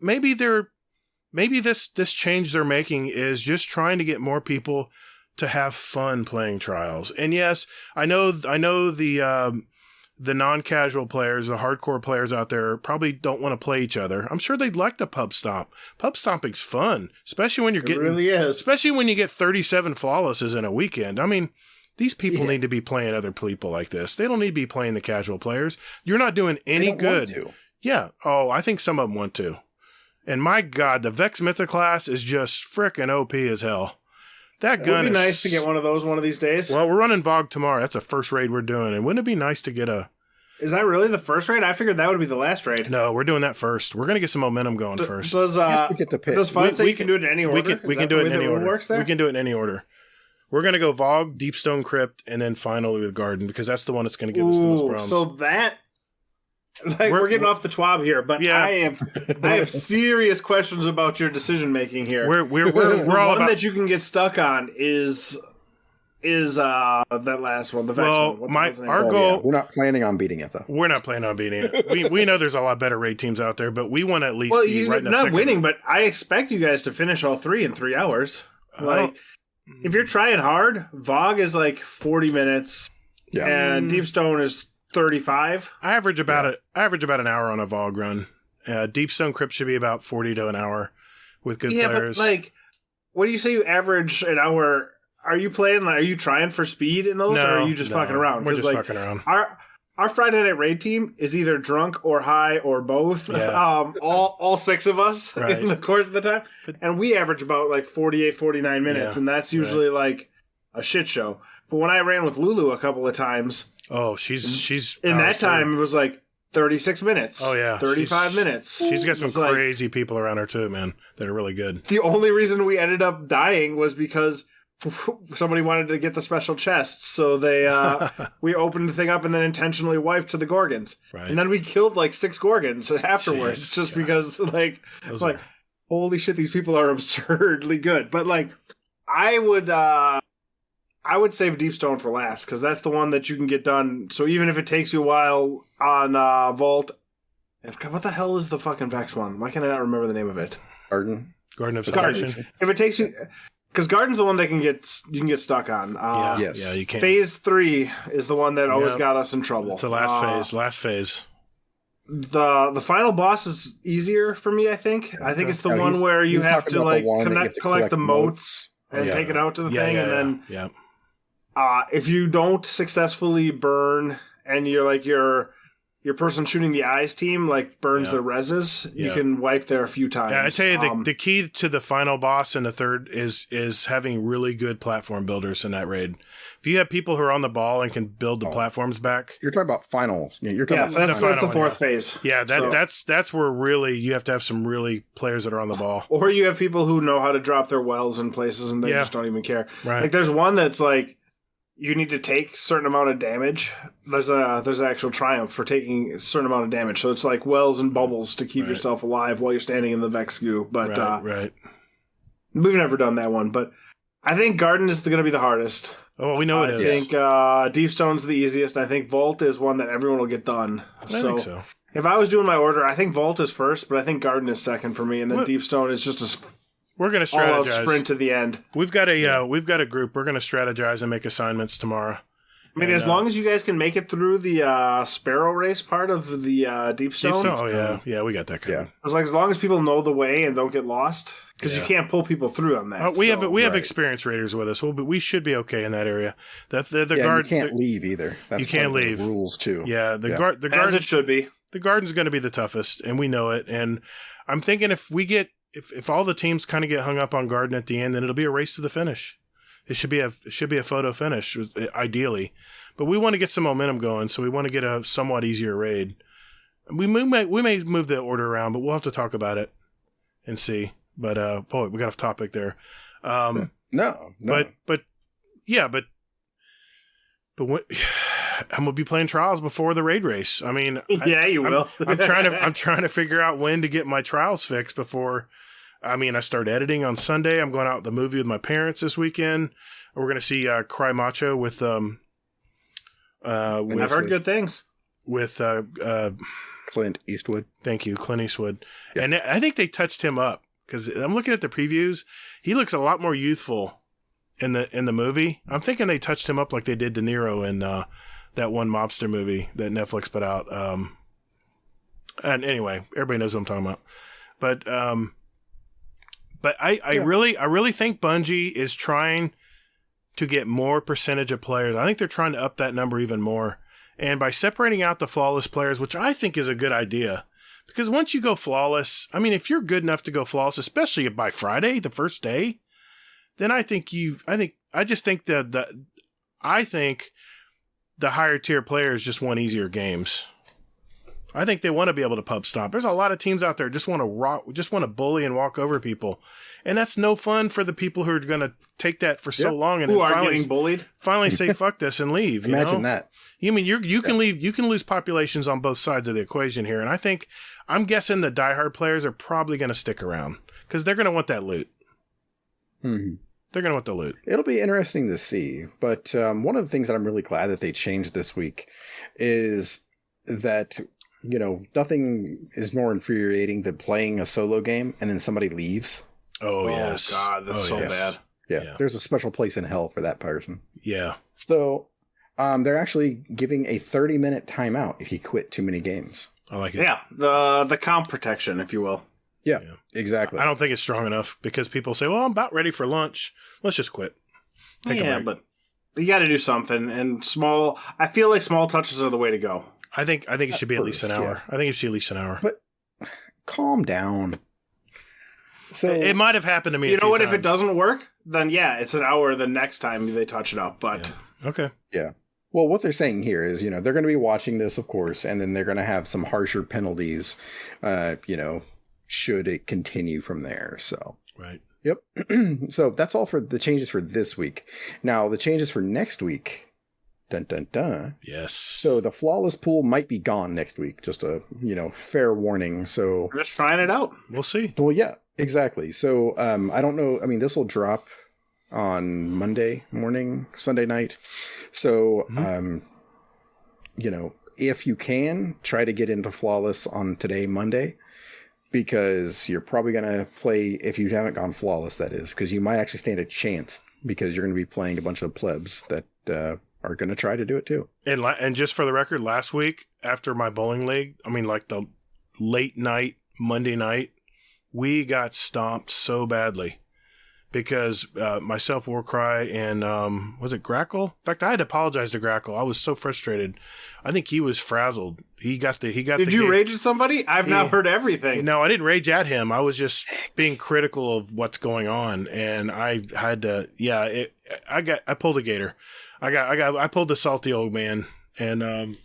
this change they're making is just trying to get more people to have fun playing Trials. And yes, I know the non-casual players, the hardcore players out there probably don't want to play each other. I'm sure they'd like the pub stomp. Pub stomping's fun, especially when especially when you get 37 flawlesses in a weekend. I mean, these people need to be playing other people like this. They don't need to be playing the casual players. You're not doing any good. Yeah. Oh, I think some of them want to. And my God, the Vex Mythoclast is just frickin' OP as hell. That gun would be nice to get one of those one of these days. Well, we're running VOG tomorrow. That's the first raid we're doing. And wouldn't it be nice to get a Is that really the first raid? I figured that would be the last raid. No, we're doing that first. We're gonna get some momentum going first. Does get the pitch. Does Fun say you can do it in any order? We can do it in any order. We can do it in any order. We're gonna go Vogue, Deepstone Crypt, and then finally with Garden because that's the one that's gonna give us the most problems. So that. We're getting off the twab here, but yeah. I have serious questions about your decision making here. We're all one about that you can get stuck on is that last one, the Vex one. Our goal. Yeah. We're not planning on beating it though. We're not planning on beating it. We know there's a lot better raid teams out there, but we want to at least be right in the not thick winning, of it. but I expect you guys to finish all 3 in 3 hours. If you're trying hard, Vogue is like 40 minutes, and Deepstone is 35. I average about an hour on a Vogue run. Deepstone Crypt should be about 40 to an hour with good players. But what do you say you average an hour? Are you playing? Are you trying for speed in those, or are you just fucking around? We're just fucking around. Our Friday night raid team is either drunk or high or both. Yeah. All 6 of us in the course of the time, and we average about like 48, 49 minutes, and that's usually like a shit show. But when I ran with Lulu a couple of times, she's in that time it was like 36 minutes. Oh yeah, 35 minutes. She's got some crazy people around her too, man, that are really good. The only reason we ended up dying was because somebody wanted to get the special chests, so they we opened the thing up and then intentionally wiped to the Gorgons, and then we killed like 6 Gorgons afterwards, because holy shit, these people are absurdly good. But like, I would save Deepstone for last because that's the one that you can get done. So even if it takes you a while on Vault, what the hell is the fucking Vex one? Why can't I not remember the name of it? Garden of Salvation. If it takes you. Because Garden's the one that you can get stuck on. Yeah, you can. Phase 3 is the one that always got us in trouble. It's the last phase. The final boss is easier for me, I think. I think it's the one where you have to like collect the motes and take it out to the thing, and then if you don't successfully burn and you're like your person shooting the eyes team like burns the reses, you can wipe there a few times. Yeah, I tell you, the key to the final boss in the third is having really good platform builders in that raid. If you have people who are on the ball and can build the platforms back, you're talking about finals. Yeah, you're talking about that's the fourth phase. Yeah, that's where really you have to have some really players that are on the ball, or you have people who know how to drop their wells in places and they just don't even care. Right? Like there's one that's like, you need to take a certain amount of damage. There's an actual triumph for taking a certain amount of damage. So it's like wells and bubbles to keep yourself alive while you're standing in the Vex goo. But we've never done that one. But I think Garden is going to be the hardest. Oh, we know it is. I think Deepstone's the easiest. I think Vault is one that everyone will get done. I think so. If I was doing my order, I think Vault is first, but I think Garden is second for me, and then Deepstone is just we're going to strategize. All-out sprint to the end. We've got a group. We're going to strategize and make assignments tomorrow. I mean, as long as you guys can make it through the Sparrow race part of the Deepstone. Oh yeah, we got that covered. Yeah. As long as people know the way and don't get lost, because you can't pull people through on that. We have experienced raiders with us. We should be okay in that area. The guard. You can't leave either. That's you can't leave. The rules too. Yeah, the guard. As it should be. The Garden's going to be the toughest, and we know it. And I'm thinking if all the teams kind of get hung up on Garden at the end, then it'll be a race to the finish. It should be a photo finish, ideally. But we want to get some momentum going, so we want to get a somewhat easier raid. We may move the order around, but we'll have to talk about it and see. But boy, we got off topic there. No. But what, I'm gonna be playing Trials before the raid race. I mean, you will. I'm trying to figure out when to get my Trials fixed before. I mean, I start editing on Sunday. I'm going out to the movie with my parents this weekend. We're going to see Cry Macho with I've heard good things with Clint Eastwood. Thank you, Clint Eastwood. Yeah. And I think they touched him up because I'm looking at the previews. He looks a lot more youthful in the movie. I'm thinking they touched him up like they did De Niro in that one mobster movie that Netflix put out. And anyway, everybody knows what I'm talking about. But I really think Bungie is trying to get more percentage of players. I think they're trying to up that number even more. And by separating out the flawless players, which I think is a good idea, because once you go flawless, I mean, if you're good enough to go flawless, especially by Friday, the first day, then I think the higher tier players just want easier games. I think they want to be able to pub stomp. There's a lot of teams out there just want to bully and walk over people, and that's no fun for the people who are going to take that for so long and who then are getting bullied. Finally say fuck this and leave. Imagine that. You mean you can leave? You can lose populations on both sides of the equation here, and I'm guessing the diehard players are probably going to stick around because they're going to want that loot. Mm-hmm. They're going to want the loot. It'll be interesting to see. But one of the things that I'm really glad that they changed this week is that, nothing is more infuriating than playing a solo game and then somebody leaves. Oh, yes. God, that's so bad. Yeah, there's a special place in hell for that person. Yeah. So they're actually giving a 30-minute timeout if you quit too many games. I like it. Yeah, the comp protection, if you will. Yeah, exactly. I don't think it's strong enough because people say, well, I'm about ready for lunch. Let's just quit. Take a break. But you got to do something. And I feel like small touches are the way to go. I think it should be at least an hour. Yeah. I think it should be at least an hour. But calm down. So it might have happened to me. You know what? If it doesn't work, then it's an hour the next time they touch it up. But okay. Yeah. Well, what they're saying here is, they're going to be watching this, of course, and then they're going to have some harsher penalties, should it continue from there. So, right. Yep. So that's all for the changes for this week. Now, the changes for next week. Dun, dun, dun. Yes. So the flawless pool might be gone next week. Just a, fair warning. So we're just trying it out. We'll see. Well, yeah, exactly. So I don't know. I mean, this will drop on Monday morning, Sunday night. So, if you can, try to get into flawless on today, Monday. Because you're probably going to play, if you haven't gone flawless, that is, because you might actually stand a chance because you're going to be playing a bunch of plebs that are going to try to do it too. And just for the record, last week after my bowling league, like the late night, Monday night, we got stomped so badly because myself, Warcry, and was it Grackle? In fact, I had to apologize to Grackle. I was so frustrated. I think he was frazzled. Did you rage at somebody? I've now heard everything. No, I didn't rage at him. I was just being critical of what's going on, and I had to. Yeah, I pulled a gator. I pulled the salty old man, and I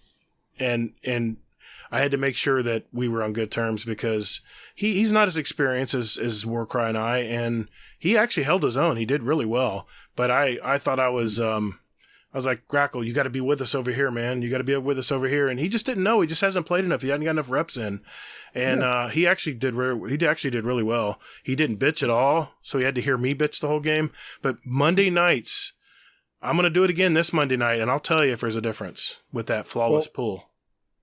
had to make sure that we were on good terms because he's not as experienced as Warcry and I, and he actually held his own. He did really well, but I thought I was like, Grackle, you got to be with us over here, man. You got to be with us over here. And he just didn't know. He just hasn't played enough. He hadn't got enough reps in. And he actually did really well. He didn't bitch at all, so he had to hear me bitch the whole game. But Monday nights, I'm going to do it again this Monday night, and I'll tell you if there's a difference with that flawless pool.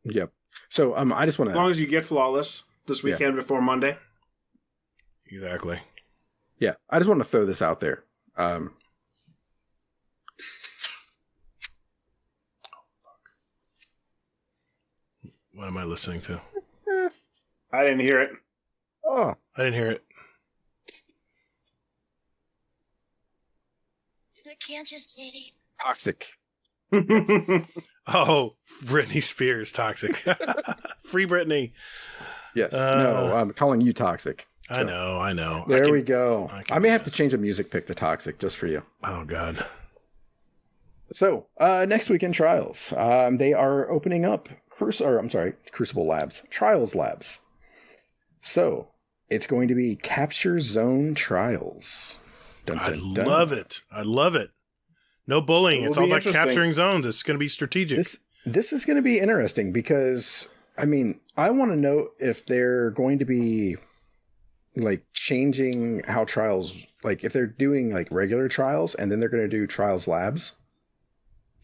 Yep. So I just want to... As long as you get flawless this weekend before Monday. Exactly. Yeah, I just want to throw this out there. What am I listening to? I didn't hear it. Oh. I didn't hear it. I can't just say Toxic. Oh, Britney Spears, toxic. Free Britney. Yes. No, I'm calling you toxic. So. I know. There we go. I may have to change a music pick to toxic just for you. Oh, God. So, next week in Trials, they are opening up Crucible Labs, Trials Labs. So, it's going to be Capture Zone Trials. Dun, dun, dun. I love it. No bullying. It's all about capturing zones. It's going to be strategic. This is going to be interesting because, I want to know if they're going to be changing how trials, if they're doing regular trials and then they're going to do Trials Labs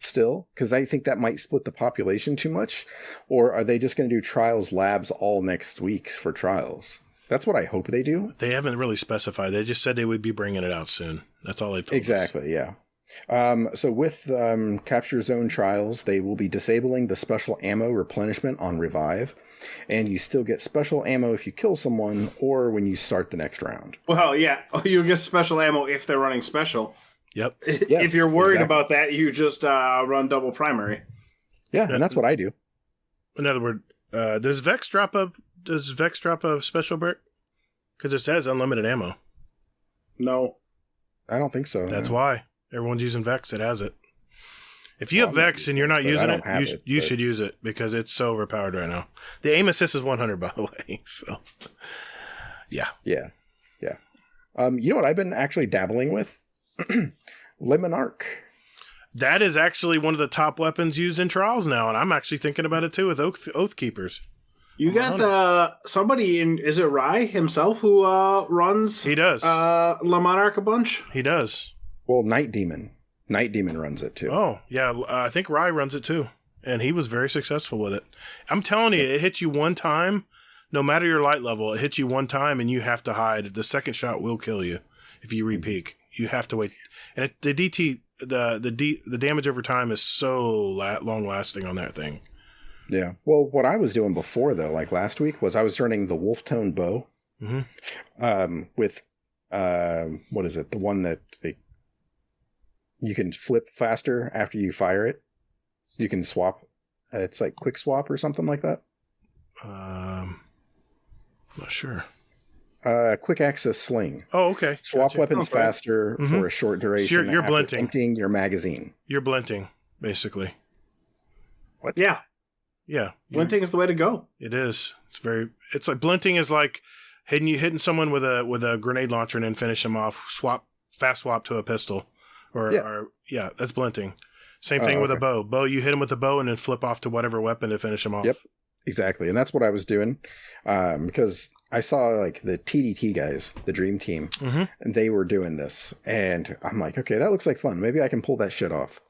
still, because I think that might split the population too much. Or are they just going to do Trials Labs all next week for trials? That's what I hope they do. They haven't really specified. They just said they would be bringing it out soon. That's all they've told us. Exactly, yeah. So with Capture Zone Trials, they will be disabling the special ammo replenishment on Revive, and you still get special ammo if you kill someone or when you start the next round. Well, yeah, you'll get special ammo if they're running special. Yep. Yes, if you're worried about that, you just run double primary. Yeah, and that's what I do. In other words, does Vex drop a special brick? Because it has unlimited ammo. No. I don't think so. That's why. Everyone's using Vex. It has it. If you have Vex and you're not using it, you but... should use it because it's so overpowered right now. The aim assist is 100, by the way. So, yeah. Yeah. You know what I've been actually dabbling with? Lemon Arc. That is actually one of the top weapons used in Trials now, and I'm actually thinking about it too with Oath Keepers. You got somebody in, is it Rye himself who runs? He does. Le Monarch a bunch? He does. Well, Night Demon. Night Demon runs it too. Oh, yeah. I think Rye runs it too, and he was very successful with it. I'm telling you, it hits you one time. No matter your light level, it hits you one time and you have to hide. The second shot will kill you if you re-peek. You have to wait. And the damage over time is so long lasting on that thing. Yeah. Well, what I was doing before though, like last week, was I was running the Wolf Tone Bow with what is it? The one that you can flip faster after you fire it. You can swap. It's like quick swap or something like that. Not sure. Quick access sling. Oh, okay. Swap weapons faster for a short duration. So you're blinting. Emptying your magazine. You're blinting, basically. What? Yeah. Yeah. Blinting is the way to go. It is. It's like blinting is like hitting someone with a grenade launcher and then finish them off. Fast swap to a pistol. Or that's blinting. Same thing with a bow. Bow, you hit them with a bow and then flip off to whatever weapon to finish them off. Yep. Exactly. And that's what I was doing. Because I saw like the TDT guys, the Dream Team, and they were doing this. And I'm like, okay, that looks like fun. Maybe I can pull that shit off.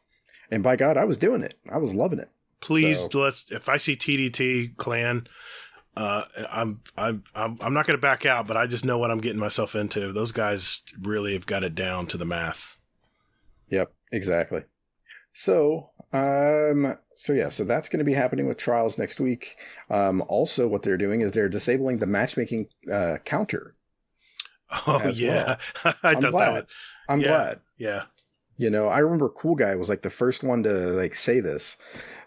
And by God, I was doing it. I was loving it. Please, if I see TDT clan, I'm not going to back out, but I just know what I'm getting myself into. Those guys really have got it down to the math. Yep, exactly. So that's going to be happening with Trials next week. Also, what they're doing is they're disabling the matchmaking counter. Oh, yeah. Well. I'm glad. Yeah. You know, I remember Cool Guy was like the first one to like say this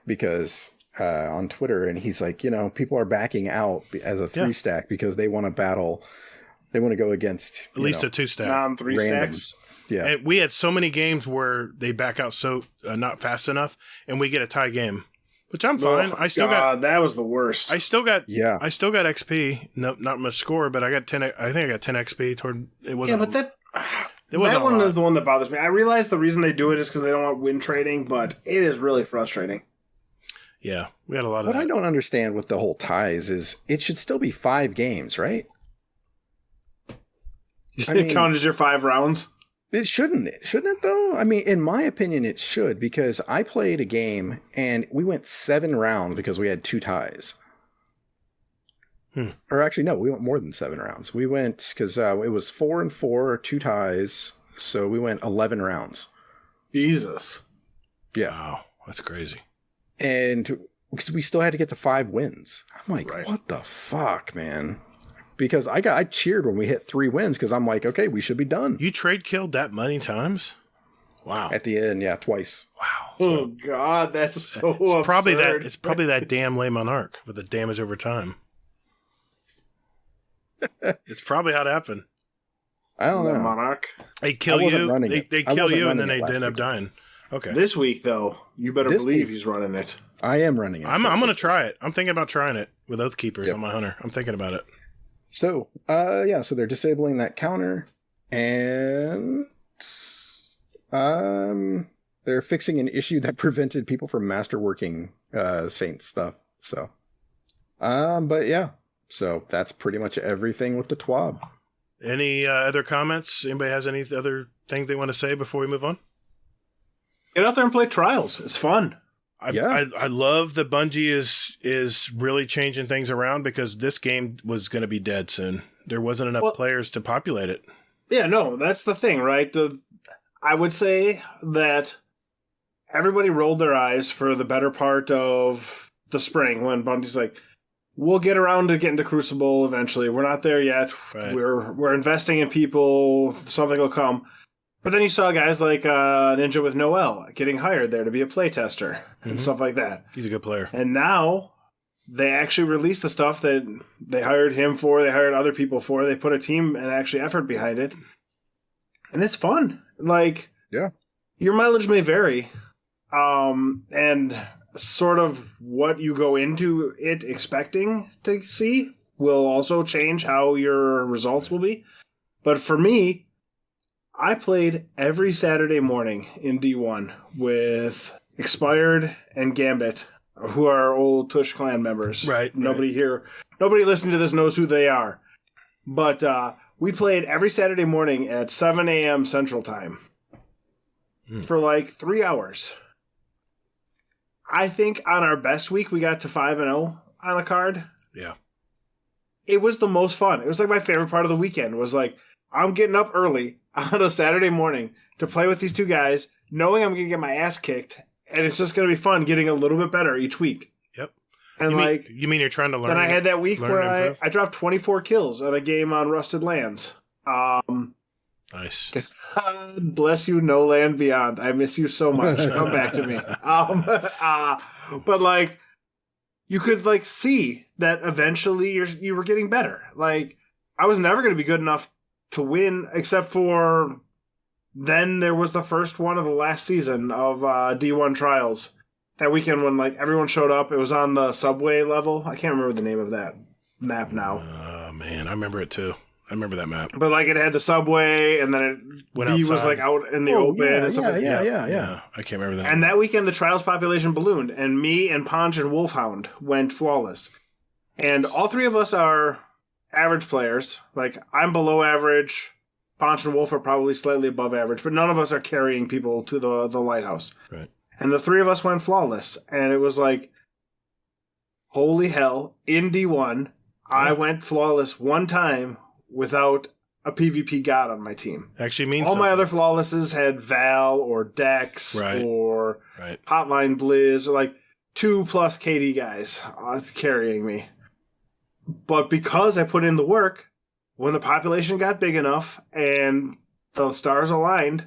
because on Twitter, and he's like, you know, people are backing out as a 3-stack because they want to battle. They want to go against at least a 2-stack. Non-3 stacks. Yeah. And we had so many games where they back out so not fast enough, and we get a tie game, which I'm fine. I still got that was the worst. I still got XP. No, not much score, but I got 10. I think I got 10 XP toward it. Wasn't but that one is the one that bothers me. I realize the reason they do it is because they don't want win trading, but it is really frustrating. Yeah, we had a lot of. What that. I don't understand with the whole ties is it should still be 5 games, right? It count as your 5 rounds. It shouldn't it though? I mean, in my opinion, it should, because I played a game and we went 7 rounds because we had 2 ties. Or actually, no, we went more than 7 rounds. We went, because it was 4 and 4, 2 ties, so we went 11 rounds. Jesus. Yeah. Wow, that's crazy. And because we still had to get to 5 wins. I'm like, what the fuck, man? Because I cheered when we hit 3 wins because I'm like, okay, we should be done. You trade killed that many times? Wow. At the end, yeah, twice. Wow. Oh God, that's so absurd. It's probably that damn Le Monarch with the damage over time. It's probably how it happened. I don't know. Monarch. They kill you. They kill you and then they end up dying. Okay. This week though, you better believe he's running it. I am running it. I'm going to try it. I'm thinking about trying it with Oath Keepers on my hunter. I'm thinking about it. So, so they're disabling that counter, and they're fixing an issue that prevented people from masterworking Saint stuff. So, but yeah, so that's pretty much everything with the TWAB. Any other comments? Anybody has any other things they want to say before we move on? Get out there and play Trials. It's fun. I love that Bungie is really changing things around because this game was going to be dead soon. There wasn't enough players to populate it. Yeah, no, that's the thing, right? I would say that everybody rolled their eyes for the better part of the spring when Bungie's like, we'll get around to getting to Crucible eventually. We're not there yet. Right. We're investing in people. Something will come. But then you saw guys like Ninja with Noel getting hired there to be a playtester and stuff like that. He's a good player. And now they actually released the stuff that they hired him for, they hired other people for. They put a team and actually effort behind it. And it's fun. Like, yeah, your mileage may vary, and sort of what you go into it expecting to see will also change how your results will be. But for me, I played every Saturday morning in D1 with Expired and Gambit, who are old Tush Clan members. Right. Nobody listening to this knows who they are. But we played every Saturday morning at 7 a.m. Central Time for like 3 hours. I think on our best week, we got to 5-0 on a card. Yeah. It was the most fun. It was like my favorite part of the weekend was like, I'm getting up early on a Saturday morning to play with these two guys, knowing I'm going to get my ass kicked, and it's just going to be fun getting a little bit better each week. Yep. And you mean you're trying to learn? Then I had that week where I dropped 24 kills on a game on Rusted Lands. Nice. God bless you, No Land Beyond. I miss you so much. Come back to me. But like, you could like see that eventually you were getting better. Like, I was never going to be good enough to win, except for then there was the first one of the last season of D1 Trials. That weekend when like everyone showed up, it was on the subway level. I can't remember the name of that map now. Oh man, I remember it too. I remember that map. But like it had the subway, and then he was like out in the open. And stuff Yeah. I can't remember that. And that weekend, the Trials population ballooned, and me and Ponch and Wolfhound went flawless. And all three of us are average players. Like, I'm below average. Ponch and Wolf are probably slightly above average, but none of us are carrying people to the lighthouse. Right. And the three of us went flawless. And it was like, holy hell, in D1, I went flawless one time without a PvP god on my team. Actually means all something. my other flawlesses had Val or Dex or Hotline Blizz or like 2+ KD guys carrying me. But because I put in the work, when the population got big enough and the stars aligned,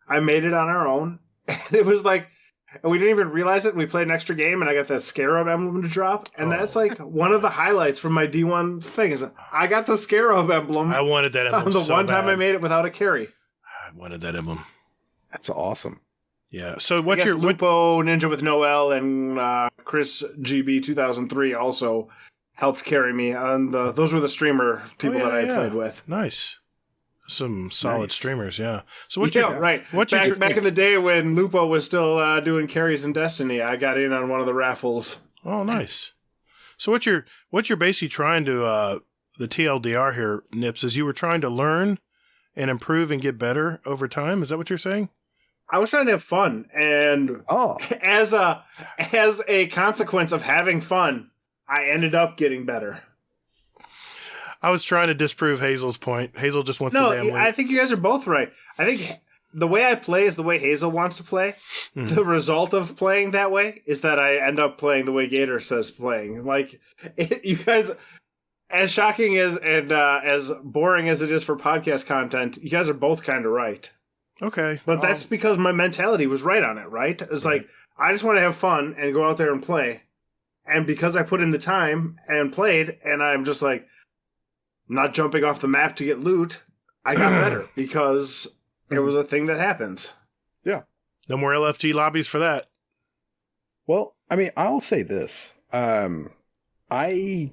I made it on our own. And it was like, and we didn't even realize it. We played an extra game, and I got that Scarab emblem to drop. And that's like one of the highlights from my D1 thing is I got the Scarab emblem. I wanted that emblem the one time I made it without a carry. I wanted that emblem. That's awesome. Yeah. So what's your Lupo Ninja with Noel and Chris GB 2003 also helped carry me. And those were the streamer people that I played with. Nice. Some solid streamers, yeah. So Back in the day when Lupo was still doing carries in Destiny, I got in on one of the raffles. Oh, nice. So what you're basically trying to the TLDR here, Nips, is you were trying to learn and improve and get better over time. Is that what you're saying? I was trying to have fun, and as a consequence of having fun, I ended up getting better. I was trying to disprove Hazel's point. Hazel just wants to damn win. I think you guys are both right. I think the way I play is the way Hazel wants to play. Mm-hmm. The result of playing that way is that I end up playing the way Gatr says playing. Like, you guys, as shocking as and as boring as it is for podcast content, you guys are both kind of right. Okay. But that's because my mentality was right on it, right? It's like, I just want to have fun and go out there and play. And because I put in the time and played, and I'm just like, not jumping off the map to get loot, I got better because it was a thing that happens. Yeah. No more LFG lobbies for that. Well, I mean, I'll say this. I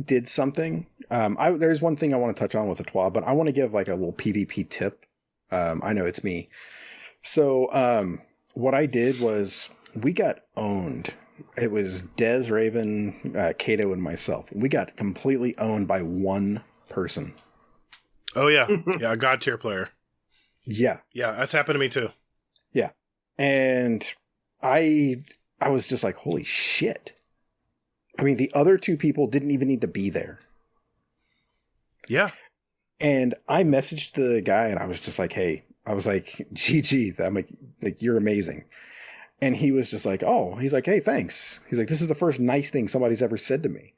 did something. There's one thing I want to touch on with the TWA, but I want to give like a little PvP tip. I know it's me. So what I did was we got owned. It was Dez, Raven, Kato, and myself. We got completely owned by one person. Oh, yeah. Yeah, a God tier player. Yeah. Yeah, that's happened to me, too. Yeah. And I was just like, holy shit. I mean, the other two people didn't even need to be there. Yeah. And I messaged the guy, and I was just like, hey, I was like, GG. I'm like, you're amazing. And he was just like, oh, he's like, hey, thanks. He's like, this is the first nice thing somebody's ever said to me.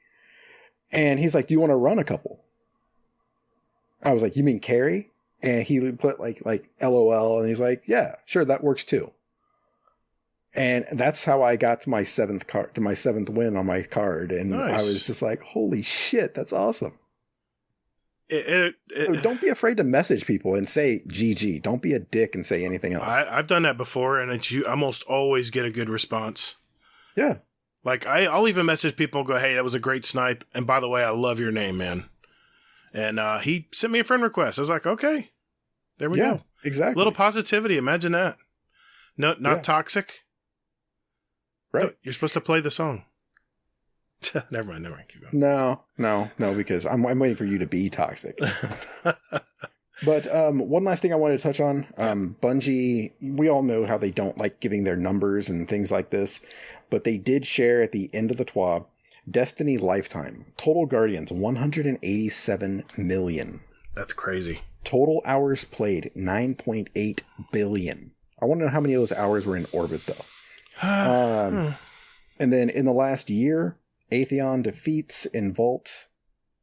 And he's like, do you want to run a couple? I was like, you mean carry? And he put like LOL. And he's like, yeah, sure. That works too. And that's how I got to my seventh win on my card. And nice. I was just like, holy shit, that's awesome. So don't be afraid to message people and say GG. Don't be a dick and say anything else. I've done that before, and you almost always get a good response. Yeah. Like, I'll even message people and go, hey, that was a great snipe. And by the way, I love your name, man. And he sent me a friend request. I was like, okay, there we go. Exactly. A little positivity. Imagine that. No, not toxic. Right. No, you're supposed to play the song. Never mind. Keep going. No, because I'm waiting for you to be toxic. But one last thing I wanted to touch on. Bungie, we all know how they don't like giving their numbers and things like this. But they did share at the end of the TWAB, Destiny Lifetime. Total Guardians, 187 million. That's crazy. Total hours played, 9.8 billion. I want to know how many of those hours were in orbit, though. And then in the last year, Atheon defeats in Vault,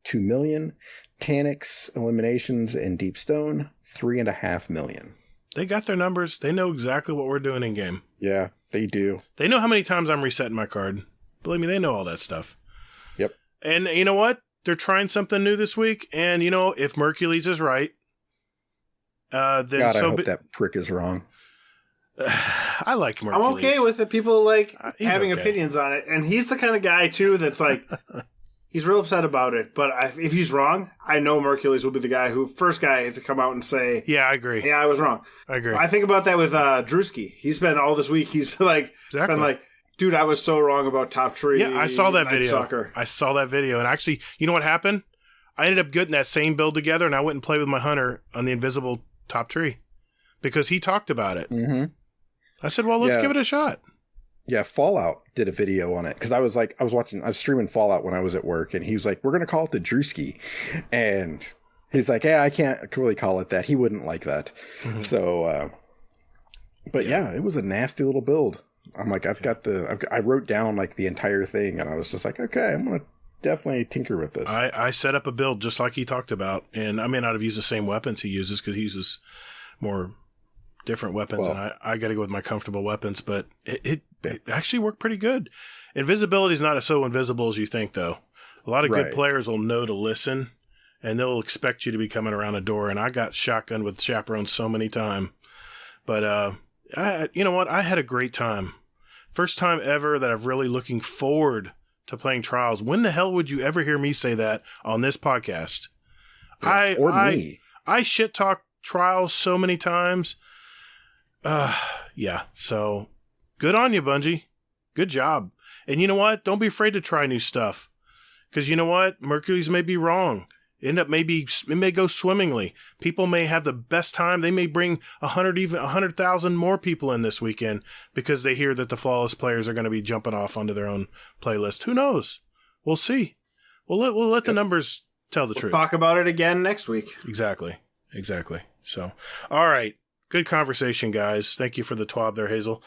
2 million. Taniks eliminations in Deep Stone, 3.5 million. They got their numbers. They know exactly what we're doing in game. Yeah, they do. They know how many times I'm resetting my card. Believe me, they know all that stuff. Yep. And you know what? They're trying something new this week. And, you know, if Mercules is right, then God, I hope that prick is wrong. I like Mercules. I'm okay with it. People like having okay. opinions on it. And he's the kind of guy, too, that's like, he's real upset about it. But if he's wrong, I know Mercules will be the first guy to come out and say, yeah, I agree. Yeah, I was wrong. I agree. I think about that with Drewski. He's been all this week, he's like, been like, dude, I was so wrong about top tree. Yeah, I saw that video. Soccer. I saw that video. And actually, you know what happened? I ended up getting that same build together, and I went and played with my hunter on the invisible top tree because he talked about it. Mm-hmm. I said, well, let's give it a shot. Yeah, Fallout did a video on it because I was streaming Fallout when I was at work, and he was like, we're going to call it the Drewski. And he's like, yeah, I can't really call it that. He wouldn't like that. Mm-hmm. So, but yeah, it was a nasty little build. I'm like, I wrote down like the entire thing, and I was just like, okay, I'm going to definitely tinker with this. I set up a build just like he talked about, and I may not have used the same weapons he uses because he uses more different weapons, and I got to go with my comfortable weapons, but it actually worked pretty good. Invisibility is not so invisible as you think, though. A lot of good players will know to listen, and they'll expect you to be coming around a door, and I got shotgunned with chaperones so many times. But, you know what? I had a great time. First time ever that I'm really looking forward to playing Trials. When the hell would you ever hear me say that on this podcast? Me. I shit talk Trials so many times. Yeah. So good on you, Bungie. Good job. And you know what? Don't be afraid to try new stuff. Because you know what? Mercury's may be wrong. It may go swimmingly. People may have the best time. They may bring 100,000 more people in this weekend because they hear that the flawless players are going to be jumping off onto their own playlist. Who knows? We'll see. We'll let the numbers tell the truth. Talk about it again next week. Exactly. So, all right. Good conversation, guys. Thank you for the twab there, Hazel.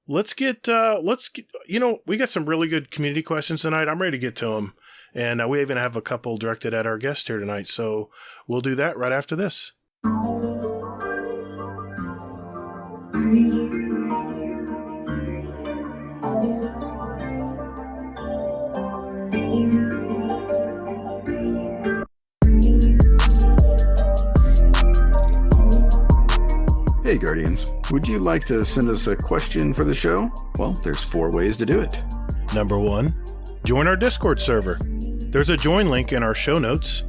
Let's get, we got some really good community questions tonight. I'm ready to get to them. And we even have a couple directed at our guest here tonight. So we'll do that right after this. Hey Guardians, would you like to send us a question for the show? Well, there's 4 ways to do it. Number 1, join our Discord server. There's a join link in our show notes.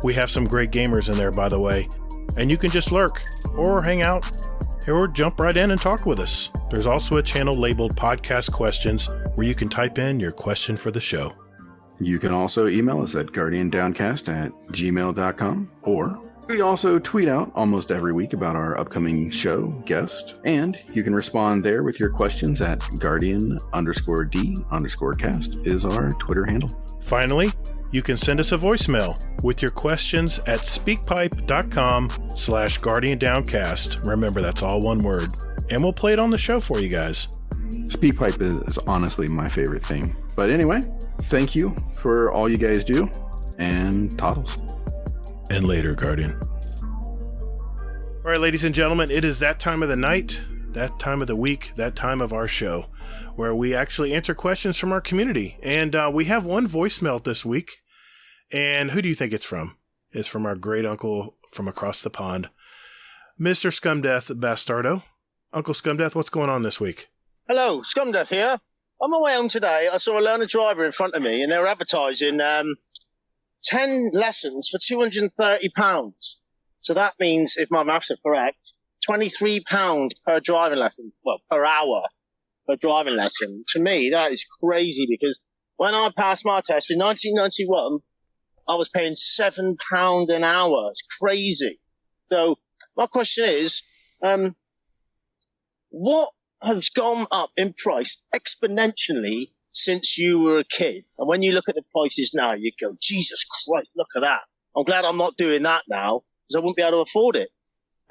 We have some great gamers in there, by the way. And you can just lurk, or hang out, or jump right in and talk with us. There's also a channel labeled Podcast Questions where you can type in your question for the show. You can also email us at guardiandowncast@gmail.com, or we also tweet out almost every week about our upcoming show, guest, and you can respond there with your questions at guardian_d_cast is our Twitter handle. Finally, you can send us a voicemail with your questions at speakpipe.com/guardiandowncast. Remember, that's all one word. And we'll play it on the show for you guys. Speakpipe is honestly my favorite thing. But anyway, thank you for all you guys do, and toddles. And later, Guardian. All right, ladies and gentlemen, it is that time of the night, that time of the week, that time of our show, where we actually answer questions from our community. And we have one voicemail this week, And who do you think it's from? It's from our great uncle from across the pond, Mr. Scumdeath Bastardo. Uncle Scumdeath, what's going on this week? Hello, Scumdeath here. On my way home today, I saw a learner driver in front of me, and they were advertising 10 lessons for £230. So that means, if my maths are correct, £23 per driving lesson. Well, per hour per driving lesson. To me, that is crazy, because when I passed my test in 1991, I was paying £7 an hour. It's crazy. So my question is, what has gone up in price exponentially since you were a kid? And when you look at the prices now, you go, Jesus Christ, look at that. I'm glad I'm not doing that now, because I wouldn't be able to afford it.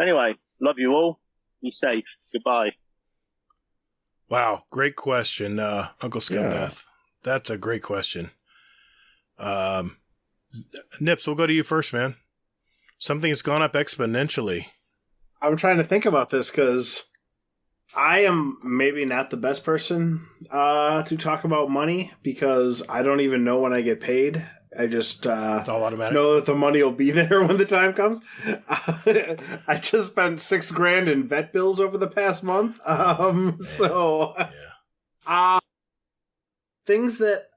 Anyway, love you all. Be safe. Goodbye. Wow, great question, Uncle Scumdeath. That's a great question. Nips, we'll go to you first, man. Something has gone up exponentially. I'm trying to think about this because I am maybe not the best person to talk about money because I don't even know when I get paid. I just it's all automatic. Know that the money will be there when the time comes. I just spent $6,000 in vet bills over the past month. Things that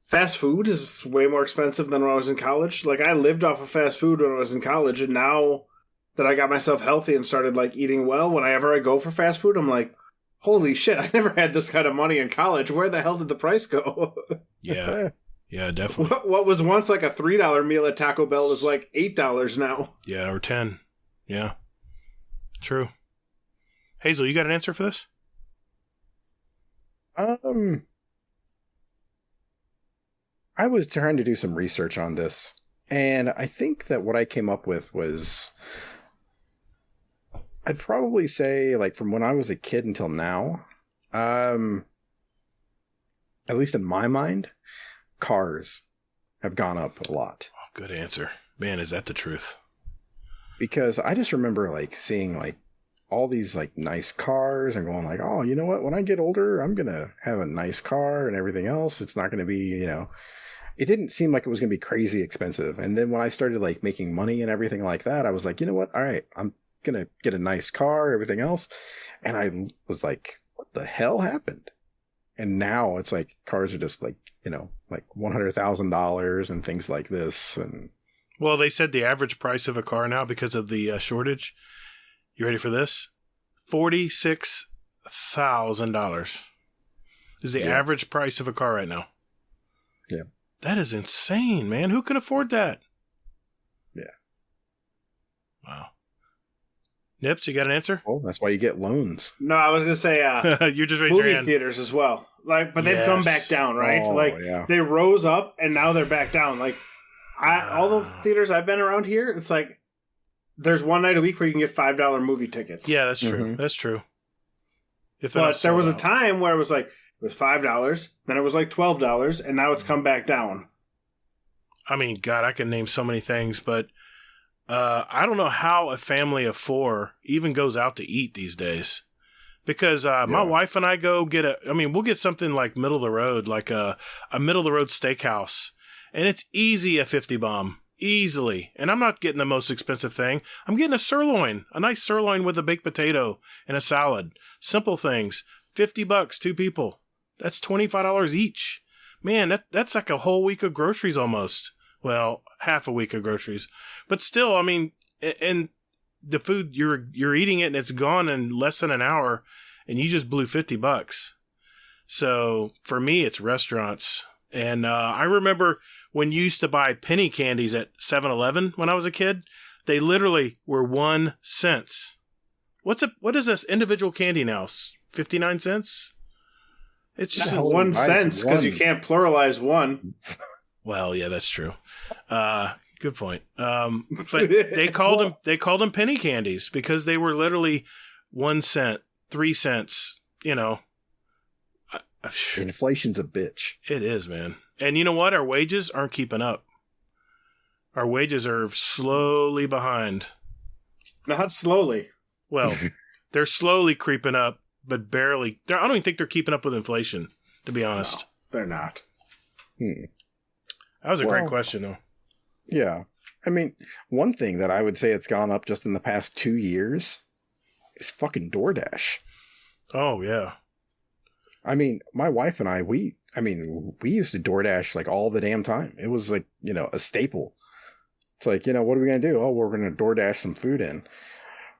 fast food is way more expensive than when I was in college. Like, I lived off of fast food when I was in college, and now that I got myself healthy and started, like, eating well, whenever I go for fast food, I'm like, holy shit, I never had this kind of money in college. Where the hell did the price go? Yeah, definitely. What was once like a $3 meal at Taco Bell is like $8 now. Yeah, or 10. Yeah, true. Hazel, you got an answer for this? I was trying to do some research on this, and I think that what I came up with was, I'd probably say, like, from when I was a kid until now, at least in my mind, cars have gone up a lot. Oh, good answer. Man, is that the truth? Because I just remember, like, seeing, like, all these, like, nice cars and going, like, oh, you know what? When I get older, I'm going to have a nice car and everything else. It's not going to be, you know... It didn't seem like it was going to be crazy expensive. And then when I started, like, making money and everything like that, I was like, you know what? All right, I'm going to get a nice car, everything else. And I was like, what the hell happened? And now it's like cars are just like, you know, like $100,000 and things like this. And well, they said the average price of a car now, because of the shortage, you ready for this? $46,000 is the average price of a car right now. Yeah. That is insane, man. Who can afford that? Yeah. Wow. Nips, you got an answer? Well, that's why you get loans. No, I was going to say you're just raising your movie hand. theaters as well. Like, but they've come back down, right? Oh, like, yeah. they rose up and now they're back down. Like, all the theaters I've been around here, it's like there's one night a week where you can get $5 movie tickets. Yeah, that's true. Mm-hmm. That's true. But there was a time where it was like, it was $5, then it was like $12, and now it's come back down. I mean, God, I can name so many things, but I don't know how a family of 4 even goes out to eat these days. Because my wife and I we'll get something like middle of the road, like a middle of the road steakhouse, and it's easy a 50 bomb. Easily. And I'm not getting the most expensive thing. I'm getting a sirloin, a nice sirloin with a baked potato and a salad. Simple things. $50, 2 people. That's $25 each. Man, that's like a whole week of groceries almost. Well, half a week of groceries. But still, I mean, and the food, you're eating it and it's gone in less than an hour, and you just blew $50. So for me, it's restaurants. And I remember when you used to buy penny candies at 7-Eleven when I was a kid, they literally were 1 cent. What is this individual candy now? 59 cents? It's just 1 cent because you can't pluralize one. Well, yeah, that's true. Good point. But they called them penny candies because they were literally 1 cent, 3 cents. You know, inflation's a bitch. It is, man. And you know what? Our wages aren't keeping up. Our wages are slowly behind. Not slowly. Well, they're slowly creeping up, but barely. I don't even think they're keeping up with inflation, to be honest. No, they're not. That was a great question, though. Yeah. I mean, one thing that I would say it's gone up just in the past 2 years is fucking DoorDash. Oh, yeah. I mean, my wife and I, we used to DoorDash like all the damn time. It was like, a staple. It's like, what are we going to do? Oh, we're going to DoorDash some food in.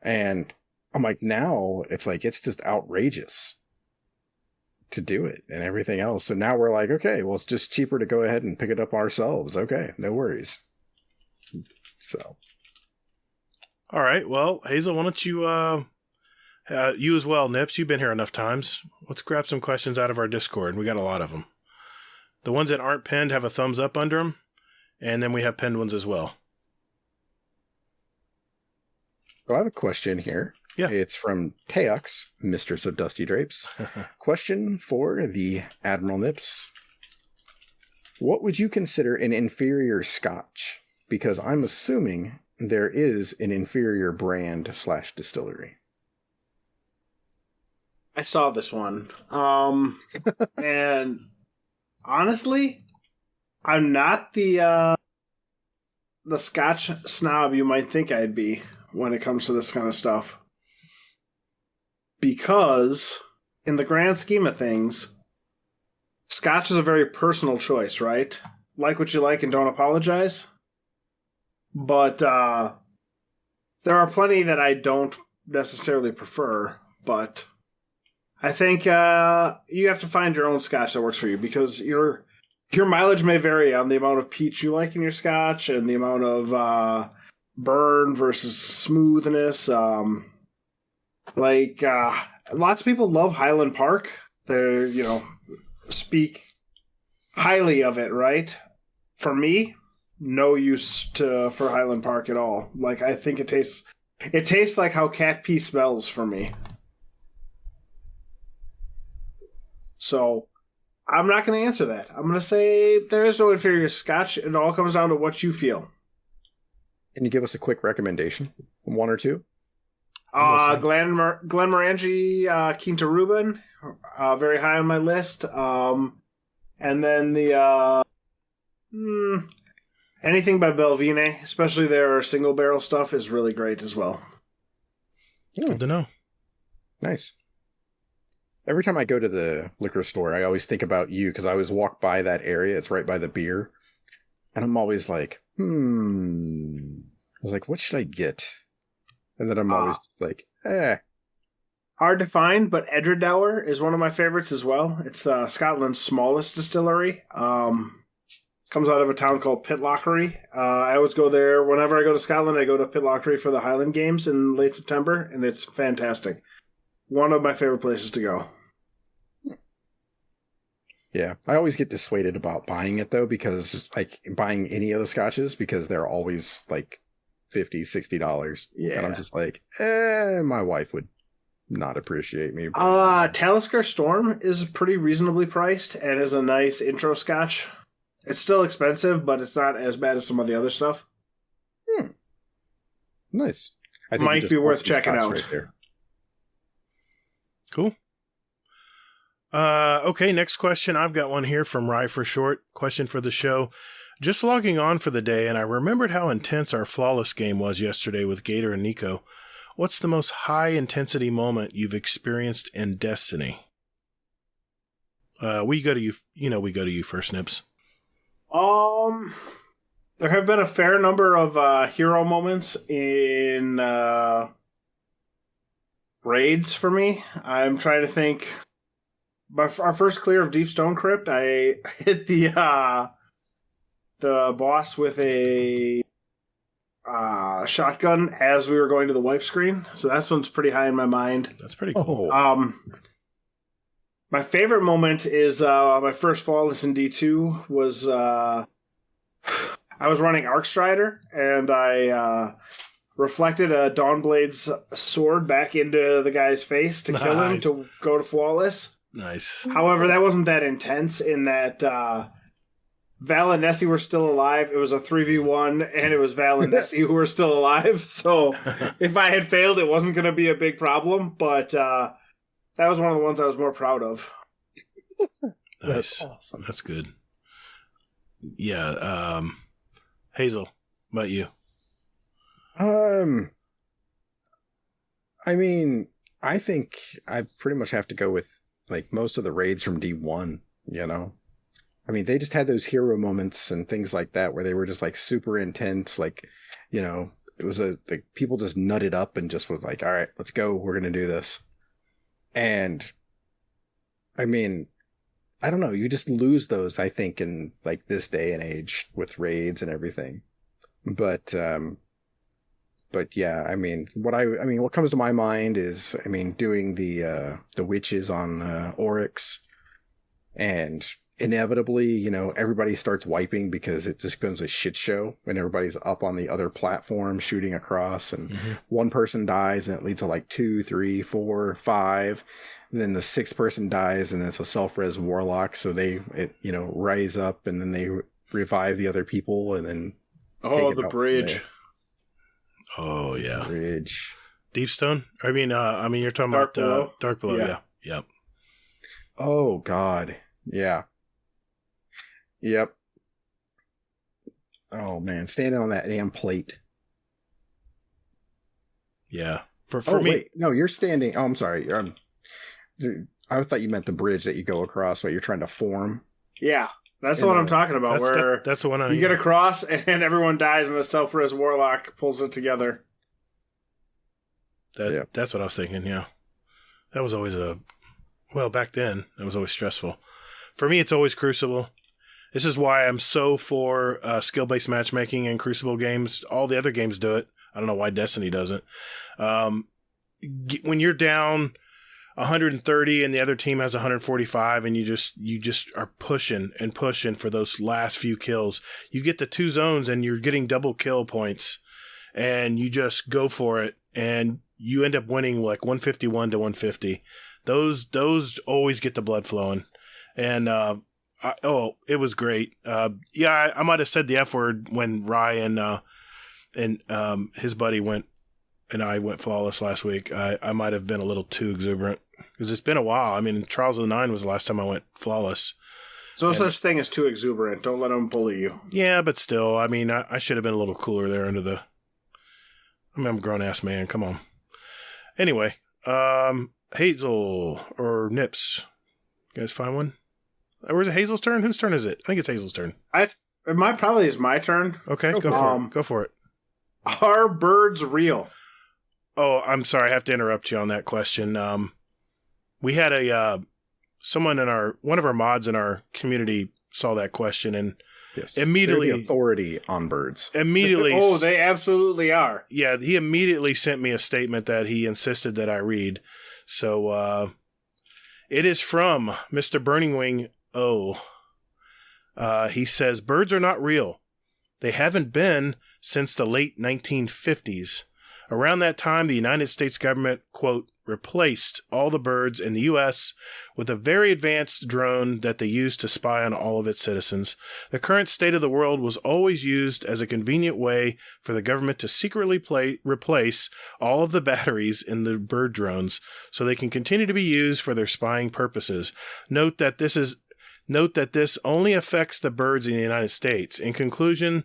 And I'm like, now it's like, it's just outrageous to do it and everything else. So now we're like, okay, well, it's just cheaper to go ahead and pick it up ourselves. Okay, no worries. So. All right. Well, Hazel, why don't you, you as well, Nips, you've been here enough times. Let's grab some questions out of our Discord. We got a lot of them. The ones that aren't pinned have a thumbs up under them. And then we have pinned ones as well. So I have a question here. Yeah. It's from Teox, Mistress of Dusty Drapes. Question for the AdmiralNips. What would you consider an inferior scotch? Because I'm assuming there is an inferior brand / distillery. I saw this one. And honestly, I'm not the Scotch snob you might think I'd be when it comes to this kind of stuff. Because, in the grand scheme of things, Scotch is a very personal choice, right? Like what you like and don't apologize. But there are plenty that I don't necessarily prefer, but I think you have to find your own Scotch that works for you, because your mileage may vary on the amount of peach you like in your Scotch and the amount of burn versus smoothness. Lots of people love Highland Park. They, speak highly of it, right? For me, no use for Highland Park at all. Like, I think it tastes like how cat pee smells for me. So, I'm not going to answer that. I'm going to say there is no inferior Scotch. It all comes down to what you feel. Can you give us a quick recommendation? One or two? Glenmorangie, Quinta Reuben, very high on my list. And then the anything by Belvine, especially their single barrel stuff, is really great as well. Good to know. Nice. Every time I go to the liquor store, I always think about you, because I always walk by that area. It's right by the beer. And I'm always like, I was like, what should I get? And then I'm always like, Hard to find, but Edredauer is one of my favorites as well. It's Scotland's smallest distillery. Comes out of a town called Pitlochry. I always go there. Whenever I go to Scotland, I go to Pitlochry for the Highland Games in late September, and it's fantastic. One of my favorite places to go. Yeah, I always get dissuaded about buying it, though, because, like, buying any of the scotches, because they're always, like, $50, $60. Yeah. And I'm just like, my wife would not appreciate me. Talisker Storm is pretty reasonably priced and is a nice intro scotch. It's still expensive, but it's not as bad as some of the other stuff. Nice. I think might be worth checking out. Right there. Cool. Okay, next question. I've got one here from Rye for Short. Question for the show. Just logging on for the day, and I remembered how intense our Flawless game was yesterday with Gatr and Nico. What's the most high-intensity moment you've experienced in Destiny? We go to you. We go to you first, Nips. There have been a fair number of hero moments in raids for me. I'm trying to think. Our first clear of Deep Stone Crypt, I hit the boss with a shotgun as we were going to the wipe screen. So that one's pretty high in my mind. That's pretty cool. My favorite moment is my first Flawless in D2 was I was running Arcstrider, and I reflected a Dawnblade's sword back into the guy's face to kill him to go to Flawless. Nice. However, that wasn't that intense in that Val and Nessie were still alive. It was a 3v1, and it was Val and Nessie who were still alive. So if I had failed, it wasn't going to be a big problem. But that was one of the ones I was more proud of. Nice. That's awesome. That's good. Yeah. Hazel, what about you? I mean, I think I pretty much have to go with like most of the raids from D1, you know? I mean, they just had those hero moments and things like that where they were just like super intense, like, you know, it was like people just nutted up and just was like, all right, let's go. We're going to do this. And I mean, I don't know. You just lose those, I think, in like this day and age with raids and everything. But yeah, I mean, what comes to my mind is, I mean, doing the witches on Oryx, and inevitably, you know, everybody starts wiping because it just becomes a shit show when everybody's up on the other platform shooting across, and one person dies and it leads to like 2, 3, 4, 5. And then the 6th person dies and it's a self-res warlock, so you know, rise up and then they revive the other people and then the bridge. Oh yeah, bridge. Deepstone. I mean, you're talking Dark about Below? Dark Below. Yeah. Yep. Oh God, yeah, yep. Oh man, standing on that damn plate. Yeah. For me, wait, no, you're standing. Oh, I'm sorry. I thought you meant the bridge that you go across while you're trying to form. Yeah, that's the one I'm talking about. That's the one you get across and everyone dies, and the self-res warlock pulls it together. That's what I was thinking. Yeah, that was always back then it was always stressful. For me, it's always Crucible. This is why I'm so for skill-based matchmaking in Crucible games. All the other games do it. I don't know why Destiny doesn't. When you're down 130 and the other team has 145 and you just are pushing and pushing for those last few kills, you get the 2 zones and you're getting double kill points and you just go for it and you end up winning like 151 to 150. Those always get the blood flowing. And it was great. I might have said the F word when Ryan and his buddy went and I went flawless last week. I might have been a little too exuberant because it's been a while. I mean, Trials of the 9 was the last time I went flawless. No such thing as too exuberant. Don't let them bully you. Yeah, but still, I mean, I should have been a little cooler there I'm a grown-ass man. Come on. Anyway, Hazel or Nips. You guys find one? Or is it Hazel's turn? Whose turn is it? I think it's Hazel's turn. It probably is my turn. Okay, go for it. Are birds real? Oh, I'm sorry. I have to interrupt you on that question. We had one of our mods in our community saw that question and immediately they're the authority on birds. Immediately, oh, they absolutely are. Yeah, he immediately sent me a statement that he insisted that I read. So it is from Mr. Burning Wing O. He says birds are not real. They haven't been since the late 1950s. Around that time, the United States government, quote, replaced all the birds in the U.S. with a very advanced drone that they used to spy on all of its citizens. The current state of the world was always used as a convenient way for the government to secretly replace all of the batteries in the bird drones so they can continue to be used for their spying purposes. Note that this only affects the birds in the United States. In conclusion,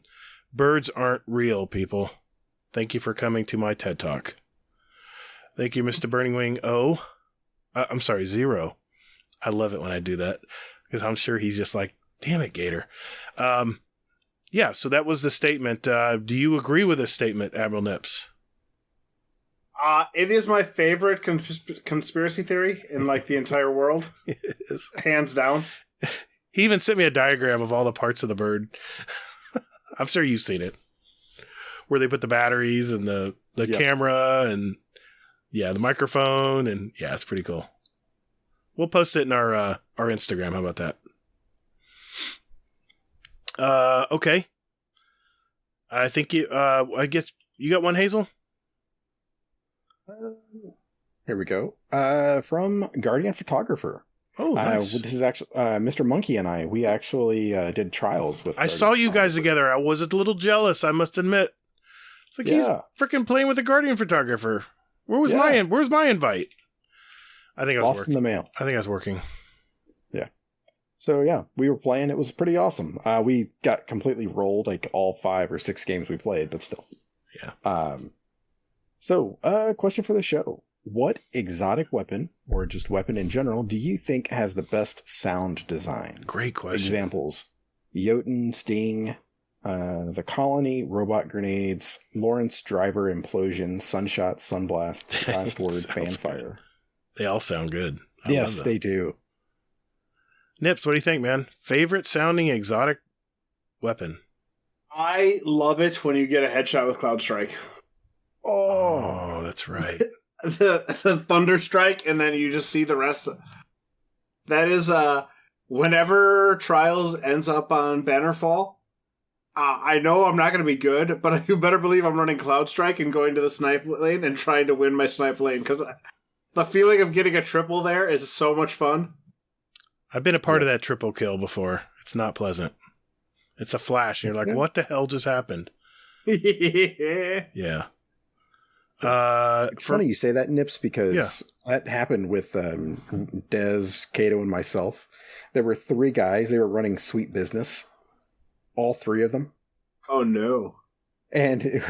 birds aren't real, people. Thank you for coming to my TED Talk. Thank you, Mr. Burning Wing O. I'm sorry, Zero. I love it when I do that because I'm sure he's just like, damn it, Gator. Yeah, so that was the statement. Do you agree with this statement, Admiral Nips? It is my favorite conspiracy theory in like the entire world. It is. Hands down. He even sent me a diagram of all the parts of the bird. I'm sure you've seen it. Where they put the batteries and the camera and the microphone and it's pretty cool. We'll post it in our Instagram. How about that? Okay. I think I guess you got one, Hazel? Here we go. From Guardian Photographer. Oh, nice. This is actually Mr. Monkey and I. We actually did trials with. I saw you guys together. I was a little jealous, I must admit. It's like he's freaking playing with the Guardian Photographer. Where's my invite? I think I was lost working. in the mail. I think I was working. Yeah. So yeah, we were playing. It was pretty awesome. We got completely rolled, like all 5 or 6 games we played, but still. Yeah. So, question for the show. What exotic weapon, or just weapon in general, do you think has the best sound design? Great question. Examples. Jotun, Sting, the Colony, Robot Grenades, Lawrence Driver Implosion, Sunshot, Sunblast, Last Word, Fanfire. They all sound good. Yes, they do. Nips, what do you think, man? Favorite sounding exotic weapon? I love it when you get a headshot with Cloud Strike. Oh, that's right. the Thunder Strike, and then you just see the rest. That is, whenever Trials ends up on Bannerfall, I know I'm not going to be good, but you better believe I'm running Cloud Strike and going to the snipe lane and trying to win my snipe lane, because the feeling of getting a triple there is so much fun. I've been a part of that triple kill before. It's not pleasant. It's a flash, and you're like, what the hell just happened? Yeah. It's funny you say that, Nips, because that happened with Dez, Kato, and myself. There were 3 guys. They were running Sweet Business. All 3 of them. Oh, no. And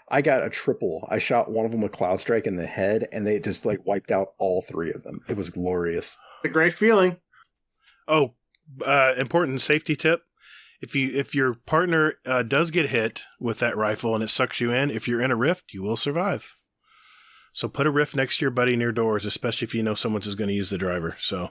I got a triple. I shot one of them with Cloud Strike in the head, and they just like wiped out all 3 of them. It was glorious. A great feeling. Oh, important safety tip. If your partner does get hit with that rifle and it sucks you in, if you're in a rift, you will survive. So put a rift next to your buddy near doors, especially if you know someone's is going to use the driver. So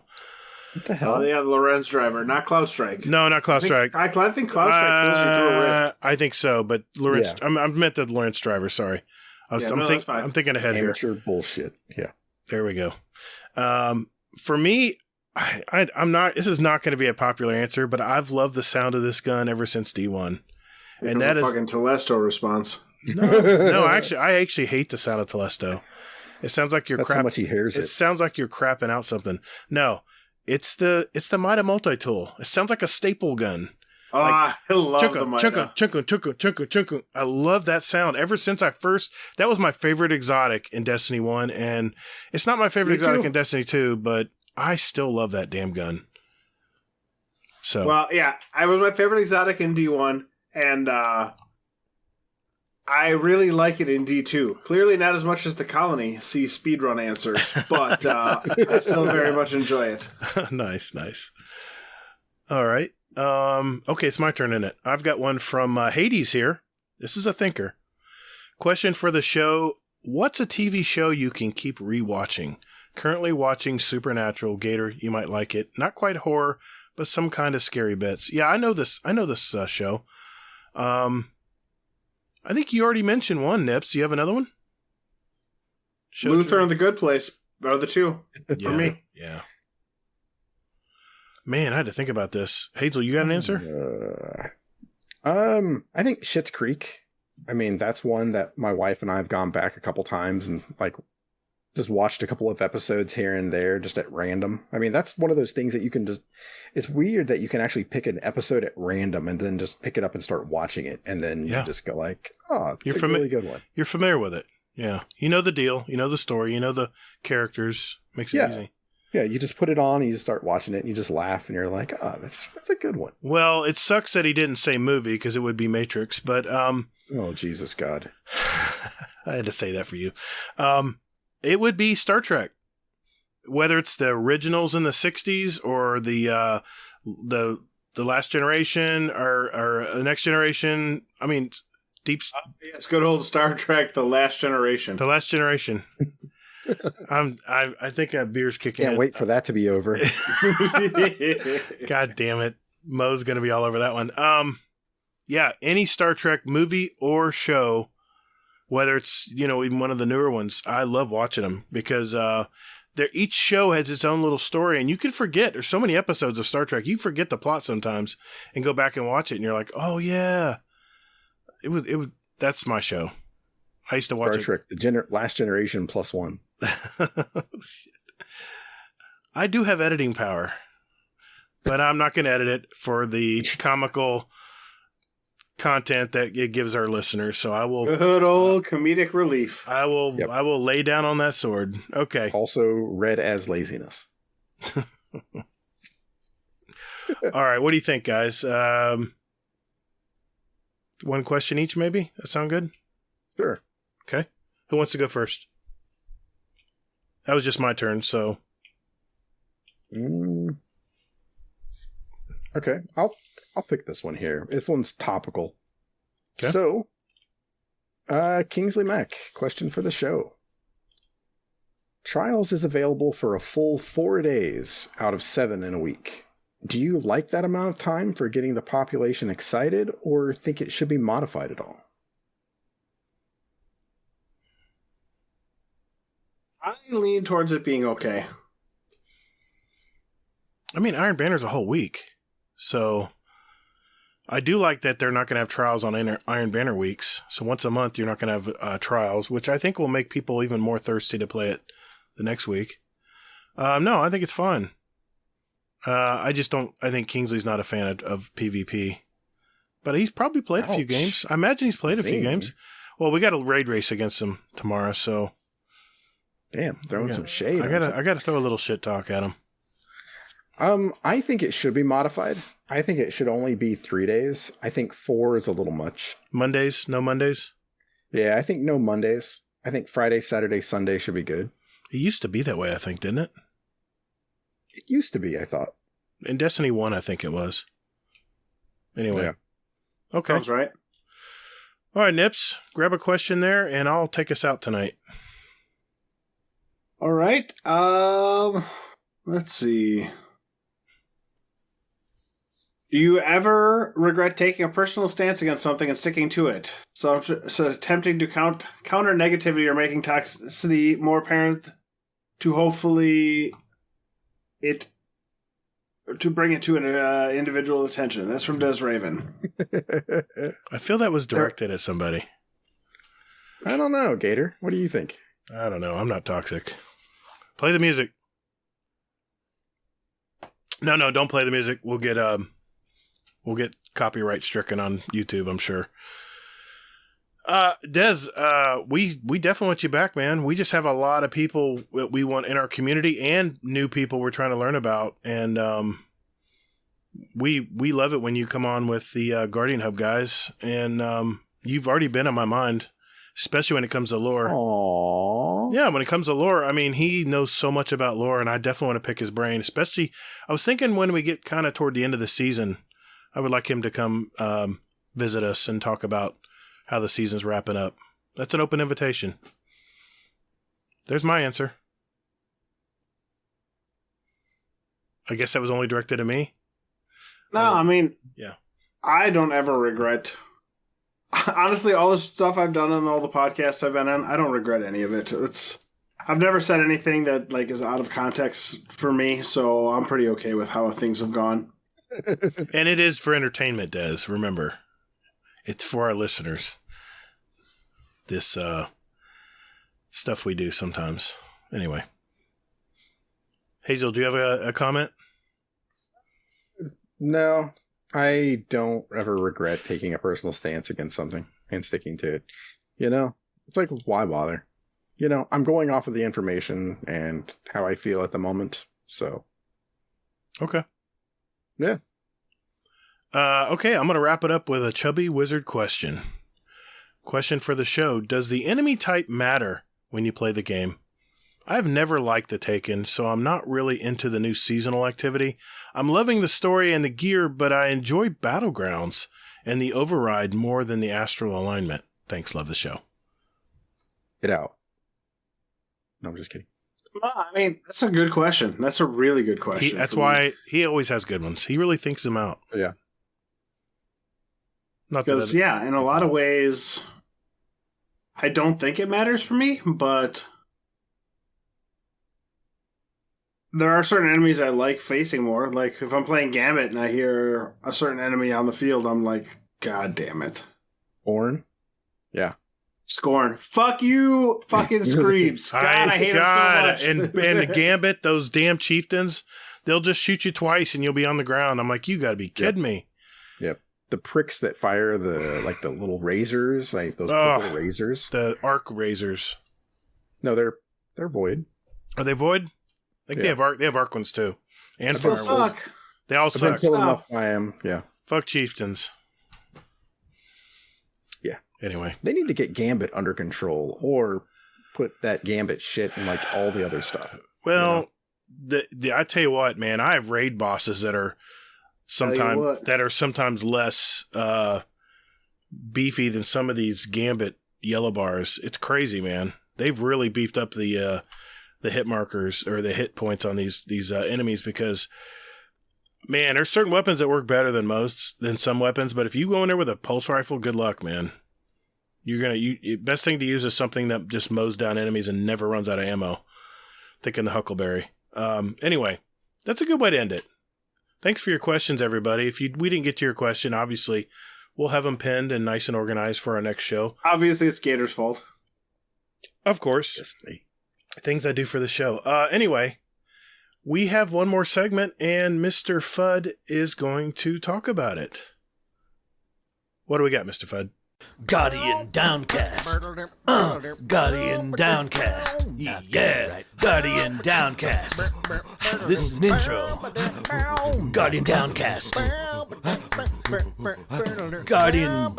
what the hell? Oh yeah, the Lorenz driver, not Cloud Strike. No, not Cloud Strike. I think Cloud Strike kills you through a rift. I think so, but Lorenz. Yeah. I meant the Lorenz driver. Sorry, I'm thinking ahead here. Amateur bullshit. Yeah. There we go. For me, I'm not. This is not going to be a popular answer, but I've loved the sound of this gun ever since D1, and that is fucking Telesto response. No, I actually hate the sound of Telesto. It sounds like you're That's how much he hears it. It sounds like you're crapping out something. No, it's the Mida multi-tool. It sounds like a staple gun. Oh, I love the Mida. Chunka. I love that sound. Ever since that was my favorite exotic in Destiny 1, and it's not my favorite exotic in Destiny 2, but I still love that damn gun. So, well, yeah, I was my favorite exotic in D1, and I really like it in D2. Clearly not as much as the Colony, see speedrun answers, but I still very much enjoy it. Nice. All right. Okay, it's my turn, isn't it? I've got one from Hades here. This is a thinker. Question for the show. What's a TV show you can keep rewatching? Currently watching Supernatural. Gatr, you might like it. Not quite horror, but some kind of scary bits. Yeah, I know this show. I think you already mentioned one, Nips. You have another one? Luther and The Good Place are the 2 for me. Yeah. Man, I had to think about this. Hazel, you got an answer? I think Schitt's Creek. I mean, that's one that my wife and I have gone back a couple times and like just watched a couple of episodes here and there just at random. I mean, that's one of those things that you can just, it's weird that you can actually pick an episode at random and then just pick it up and start watching it. And then you just go like, oh, it's a really good one. You're familiar with it. Yeah. You know the deal. You know the story. You know the characters. Makes it easy. Yeah, you just put it on and you start watching it and you just laugh and you're like, oh, that's a good one. Well, it sucks that he didn't say movie because it would be Matrix, but oh, Jesus God. I had to say that for you. It would be Star Trek. Whether it's the originals in the 60s or the Last Generation or the Next Generation. I mean, it's good old Star Trek, The Last Generation. The Last Generation. I think that beer's kicking in. Can't wait for that to be over. God damn it. Mo's going to be all over that one. Yeah, any Star Trek movie or show, whether it's, even one of the newer ones, I love watching them because each show has its own little story and you can forget. There's so many episodes of Star Trek. You forget the plot sometimes and go back and watch it and you're like, oh yeah, it was, that's my show. I used to watch Star Trek, the Last Generation +1. I do have editing power, but I'm not going to edit it for the comical content that it gives our listeners. So I will. Good old comedic relief. I will. Yep. I will lay down on that sword. Okay. Also read as laziness. All right, what do you think, guys? One question each, maybe? That sound good? Sure. Okay. Who wants to go first? That was just my turn, so. Okay, I'll pick this one here. This one's topical. Okay. So, Kingsley Mack, question for the show. Trials is available for a full 4 days out of 7 in a week. Do you like that amount of time for getting the population excited, or think it should be modified at all? I lean towards it being okay. I mean, Iron Banner's a whole week. So I do like that they're not going to have trials on Iron Banner weeks. So once a month, you're not going to have trials, which I think will make people even more thirsty to play it the next week. No, I think it's fun. I think Kingsley's not a fan of PvP. But he's probably played a few games. I imagine he's played a few games. Well, we got a raid race against him tomorrow, so. Damn, throwing some shade. I gotta throw a little shit talk at him. I think it should be modified. I think it should only be 3 days. I think 4 is a little much. Mondays? No Mondays? Yeah, I think no Mondays. I think Friday, Saturday, Sunday should be good. It used to be that way, I think, didn't it? It used to be, I thought. In Destiny 1, I think it was. Anyway. Yeah. Okay. Sounds right. All right, Nips, grab a question there, and I'll take us out tonight. All right. Let's see. Do you ever regret taking a personal stance against something and sticking to it? So attempting to counter negativity or making toxicity more apparent to hopefully to bring it to an individual attention. That's from Des Raven. I feel that was directed at somebody. I don't know, Gator. What do you think? I don't know. I'm not toxic. Play the music. No, don't play the music. We'll get copyright stricken on YouTube, I'm sure. Des, we definitely want you back, man. We just have a lot of people that we want in our community and new people we're trying to learn about. And we love it when you come on with the Guardian Hub guys. And you've already been on my mind, especially when it comes to lore. Aww. Yeah, when it comes to lore, I mean, he knows so much about lore, and I definitely want to pick his brain. Especially, I was thinking when we get kind of toward the end of the season, I would like him to come visit us and talk about how the season's wrapping up. That's an open invitation. There's my answer. I guess that was only directed to me. No, I mean, yeah. I don't ever regret. Honestly, all the stuff I've done on all the podcasts I've been on, I don't regret any of it. I've never said anything that is out of context for me, so I'm pretty okay with how things have gone. And it is for entertainment, Des. Remember, it's for our listeners. This stuff we do sometimes. Anyway. Hazel, do you have a comment? No, I don't ever regret taking a personal stance against something and sticking to it. It's like, why bother? I'm going off of the information and how I feel at the moment, so. Okay. Yeah. Okay, I'm going to wrap it up with a chubby wizard question. Question for the show. Does the enemy type matter when you play the game? I've never liked the Taken, so I'm not really into the new seasonal activity. I'm loving the story and the gear, but I enjoy Battlegrounds and the Override more than the Astral Alignment. Thanks, love the show. Get out. No, I'm just kidding. Well, I mean, that's a good question. That's a really good question. That's why he always has good ones. He really thinks them out. Yeah. Because, in a lot of ways, I don't think it matters for me, but there are certain enemies I like facing more. Like, if I'm playing Gambit and I hear a certain enemy on the field, I'm like, God damn it. Ornn? Yeah. Scorn. Fuck you, fucking Screams. God, I hate him so much. And the Gambit, those damn chieftains, they'll just shoot you twice and you'll be on the ground. I'm like, you gotta be kidding me. Yep. The pricks that fire the little razors, like those purple razors. The arc razors. No, they're void. Are they void? I think they have arc ones too. And still firewolves. suck. They all I've been suck. killed enough by him. Yeah. Fuck chieftains. Yeah. Anyway. They need to get Gambit under control or put that Gambit shit in like all the other stuff. Well, I tell you what, man, I have raid bosses that are sometimes less beefy than some of these Gambit yellow bars. It's crazy, man. They've really beefed up the hit markers or the hit points on these enemies because, man, there's certain weapons that work better than some weapons. But if you go in there with a pulse rifle, good luck, man. Best thing to use is something that just mows down enemies and never runs out of ammo. Thinking the Huckleberry. Anyway, that's a good way to end it. Thanks for your questions, everybody. If we didn't get to your question, obviously, we'll have them pinned and nice and organized for our next show. Obviously, it's Gator's fault. Of course. Just me. Things I do for the show. Anyway, we have one more segment, and Mr. Fudd is going to talk about it. What do we got, Mr. Fudd? Guardian Downcast. Guardian Downcast. Yeah, Guardian Downcast. This is an intro. Guardian Downcast. Guardian.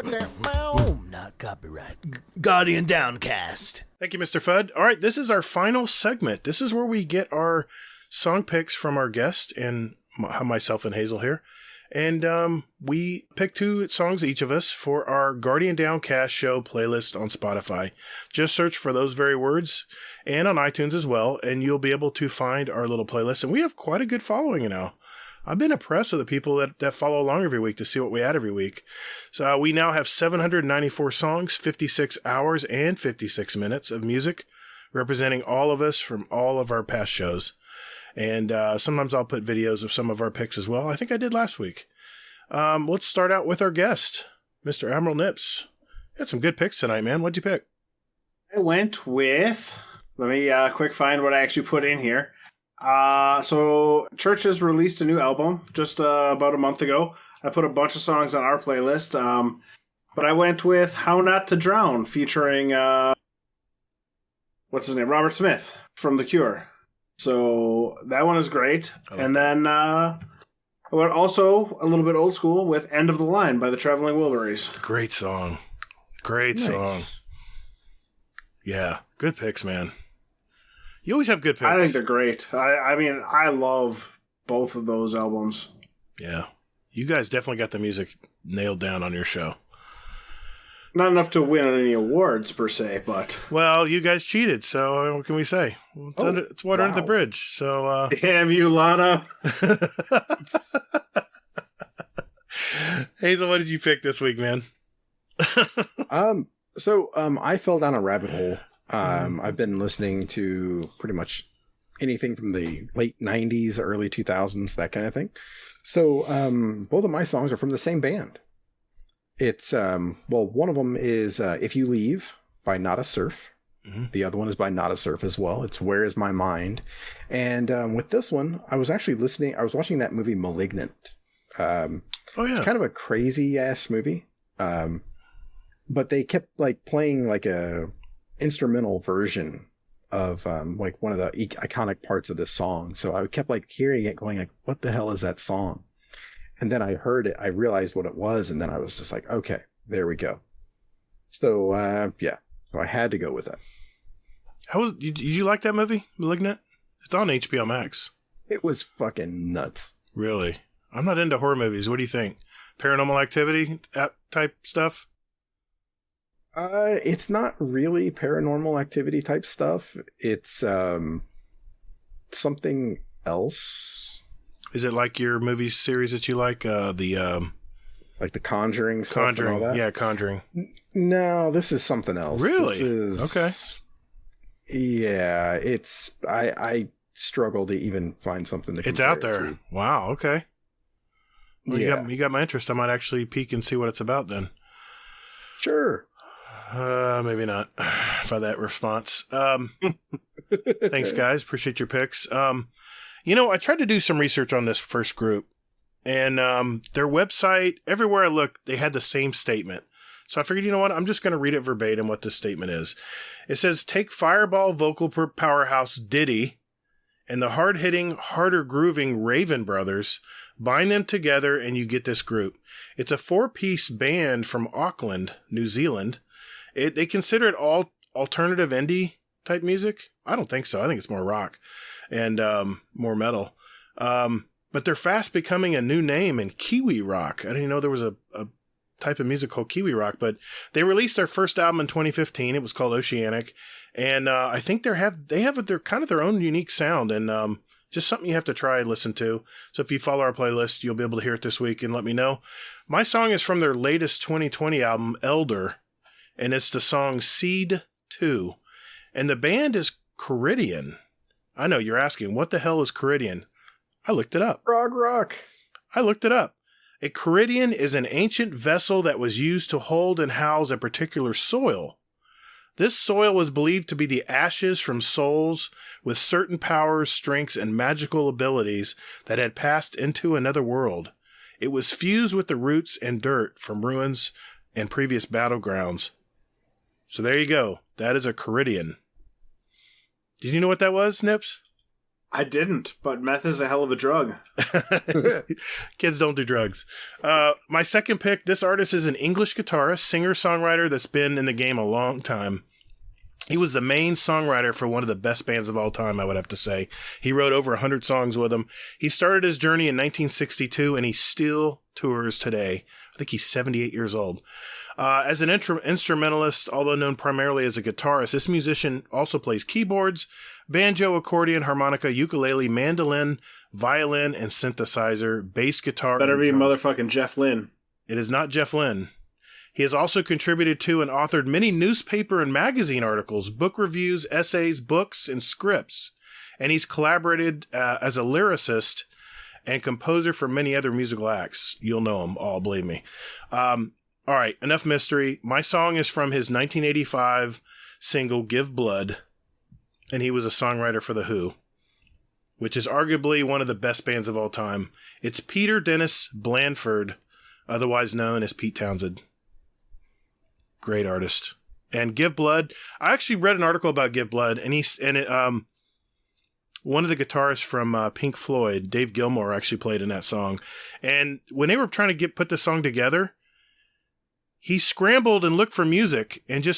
Not copyright. Guardian Downcast. Thank you, Mr. Fudd. All right, this is our final segment. This is where we get our song picks from our guest and myself and Hazel here. And we pick 2 songs each of us for our Guardian Downcast show playlist on Spotify. Just search for those very words and on iTunes as well, and you'll be able to find our little playlist. And we have quite a good following now. I've been impressed with the people that follow along every week to see what we add every week. So we now have 794 songs, 56 hours, and 56 minutes of music representing all of us from all of our past shows. And sometimes I'll put videos of some of our picks as well. I think I did last week. Let's start out with our guest, Mr. AdmiralNips. You had some good picks tonight, man. What'd you pick? I went with... Let me quick find what I actually put in here. So Church has released a new album just about a month ago. I put a bunch of songs on our playlist. But I went with How Not to Drown featuring... what's his name? Robert Smith from The Cure. So that one is great. And then I went also a little bit old school with End of the Line by the Traveling Wilburys. Great song. Great song. Yeah, good picks, man. You always have good picks. I think they're great. I mean, I love both of those albums. Yeah. You guys definitely got the music nailed down on your show. Not enough to win any awards, per se, but... Well, you guys cheated, so what can we say? It's water under the bridge, so... Damn you, Lana! Hazel, what did you pick this week, man? So I fell down a rabbit hole. I've been listening to pretty much anything from the late 90s, early 2000s, that kind of thing. So both of my songs are from the same band. It's, one of them is If You Leave by Not a Surf. Mm-hmm. The other one is by Not a Surf as well. It's Where Is My Mind? And with this one, I was watching that movie Malignant. It's kind of a crazy ass movie. But they kept like playing like a instrumental version of like one of the iconic parts of this song. So I kept like hearing it going like, what the hell is that song? And then I heard it, I realized what it was, and then I was just like, okay, there we go. So, so I had to go with it. Did you like that movie, Malignant? It's on HBO Max. It was fucking nuts. Really? I'm not into horror movies. What do you think? Paranormal Activity type stuff? It's not really Paranormal Activity type stuff. It's something else. Is it like your movie series that you like? Like the Conjuring stuff and all that? Yeah, Conjuring. No, this is something else. Really? Okay. Yeah, it's... I struggle to even find something to compare. It's out there. To. Wow, okay. Well, yeah. You got my interest. I might actually peek and see what it's about then. Sure. Maybe not by that response. Thanks, guys. Appreciate your picks. I tried to do some research on this first group, and their website, everywhere I looked, they had the same statement. So I figured, you know what? I'm just going to read it verbatim what this statement is. It says, take Fireball vocal powerhouse Diddy and the hard-hitting, harder grooving Raven Brothers Bind them together and you get this group. It's a 4-piece band from Auckland, New Zealand. They consider it all alternative indie type music. I don't think so. I think it's more rock and more metal. But they're fast becoming a new name in Kiwi rock. I didn't even know there was a type of music called Kiwi rock, but they released their first album in 2015. It was called Oceanic. And I think they have their kind of their own unique sound, and just something you have to try and listen to. So if you follow our playlist, you'll be able to hear it this week and let me know. My song is from their latest 2020 album, Elder, and it's the song Seed 2. And the band is Caridian. I know you're asking, what the hell is Caridian? I looked it up. Rock. I looked it up. A Caridian is an ancient vessel that was used to hold and house a particular soil. This soil was believed to be the ashes from souls with certain powers, strengths, and magical abilities that had passed into another world. It was fused with the roots and dirt from ruins and previous battlegrounds. So there you go. That is a Caridian. Did you know what that was, Nips? I didn't, but meth is a hell of a drug. Kids don't do drugs. My second pick, this artist is an English guitarist, singer-songwriter that's been in the game a long time. He was the main songwriter for one of the best bands of all time, I would have to say. He wrote over 100 songs with them. He started his journey in 1962, and he still tours today. I think he's 78 years old. As an instrumentalist, although known primarily as a guitarist, this musician also plays keyboards, banjo, accordion, harmonica, ukulele, mandolin, violin, and synthesizer, bass guitar. Better be drums. motherfucking Jeff Lynne. It is not Jeff Lynne. He has also contributed to and authored many newspaper and magazine articles, book reviews, essays, books, and scripts. And he's collaborated as a lyricist and composer for many other musical acts. You'll know them all, believe me. All right, enough mystery. My song is from his 1985 single, Give Blood. And he was a songwriter for The Who, which is arguably one of the best bands of all time. It's Peter Dennis Blandford, otherwise known as Pete Townsend. Great artist. And Give Blood, I actually read an article about Give Blood, and one of the guitarists from Pink Floyd, Dave Gilmour, actually played in that song. And when they were trying to put the song together, he scrambled and looked for music and he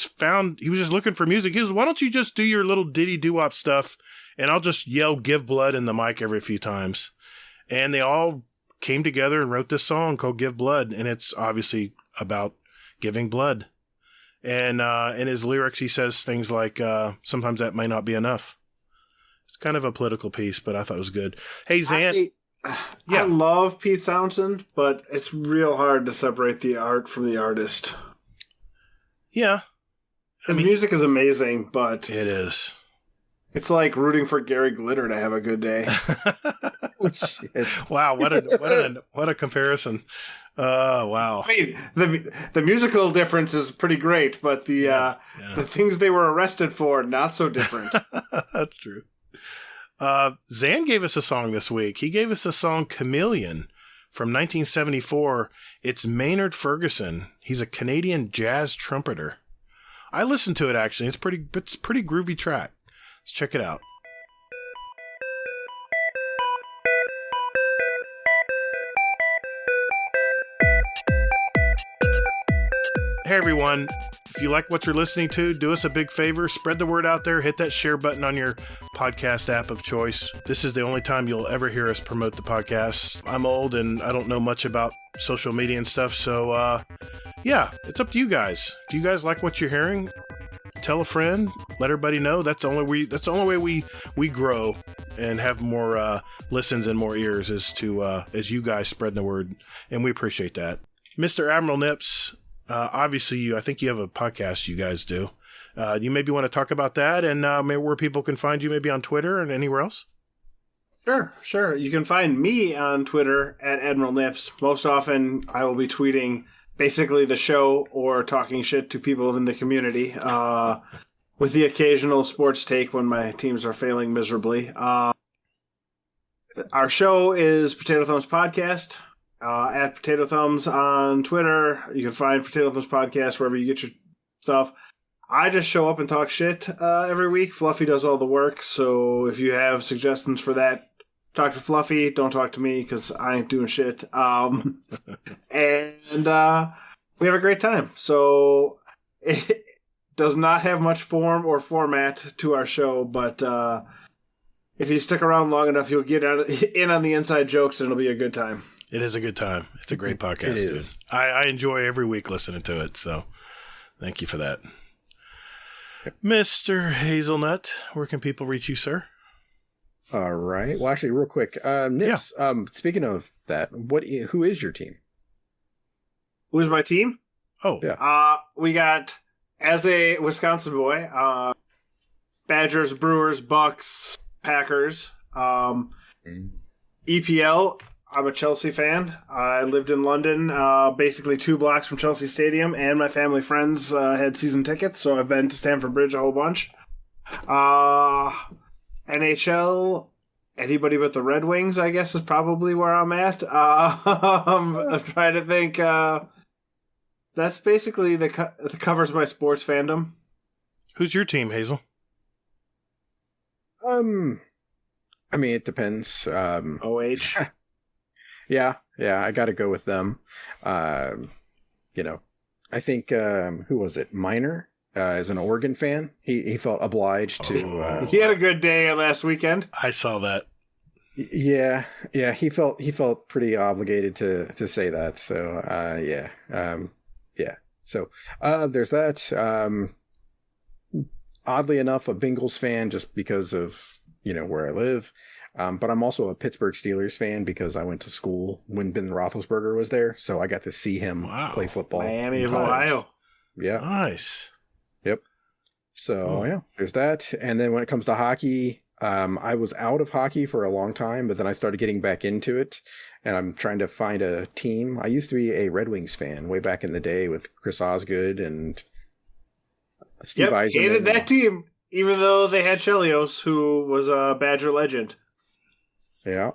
was just looking for music. He was, why don't you just do your little ditty doo-wop stuff and I'll just yell Give Blood in the mic every few times. And they all came together and wrote this song called Give Blood. And it's obviously about giving blood. And in his lyrics, he says things like, sometimes that may not be enough. It's kind of a political piece, but I thought it was good. Hey, Zan. I love Pete Townsend, but it's real hard to separate the art from the artist. Yeah. His music is amazing, but... It is. It's like rooting for Gary Glitter to have a good day. Oh, shit. Wow, what a comparison. Wow. I mean, the musical difference is pretty great, but the things they were arrested for, not so different. That's true. Zan gave us a song this week. He gave us a song Chameleon from 1974. It's Maynard Ferguson. He's a Canadian jazz trumpeter. I listened to it actually. It's a pretty groovy track. Let's check it out. Hey everyone, if you like what you're listening to, do us a big favor, spread the word out there, hit that share button on your podcast app of choice. This is the only time you'll ever hear us promote the podcast. I'm old and I don't know much about social media and stuff, so yeah, it's up to you guys. If you guys like what you're hearing, tell a friend, let everybody know. That's the only way we grow and have more listens and more ears is to as you guys spread the word, and we appreciate that. Mr. AdmiralNips, obviously, I think you have a podcast you guys do. You maybe want to talk about that and maybe where people can find you, maybe on Twitter and anywhere else? Sure. You can find me on Twitter at AdmiralNips. Most often, I will be tweeting basically the show or talking shit to people in the community with the occasional sports take when my teams are failing miserably. Our show is Potato Thumbs Podcast. At Potato Thumbs on Twitter. You can find Potato Thumbs Podcast wherever you get your stuff. I just show up and talk shit every week. Fluffy does all the work, so if you have suggestions for that, Talk to Fluffy. Don't talk to me because I ain't doing shit. And we have a great time. So it does not have much form or format to our show, but if you stick around long enough, you'll get in on the inside jokes, and it'll be a good time. It is a good time. It's a great podcast. It is. I enjoy every week listening to it, so thank you for that. Mr. Hazelnut, where can people reach you, sir? All right. Well, actually, real quick, Nips. Speaking of that, who is your team? Who's my team? Oh, yeah. We got, as a Wisconsin boy, Badgers, Brewers, Bucks, Packers. EPL. I'm a Chelsea fan. I lived in London, basically 2 blocks from Chelsea Stadium, and my family friends had season tickets, so I've been to Stamford Bridge a whole bunch. NHL, anybody but the Red Wings, I guess, is probably where I'm at. I'm trying to think. That's basically that covers my sports fandom. who's your team, Hazel? I mean, it depends. OH. Yeah, I got to go with them. I think who was it? Minor is an Oregon fan. He felt obliged to. He had a good day last weekend. I saw that. Yeah. He felt pretty obligated to say that. So yeah. So there's that. Oddly enough, a Bengals fan just because of where I live. But I'm also a Pittsburgh Steelers fan because I went to school when Ben Roethlisberger was there, so I got to see him play football. Miami of Ohio. Yeah. Nice. Yep. So yeah, there's that. And then when it comes to hockey, I was out of hockey for a long time, but then I started getting back into it, and I'm trying to find a team. I used to be a Red Wings fan way back in the day with Chris Osgood and Steve Yzerman. Hated that team, even though they had Chelios, who was a Badger legend. Yeah,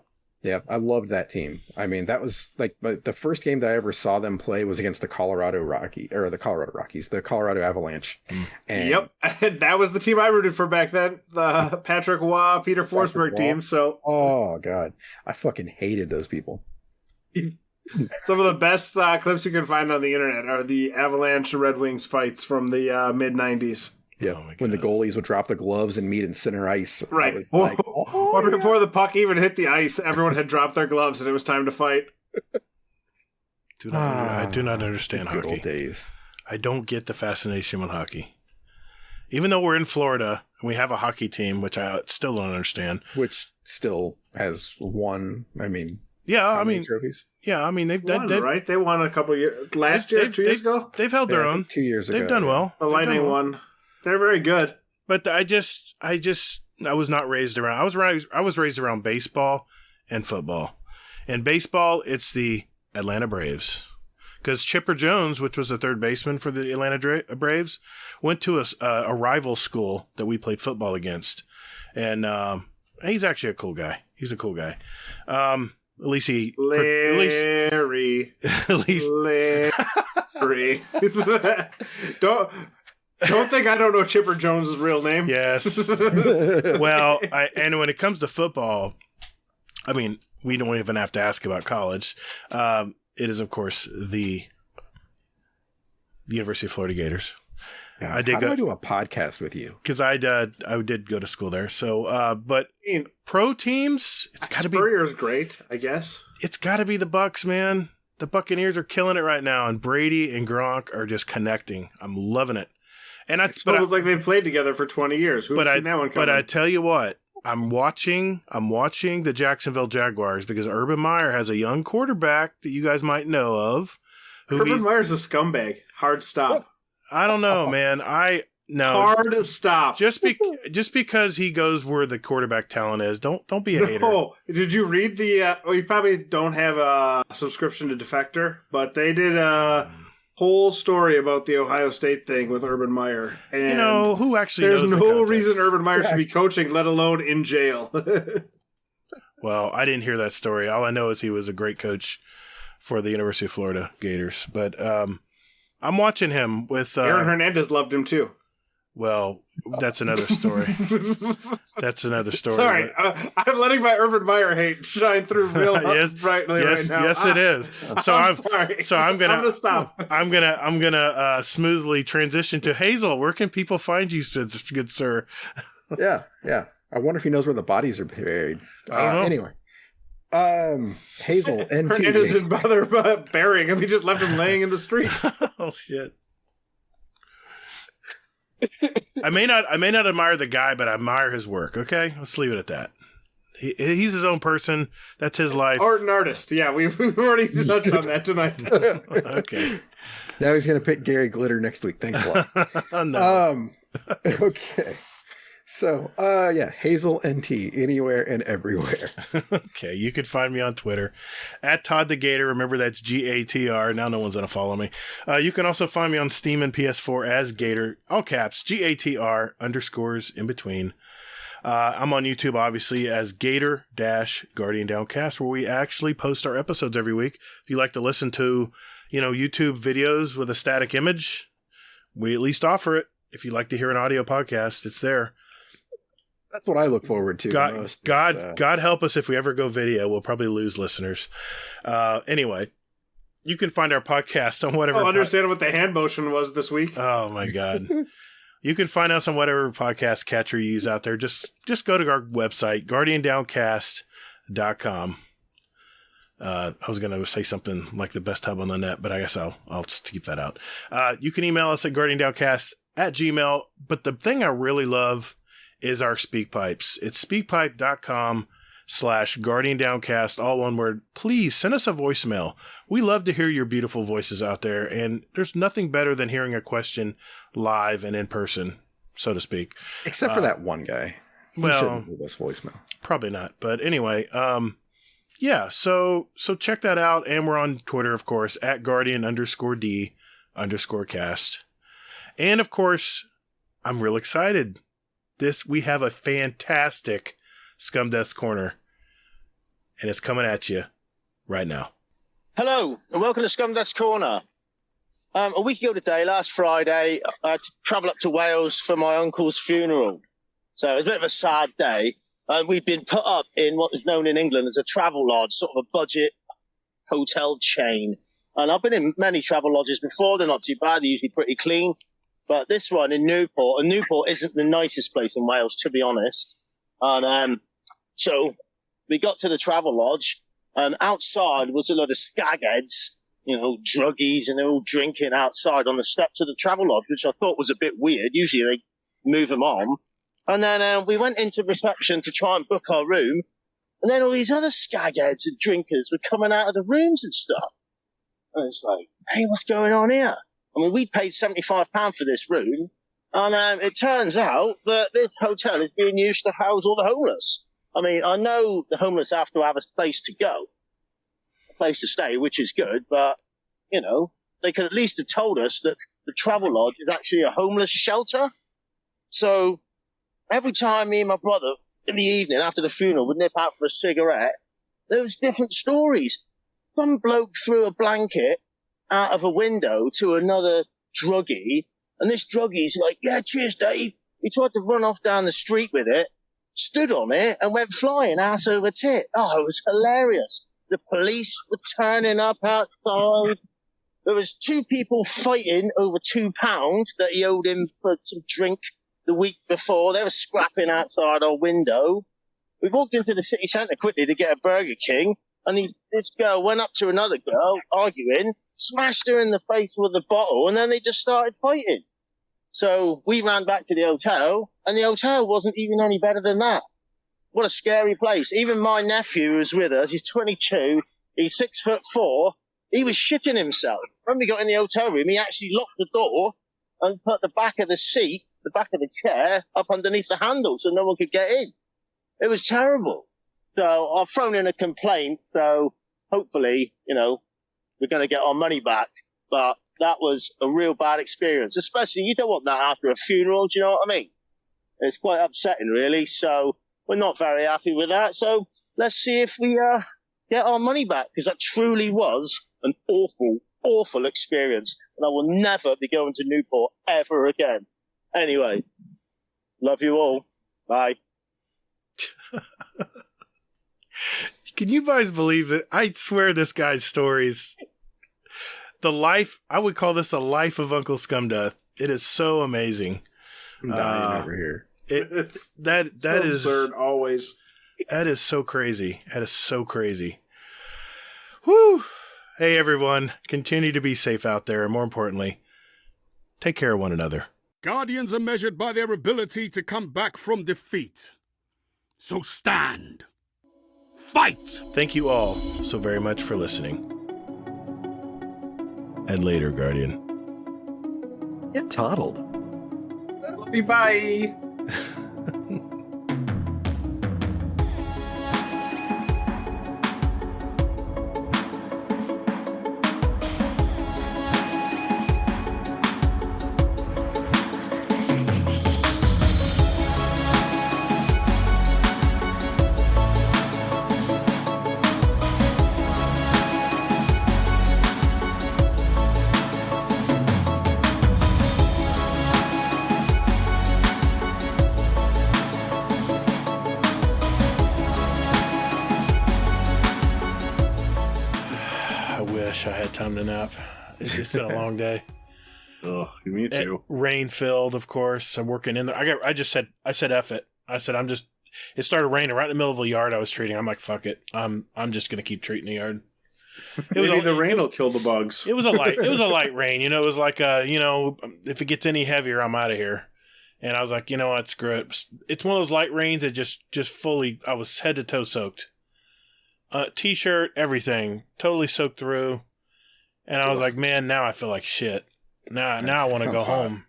I loved that team. I mean, that was like the first game that I ever saw them play was against the Colorado Avalanche. And yep, that was the team I rooted for back then, the Patrick Waugh, Peter Forsberg team. So, oh god, I fucking hated those people. Some of the best clips you can find on the internet are the Avalanche Red Wings fights from the mid '90s. Yeah, when the goalies would drop the gloves and meet in center ice. Right. Or before the puck even hit the ice, everyone had dropped their gloves and it was time to fight. I do not understand good hockey. Old days. I don't get the fascination with hockey. Even though we're in Florida and we have a hockey team, which I still don't understand. Which still has won, trophies? Yeah, I mean, they've done right? They won a couple years. 2 years ago? They've held their own. 2 years ago. They've done well. The Lightning won. They're very good. But I was not raised around. I was raised around baseball and football. In baseball, it's the Atlanta Braves. Because Chipper Jones, which was the third baseman for the Atlanta Braves, went to a rival school that we played football against. And he's actually a cool guy. He's a cool guy. At least Larry. Don't think I don't know Chipper Jones' real name. Yes. Well, and when it comes to football, I mean, we don't even have to ask about college. It is, of course, the University of Florida Gators. Yeah, how do I do a podcast with you? Because I did go to school there. So, but pro teams, it's got to be Spurrier's great, I guess. It's got to be the Bucks, man. The Buccaneers are killing it right now, and Brady and Gronk are just connecting. I'm loving it. And it was like they've played together for 20 years. Who's seen that one coming? But I tell you what, I'm watching the Jacksonville Jaguars because Urban Meyer has a young quarterback that you guys might know of. Urban Meyer's a scumbag. Hard stop. I don't know, man. Hard stop. Just because he goes where the quarterback talent is, don't be a hater. Oh, did you read the? You probably don't have a subscription to Defector, but they did a whole story about the Ohio State thing with Urban Meyer. And who actually? There's knows no reason Urban Meyer should be coaching, let alone in jail. Well, I didn't hear that story. All I know is he was a great coach for the University of Florida Gators. But I'm watching him with Aaron Hernandez loved him too. Well, that's another story. That's another story. Sorry, I'm letting my Urban Meyer hate shine through real brightly right now. Yes, it is. So I'm sorry. I'm gonna stop. I'm gonna smoothly transition to Hazel. Where can people find you, good sir? Yeah. I wonder if he knows where the bodies are buried. I don't know. Anyway, Hazel and Her innocent mother burying him. He just left him laying in the street. Oh shit. I may not admire the guy, but I admire his work. Okay, let's leave it at that. He's his own person. That's his life. Art and artist. Yeah, we've already touched on that tonight. Okay. Now he's gonna pick Gary Glitter next week. Thanks a lot. No. Okay. So, Hazel and T, anywhere and everywhere. Okay, you can find me on Twitter at Todd the Gator. Remember, that's Gatr. Now no one's going to follow me. You can also find me on Steam and PS4 as Gator, all caps, Gatr, underscores in between. I'm on YouTube, obviously, as Gator-Guardian Downcast, where we actually post our episodes every week. If you like to listen to, YouTube videos with a static image, we at least offer it. If you like to hear an audio podcast, it's there. That's what I look forward to. God help us if we ever go video. We'll probably lose listeners. Anyway, you can find our podcast on whatever. I'll understand what the hand motion was this week. Oh my God. You can find us on whatever podcast catcher you use out there. Just go to our website, guardiandowncast.com. I was going to say something like the best hub on the net, but I guess I'll just keep that out. You can email us at guardiandowncast@gmail.com. But the thing I really love is our Speakpipes. It's speakpipe.com/guardiandowncast, all one word. Please send us a voicemail. We love to hear your beautiful voices out there, and there's nothing better than hearing a question live and in person, so to speak. Except for that one guy. He shouldn't leave us voicemail. Probably not. But anyway, so check that out. And we're on Twitter, of course, at Guardian_D_cast. And of course, I'm real excited. We have a fantastic Scum Death's Corner, and it's coming at you right now. Hello, and welcome to Scum Death's Corner. A week ago today, last Friday, I had to travel up to Wales for my uncle's funeral. So it was a bit of a sad day. We've been put up in what is known in England as a travel lodge, sort of a budget hotel chain. And I've been in many travel lodges before. They're not too bad. They're usually pretty clean. But this one in Newport, and Newport isn't the nicest place in Wales, to be honest. And so we got to the travel lodge, and outside was a lot of skagheads, druggies, and they're all drinking outside on the steps of the travel lodge, which I thought was a bit weird. Usually they move them on. And then we went into reception to try and book our room, and then all these other skagheads and drinkers were coming out of the rooms and stuff. And it's like, hey, what's going on here? I mean, we paid £75 for this room, and it turns out that this hotel is being used to house all the homeless. I mean, I know the homeless have to have a place to go, a place to stay, which is good, but, they could at least have told us that the travel lodge is actually a homeless shelter. So every time me and my brother in the evening after the funeral would nip out for a cigarette, there was different stories. Some bloke threw a blanket out of a window to another druggie, and this druggie's like, yeah, cheers, Dave. He tried to run off down the street with it, stood on it, and went flying ass over tit. Oh, it was hilarious. The police were turning up outside. There was 2 people fighting over £2 that he owed him for some drink the week before. They were scrapping outside our window. We walked into the city centre quickly to get a Burger King, and this girl went up to another girl, arguing, smashed her in the face with a bottle, and then they just started fighting. So we ran back to the hotel, and the hotel wasn't even any better than that. What a scary place. Even my nephew who was with us, he's 22, he's 6'4", he was shitting himself. When we got in the hotel room, he actually locked the door and put the back of the seat, the back of the chair, up underneath the handle so no one could get in. It was terrible. So I've thrown in a complaint, so hopefully, we're going to get our money back. But that was a real bad experience, especially you don't want that after a funeral, do you know what I mean? It's quite upsetting, really. So we're not very happy with that. So let's see if we get our money back, because that truly was an awful, awful experience. And I will never be going to Newport ever again. Anyway, love you all. Bye. Can you guys believe that? I swear this guy's stories. I would call this a life of Uncle Scumdeath. It is so amazing. I'm dying over here. That is absurd, always. That is so crazy. That is so crazy. Whew. Hey, everyone. Continue to be safe out there. And more importantly, take care of one another. Guardians are measured by their ability to come back from defeat. So stand. Fight! Thank you all so very much for listening. And later, Guardian. Get toddled. Love you, bye. I had time to nap. It's just been a long day. Oh, me too. Rain filled, of course. I'm working in there. I said F it. I said it started raining right in the middle of the yard I was treating. I'm like, fuck it. I'm just gonna keep treating the yard. Maybe the rain will kill the bugs. It was a light rain, It was like if it gets any heavier, I'm out of here. And I was like, you know what, screw it. It's one of those light rains that just fully, I was head to toe soaked. T-shirt, everything, totally soaked through. And I was like, man, now I feel like shit. Now I want to go home.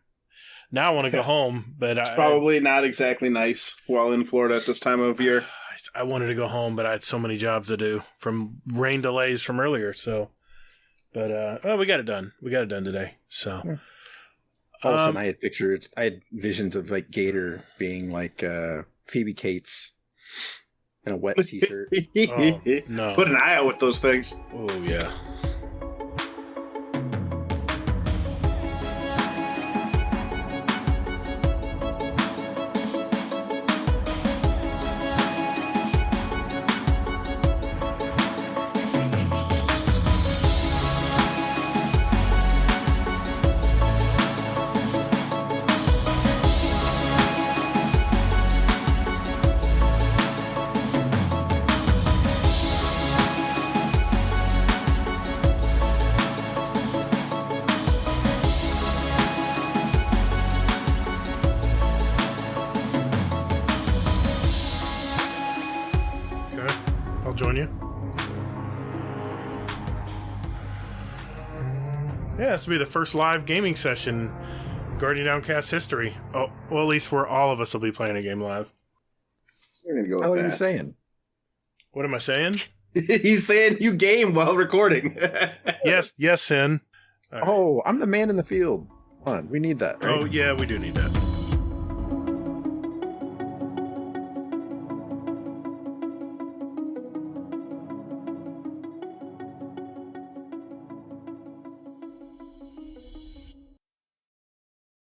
Now I want to go home, but it's probably not exactly nice while in Florida at this time of year. I wanted to go home, but I had so many jobs to do from rain delays from earlier. So, but we got it done. We got it done today. So, all of a sudden, I had visions of like Gatr being like Phoebe Cates in a wet T-shirt. Oh, no. Put an eye out with those things. Oh yeah. Join you. Yeah, this will be the first live gaming session, Guardian Downcast history. Oh, well, at least where all of us will be playing a game live. We're gonna go with what that. are you saying? What am I saying? He's saying you game while recording. Yes, Sin. Right. Oh, I'm the man in the field. Come on, we need that. Right? Oh, yeah, we do need that.